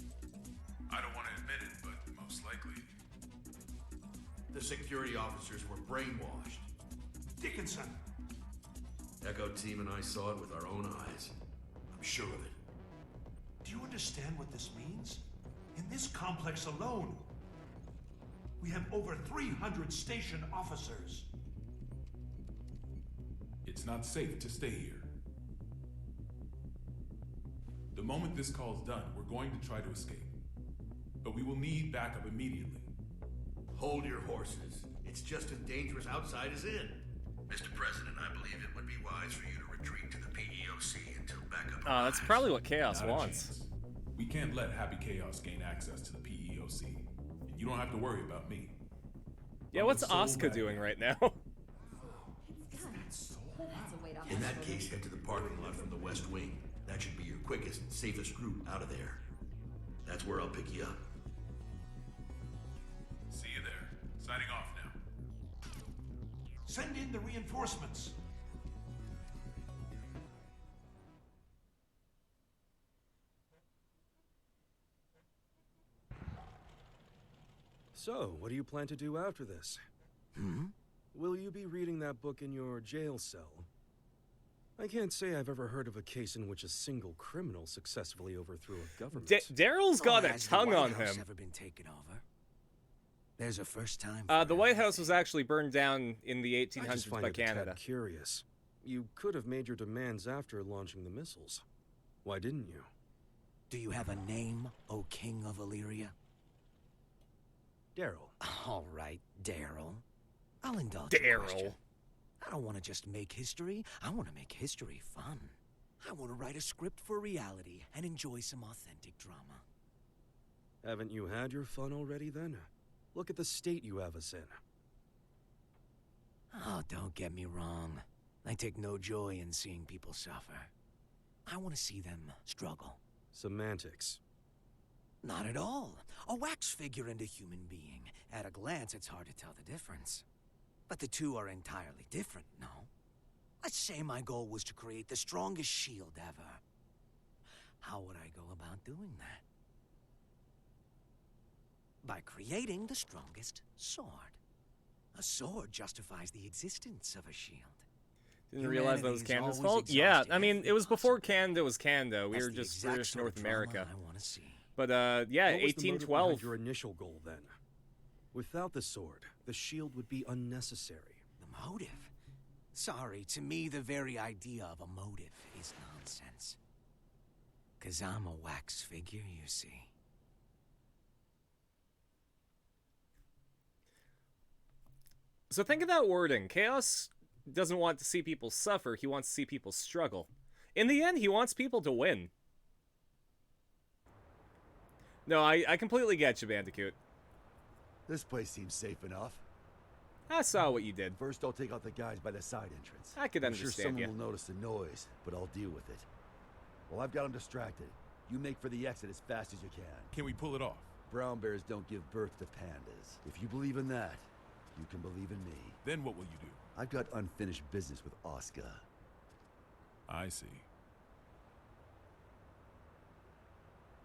I don't want to admit it, but most likely. The security officers were brainwashed. Dickinson! Echo Team and I saw it with our own eyes. I'm sure of it. Do you understand what this means? In this complex alone, we have over 300 station officers. It's not safe to stay here. The moment this call's done, we're going to try to escape. But we will need backup immediately. Hold your horses. It's just as dangerous outside as in. Mr. President, I believe it would be wise for you to retreat to the PEOC until backup That's probably what Chaos Not a wants. chance. We can't let Happy Chaos gain access to the PEOC. And you don't have to worry about me. Yeah, what's Asuka doing right now? In that case, head to the parking lot from the West Wing. That should be your quickest and safest route out of there. That's where I'll pick you up. See you there. Signing off now. Send in the reinforcements. So, what do you plan to do after this? Will you be reading that book in your jail cell? I can't say I've ever heard of a case in which a single criminal successfully overthrew a government. Daryl's got a Has the tongue White on House him. ever been taken over? There's a first time. The White House was actually burned down in the I just 1800s find by it a tad Canada. curious. You could have made your demands after launching the missiles. Why didn't you? Do you have a name, O King of Illyria? Daryl. All right, Daryl. I'll indulge your question. I don't want to just make history. I want to make history fun. I want to write a script for reality and enjoy some authentic drama. Haven't you had your fun already then? Look at the state you have us in. Oh, don't get me wrong. I take no joy in seeing people suffer. I want to see them struggle. Semantics. Not at all. A wax figure and a human being. At a glance, it's hard to tell the difference. But the two are entirely different, no? Let's say my goal was to create the strongest shield ever. How would I go about doing that? By creating the strongest sword. A sword justifies the existence of a shield. Didn't realize that was Humanity is Canada's always fault? Yeah, exhausting I mean, every it was before Canada was Canada. We That's were the just exact British sort of North drama America. I want to see. But, yeah, What was the motive behind 1812. your initial goal then? Without the sword, the shield would be unnecessary. The motive? Sorry, to me the very idea of a motive is nonsense. 'Cause I'm a wax figure, you see. So think of that wording. Chaos doesn't want to see people suffer, he wants to see people struggle. In the end, he wants people to win. No, I completely get you, Bandicoot. This place seems safe enough. I saw what you did. First, I'll take out the guys by the side entrance. I could I'm sure understand someone you. will notice the noise, but I'll deal with it. Well, I've got them distracted. You make for the exit as fast as you can. Can we pull it off? Brown bears don't give birth to pandas. If you believe in that, you can believe in me. Then what will you do? I've got unfinished business with Oscar. I see.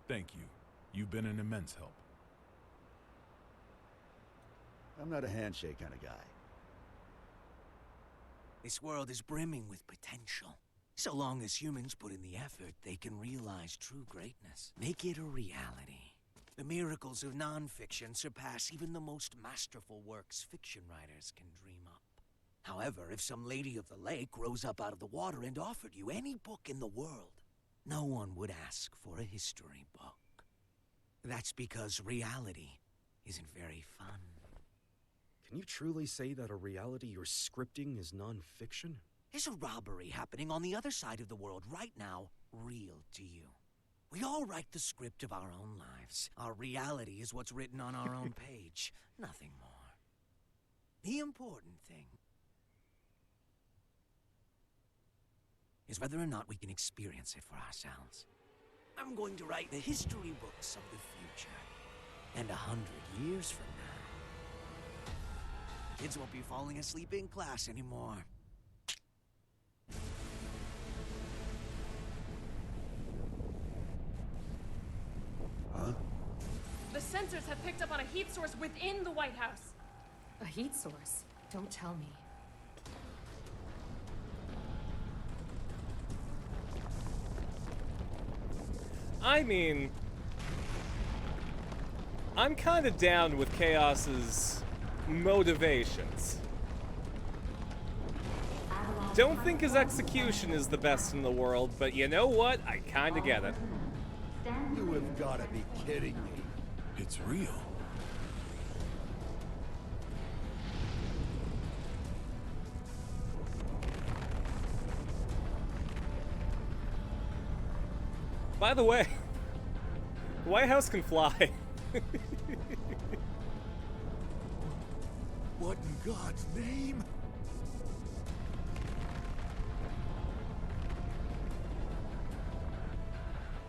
Thank you. You've been an immense help. I'm not a handshake kind of guy. This world is brimming with potential. So long as humans put in the effort, they can realize true greatness. Make it a reality. The miracles of non-fiction surpass even the most masterful works fiction writers can dream up. However, if some lady of the lake rose up out of the water and offered you any book in the world, no one would ask for a history book. That's because reality isn't very fun. Can you truly say that a reality you're scripting is non-fiction? Is a robbery happening on the other side of the world right now real to you? We all write the script of our own lives. Our reality is what's written on our own page, nothing more. The important thing is whether or not we can experience it for ourselves. I'm going to write the history books of the future. And 100 years from now, kids won't be falling asleep in class anymore. Huh? The sensors have picked up on a heat source within the White House. A heat source? Don't tell me. I mean, I'm kind of down with Chaos's motivations. Don't think his execution is the best in the world, but you know what? I kind of get it. You have got to be kidding me. It's real. By the way, the White House can fly. What in God's name?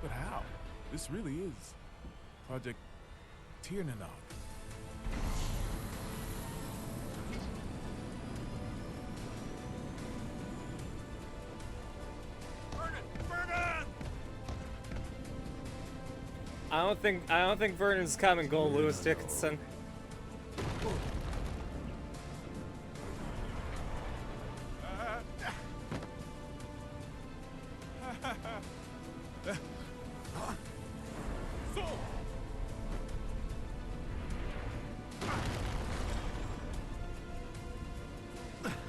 But how? This really is Project Tiernanog. I don't think Vernon's coming, Gold Lewis Dickinson.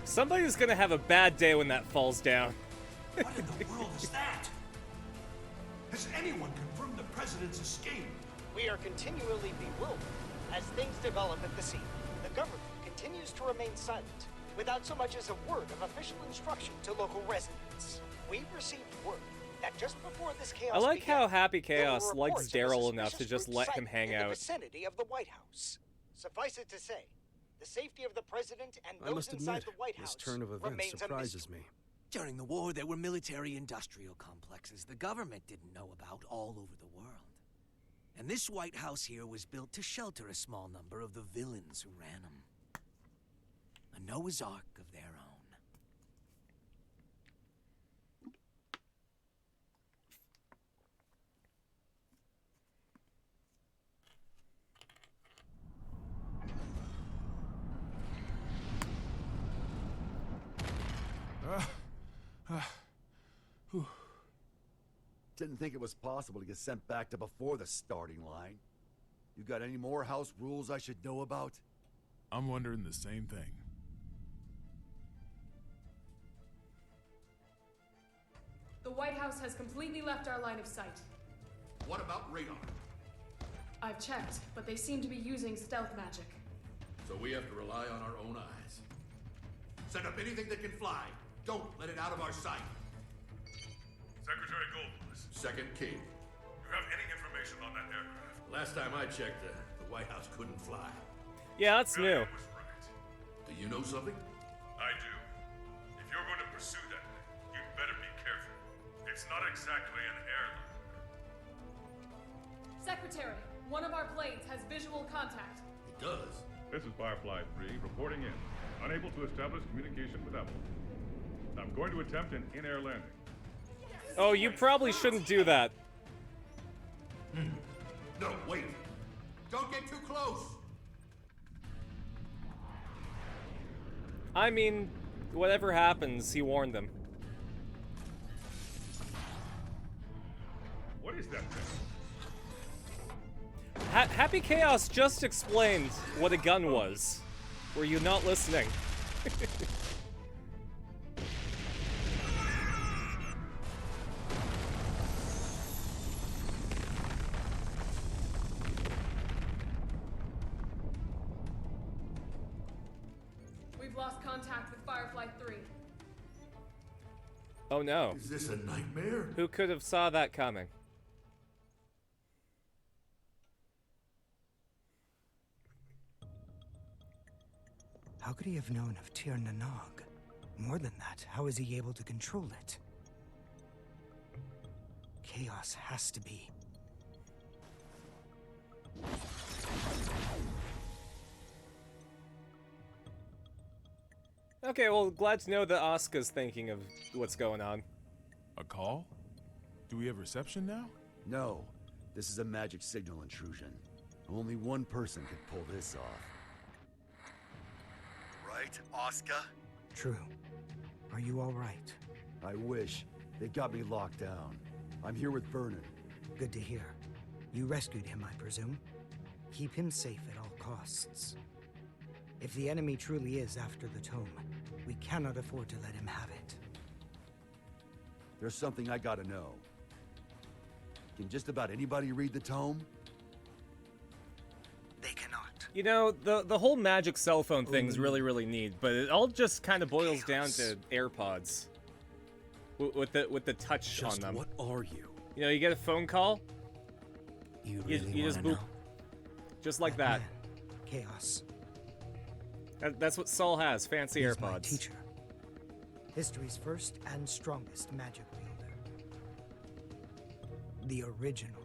Somebody's gonna have a bad day when that falls down. What in the world is that? Has anyone confirmed the president's escape? We are continually bewildered as things develop at the scene. The government continues to remain silent, without so much as a word of official instruction to local residents. We received word that just before this chaos I like began, how Happy there were Chaos likes reports of a Daryl enough to suspicious just group let him sighted hang in the out. vicinity of the White House. Suffice it to say, the safety of the president and I those must inside admit, the White this House turn of events remains a surprises mystery. me. During the war, there were military-industrial complexes the government didn't know about all over the world. And this White House here was built to shelter a small number of the villains who ran them. A Noah's Ark of their own. Didn't think it was possible to get sent back to before the starting line. You got any more house rules I should know about? I'm wondering the same thing. The White House has completely left our line of sight. What about radar? I've checked, but they seem to be using stealth magic. So we have to rely on our own eyes. Set up anything that can fly. Don't let it out of our sight. Secretary Goldblatt. Second King. You have any information on that aircraft? Last time I checked, the White House couldn't fly. Yeah, that's new. Do you know something? I do. If you're going to pursue that thing, you'd better be careful. It's not exactly an heirloom. Secretary, one of our planes has visual contact. It does. This is Firefly 3 reporting in. Unable to establish communication with Apple. I'm going to attempt an in-air landing. Oh, you probably shouldn't do that. No, wait. Don't get too close. I mean, whatever happens, he warned them. What is that thing? Happy Chaos just explained what a gun was. Were you not listening? We've lost contact with Firefly 3. Oh no. Is this a nightmare? Who could have saw that coming? How could he have known of Tir Nanog? More than that, how is he able to control it? Chaos has to be. Okay, well, glad to know that Asuka's thinking of what's going on. A call? Do we have reception now? No. This is a magic signal intrusion. Only one person could pull this off. Right, Asuka? True. Are you all right? I wish. They got me locked down. I'm here with Vernon. Good to hear. You rescued him, I presume? Keep him safe at all costs. If the enemy truly is after the tome, we cannot afford to let him have it. There's something I gotta know. Can just about anybody read the tome? They cannot. You know, the whole magic cell phone thing's really neat, but it all just kind of boils down to AirPods. With the touch Just on them. what are you? You know, you get a phone call, You really you just wanna boop. know? Just like that. Man, Chaos. That's what Saul has, fancy He's my AirPods. teacher. History's first and strongest magic wielder. The original.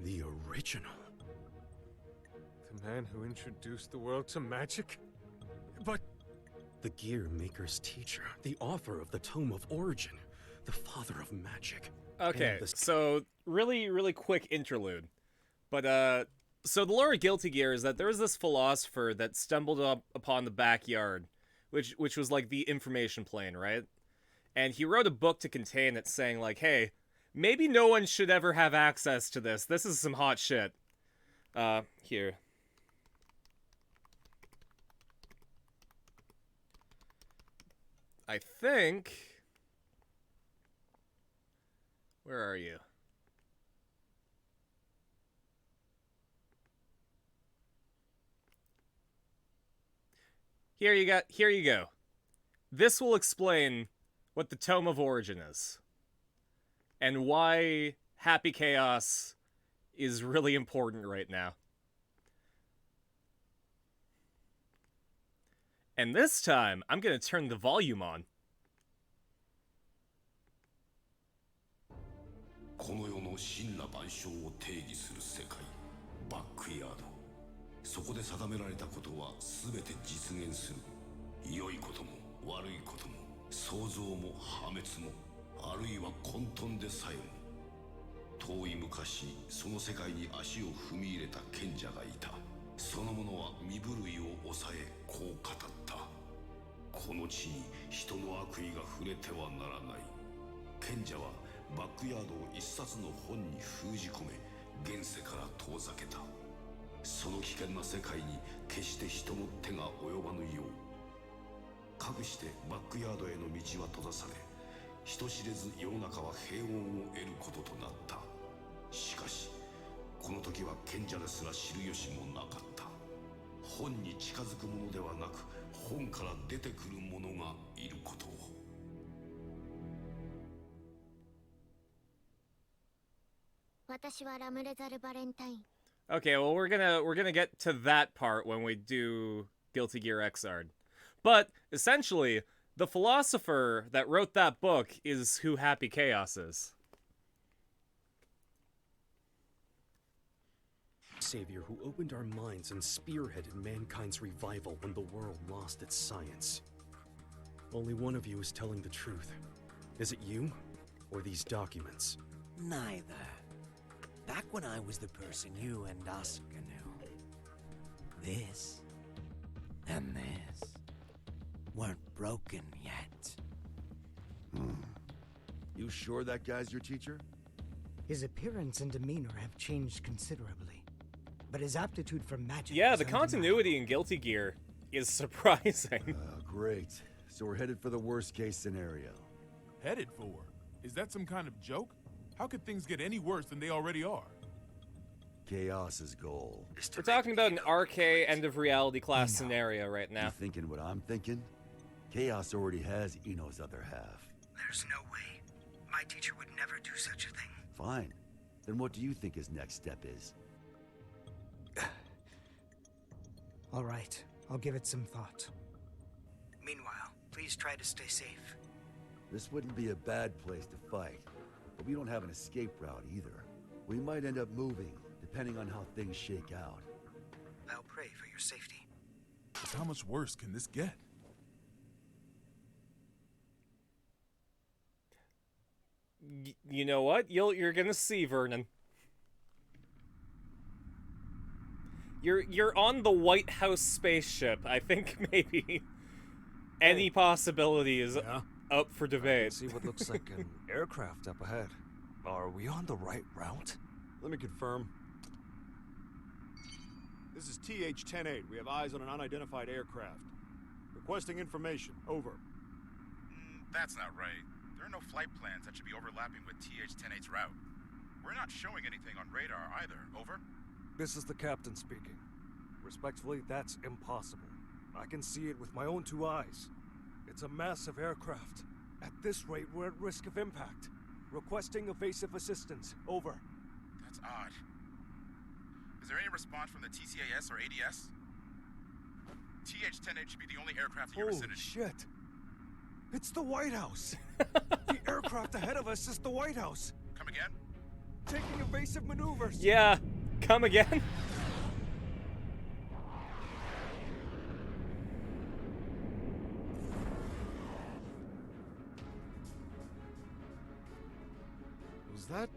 The original? The man who introduced the world to magic? But... The Gear Maker's teacher, the author of the Tome of Origin, the father of magic. Okay, And the... so really quick interlude. But so the lore of Guilty Gear is that there was this philosopher that stumbled upon the backyard, which was like the information plane, right? And he wrote a book to contain it, saying like, hey, maybe no one should ever have access to this. This is some hot shit. Here. I think... Where are you? Here you go. This will explain what the Tome of Origin is. And why Happy Chaos is really important right now. And this time, I'm gonna turn the volume on. この世の真羅万象を定義する世界、バックヤード。そこで定められたことは全て実現する。良いことも悪いことも、創造も破滅も、あるいは混沌でさえも。遠い昔、その世界に足を踏み入れた賢者がいた。その者は身震いを抑え、こう語った。この地に人の悪意が触れてはならない。賢者はバックヤードを一冊の本に封じ込め、現世から遠ざけた。その危険な世界に決して人の手が及ばぬよう、かくしてバックヤードへの道は閉ざされ、人知れず世の中は平穏を得ることとなった。しかしこの時は賢者ですら知る由もなかった。本に近づくものではなく、本から出てくるものがいることを。私はラムレザル・バレンタイン。 Okay, well we're gonna get to that part when we do Guilty Gear Xrd. But essentially, the philosopher that wrote that book is who Happy Chaos is. Savior who opened our minds and spearheaded mankind's revival when the world lost its science. Only one of you is telling the truth. Is it you, or these documents? Neither. Back when I was the person you and Asuka knew, this and this weren't broken yet. You sure that guy's your teacher? His appearance and demeanor have changed considerably, but his aptitude for magic. Yeah, is the continuity in Guilty Gear is surprising. Great. So we're headed for the worst case scenario. Headed for? Is that some kind of joke? How could things get any worse than they already are? Chaos's goal. We're talking about an RK end of reality class scenario right now. You thinking what I'm thinking? Chaos already has Ino's other half. There's no way. My teacher would never do such a thing. Fine. Then what do you think his next step is? All right, I'll give it some thought. Meanwhile, please try to stay safe. This wouldn't be a bad place to fight, but we don't have an escape route either. We might end up moving, depending on how things shake out. I'll pray for your safety. Just how much worse can this get? You know what? You're gonna see, Vernon. You're on the White House spaceship. I think maybe any possibility is up for debate. See what looks like an aircraft up ahead. Are we on the right route? Let me confirm. This is TH-108. We have eyes on an unidentified aircraft. Requesting information. Over. That's not right. There are no flight plans that should be overlapping with TH-108's route. We're not showing anything on radar either. Over. This is the captain speaking. Respectfully, that's impossible. I can see it with my own two eyes. It's a massive aircraft. At this rate, we're at risk of impact. Requesting evasive assistance. Over. That's odd. Is there any response from the TCAS or ADS? TH-108 should be the only aircraft in your Holy vicinity. shit! It's the White House! The aircraft ahead of us is the White House! Come again? Taking evasive maneuvers! Yeah, come again? Was that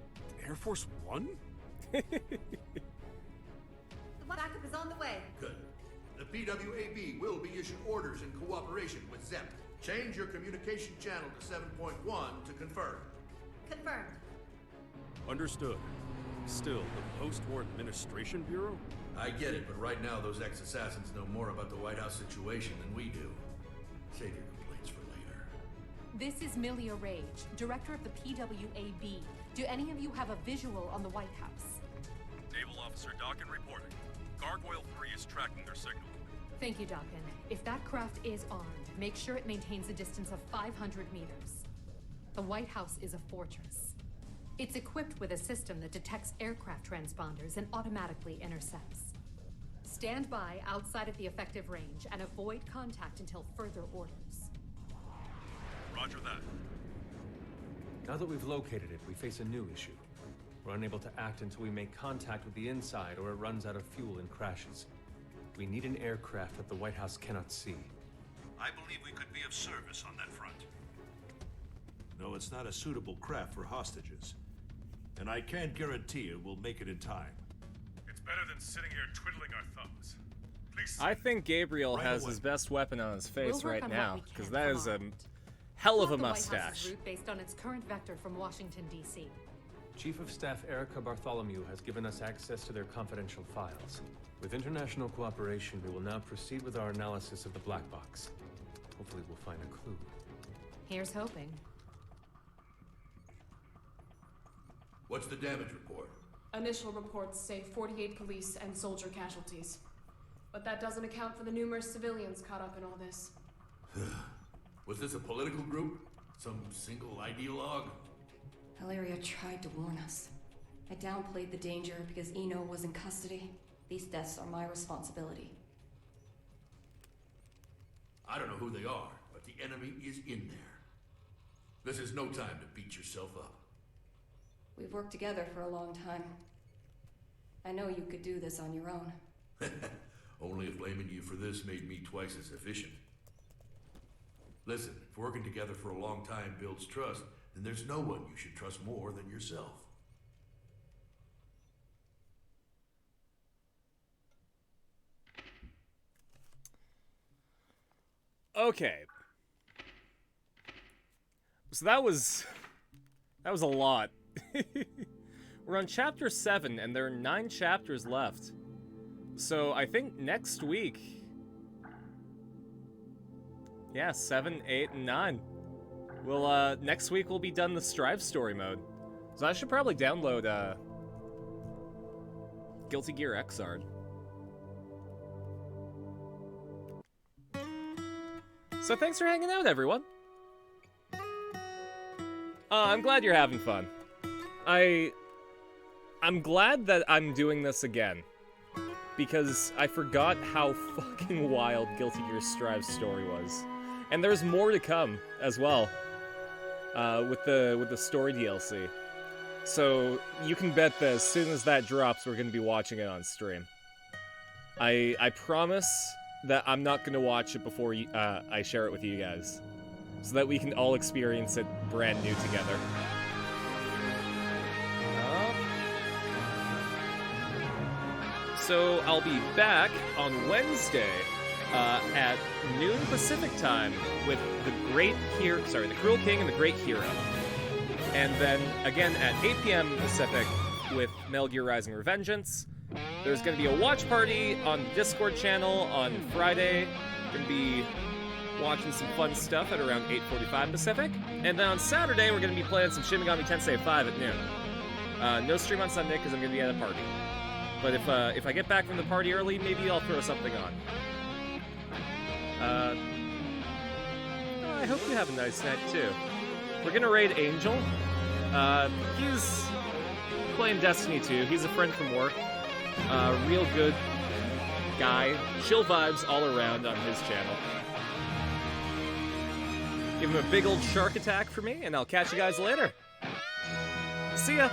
Air Force One? The backup is on the way. Good. The PWAB will be issued orders in cooperation with ZEP. Change your communication channel to 7.1 to confirm. Confirmed. Understood. Still, the Post-War Administration Bureau? I get it, but right now those ex-assassins know more about the White House situation than we do. Save your complaints for later. This is Milia Rage, director of the PWAB. Do any of you have a visual on the White House? Naval Officer Dockin reporting. Gargoyle 3 is tracking their signal. Thank you, Dockin. If that craft is armed, make sure it maintains a distance of 500 meters. The White House is a fortress. It's equipped with a system that detects aircraft transponders and automatically intercepts. Stand by outside of the effective range and avoid contact until further orders. Roger that. Now that we've located it, we face a new issue. We're unable to act until we make contact with the inside or it runs out of fuel and crashes. We need an aircraft that the White House cannot see. I believe we could be of service on that front. No, it's not a suitable craft for hostages. And I can't guarantee it will make it in time. It's better than sitting here twiddling our thumbs. Please. I think Gabriel Right has away. his best weapon on his face We'll work right on what now, we because can that from is a our end. hell of a Plot the White House's mustache. route based on its current vector from Washington, D.C. Chief of Staff Erica Bartholomew has given us access to their confidential files. With international cooperation, we will now proceed with our analysis of the black box. Hopefully we'll find a clue. Here's hoping. What's the damage report? Initial reports say 48 police and soldier casualties. But that doesn't account for the numerous civilians caught up in all this. Was this a political group? Some single ideologue? Hilaria tried to warn us. I downplayed the danger because Eno was in custody. These deaths are my responsibility. I don't know who they are, but the enemy is in there. This is no time to beat yourself up. We've worked together for a long time. I know you could do this on your own. Only if blaming you for this made me twice as efficient. Listen, if working together for a long time builds trust, then there's no one you should trust more than yourself. Okay. So that was a lot. We're on chapter 7, and there are 9 chapters left. So I think next week... Yeah, 7, 8, and 9. We'll, next week we'll be done the Strive story mode. So I should probably download, Guilty Gear Xrd. So thanks for hanging out, everyone. I'm glad you're having fun. I'm glad that I'm doing this again. Because I forgot how fucking wild Guilty Gear Strive's story was. And there's more to come as well. With the story DLC. So you can bet that as soon as that drops, we're gonna be watching it on stream. I promise that I'm not gonna watch it before I share it with you guys. So that we can all experience it brand new together. So I'll be back on Wednesday at noon Pacific time with the Cruel King and the Great Hero. And then again at 8 p.m. Pacific with Metal Gear Rising Revengeance. There's going to be a watch party on the Discord channel on Friday. Going to be watching some fun stuff at around 8:45 Pacific. And then on Saturday, we're going to be playing some Shin Megami Tensei 5 at noon. No stream on Sunday because I'm going to be at a party. But if I get back from the party early, maybe I'll throw something on. I hope you have a nice night, too. We're gonna raid Angel. He's playing Destiny 2. He's a friend from work. Real good guy. Chill vibes all around on his channel. Give him a big old shark attack for me, and I'll catch you guys later. See ya!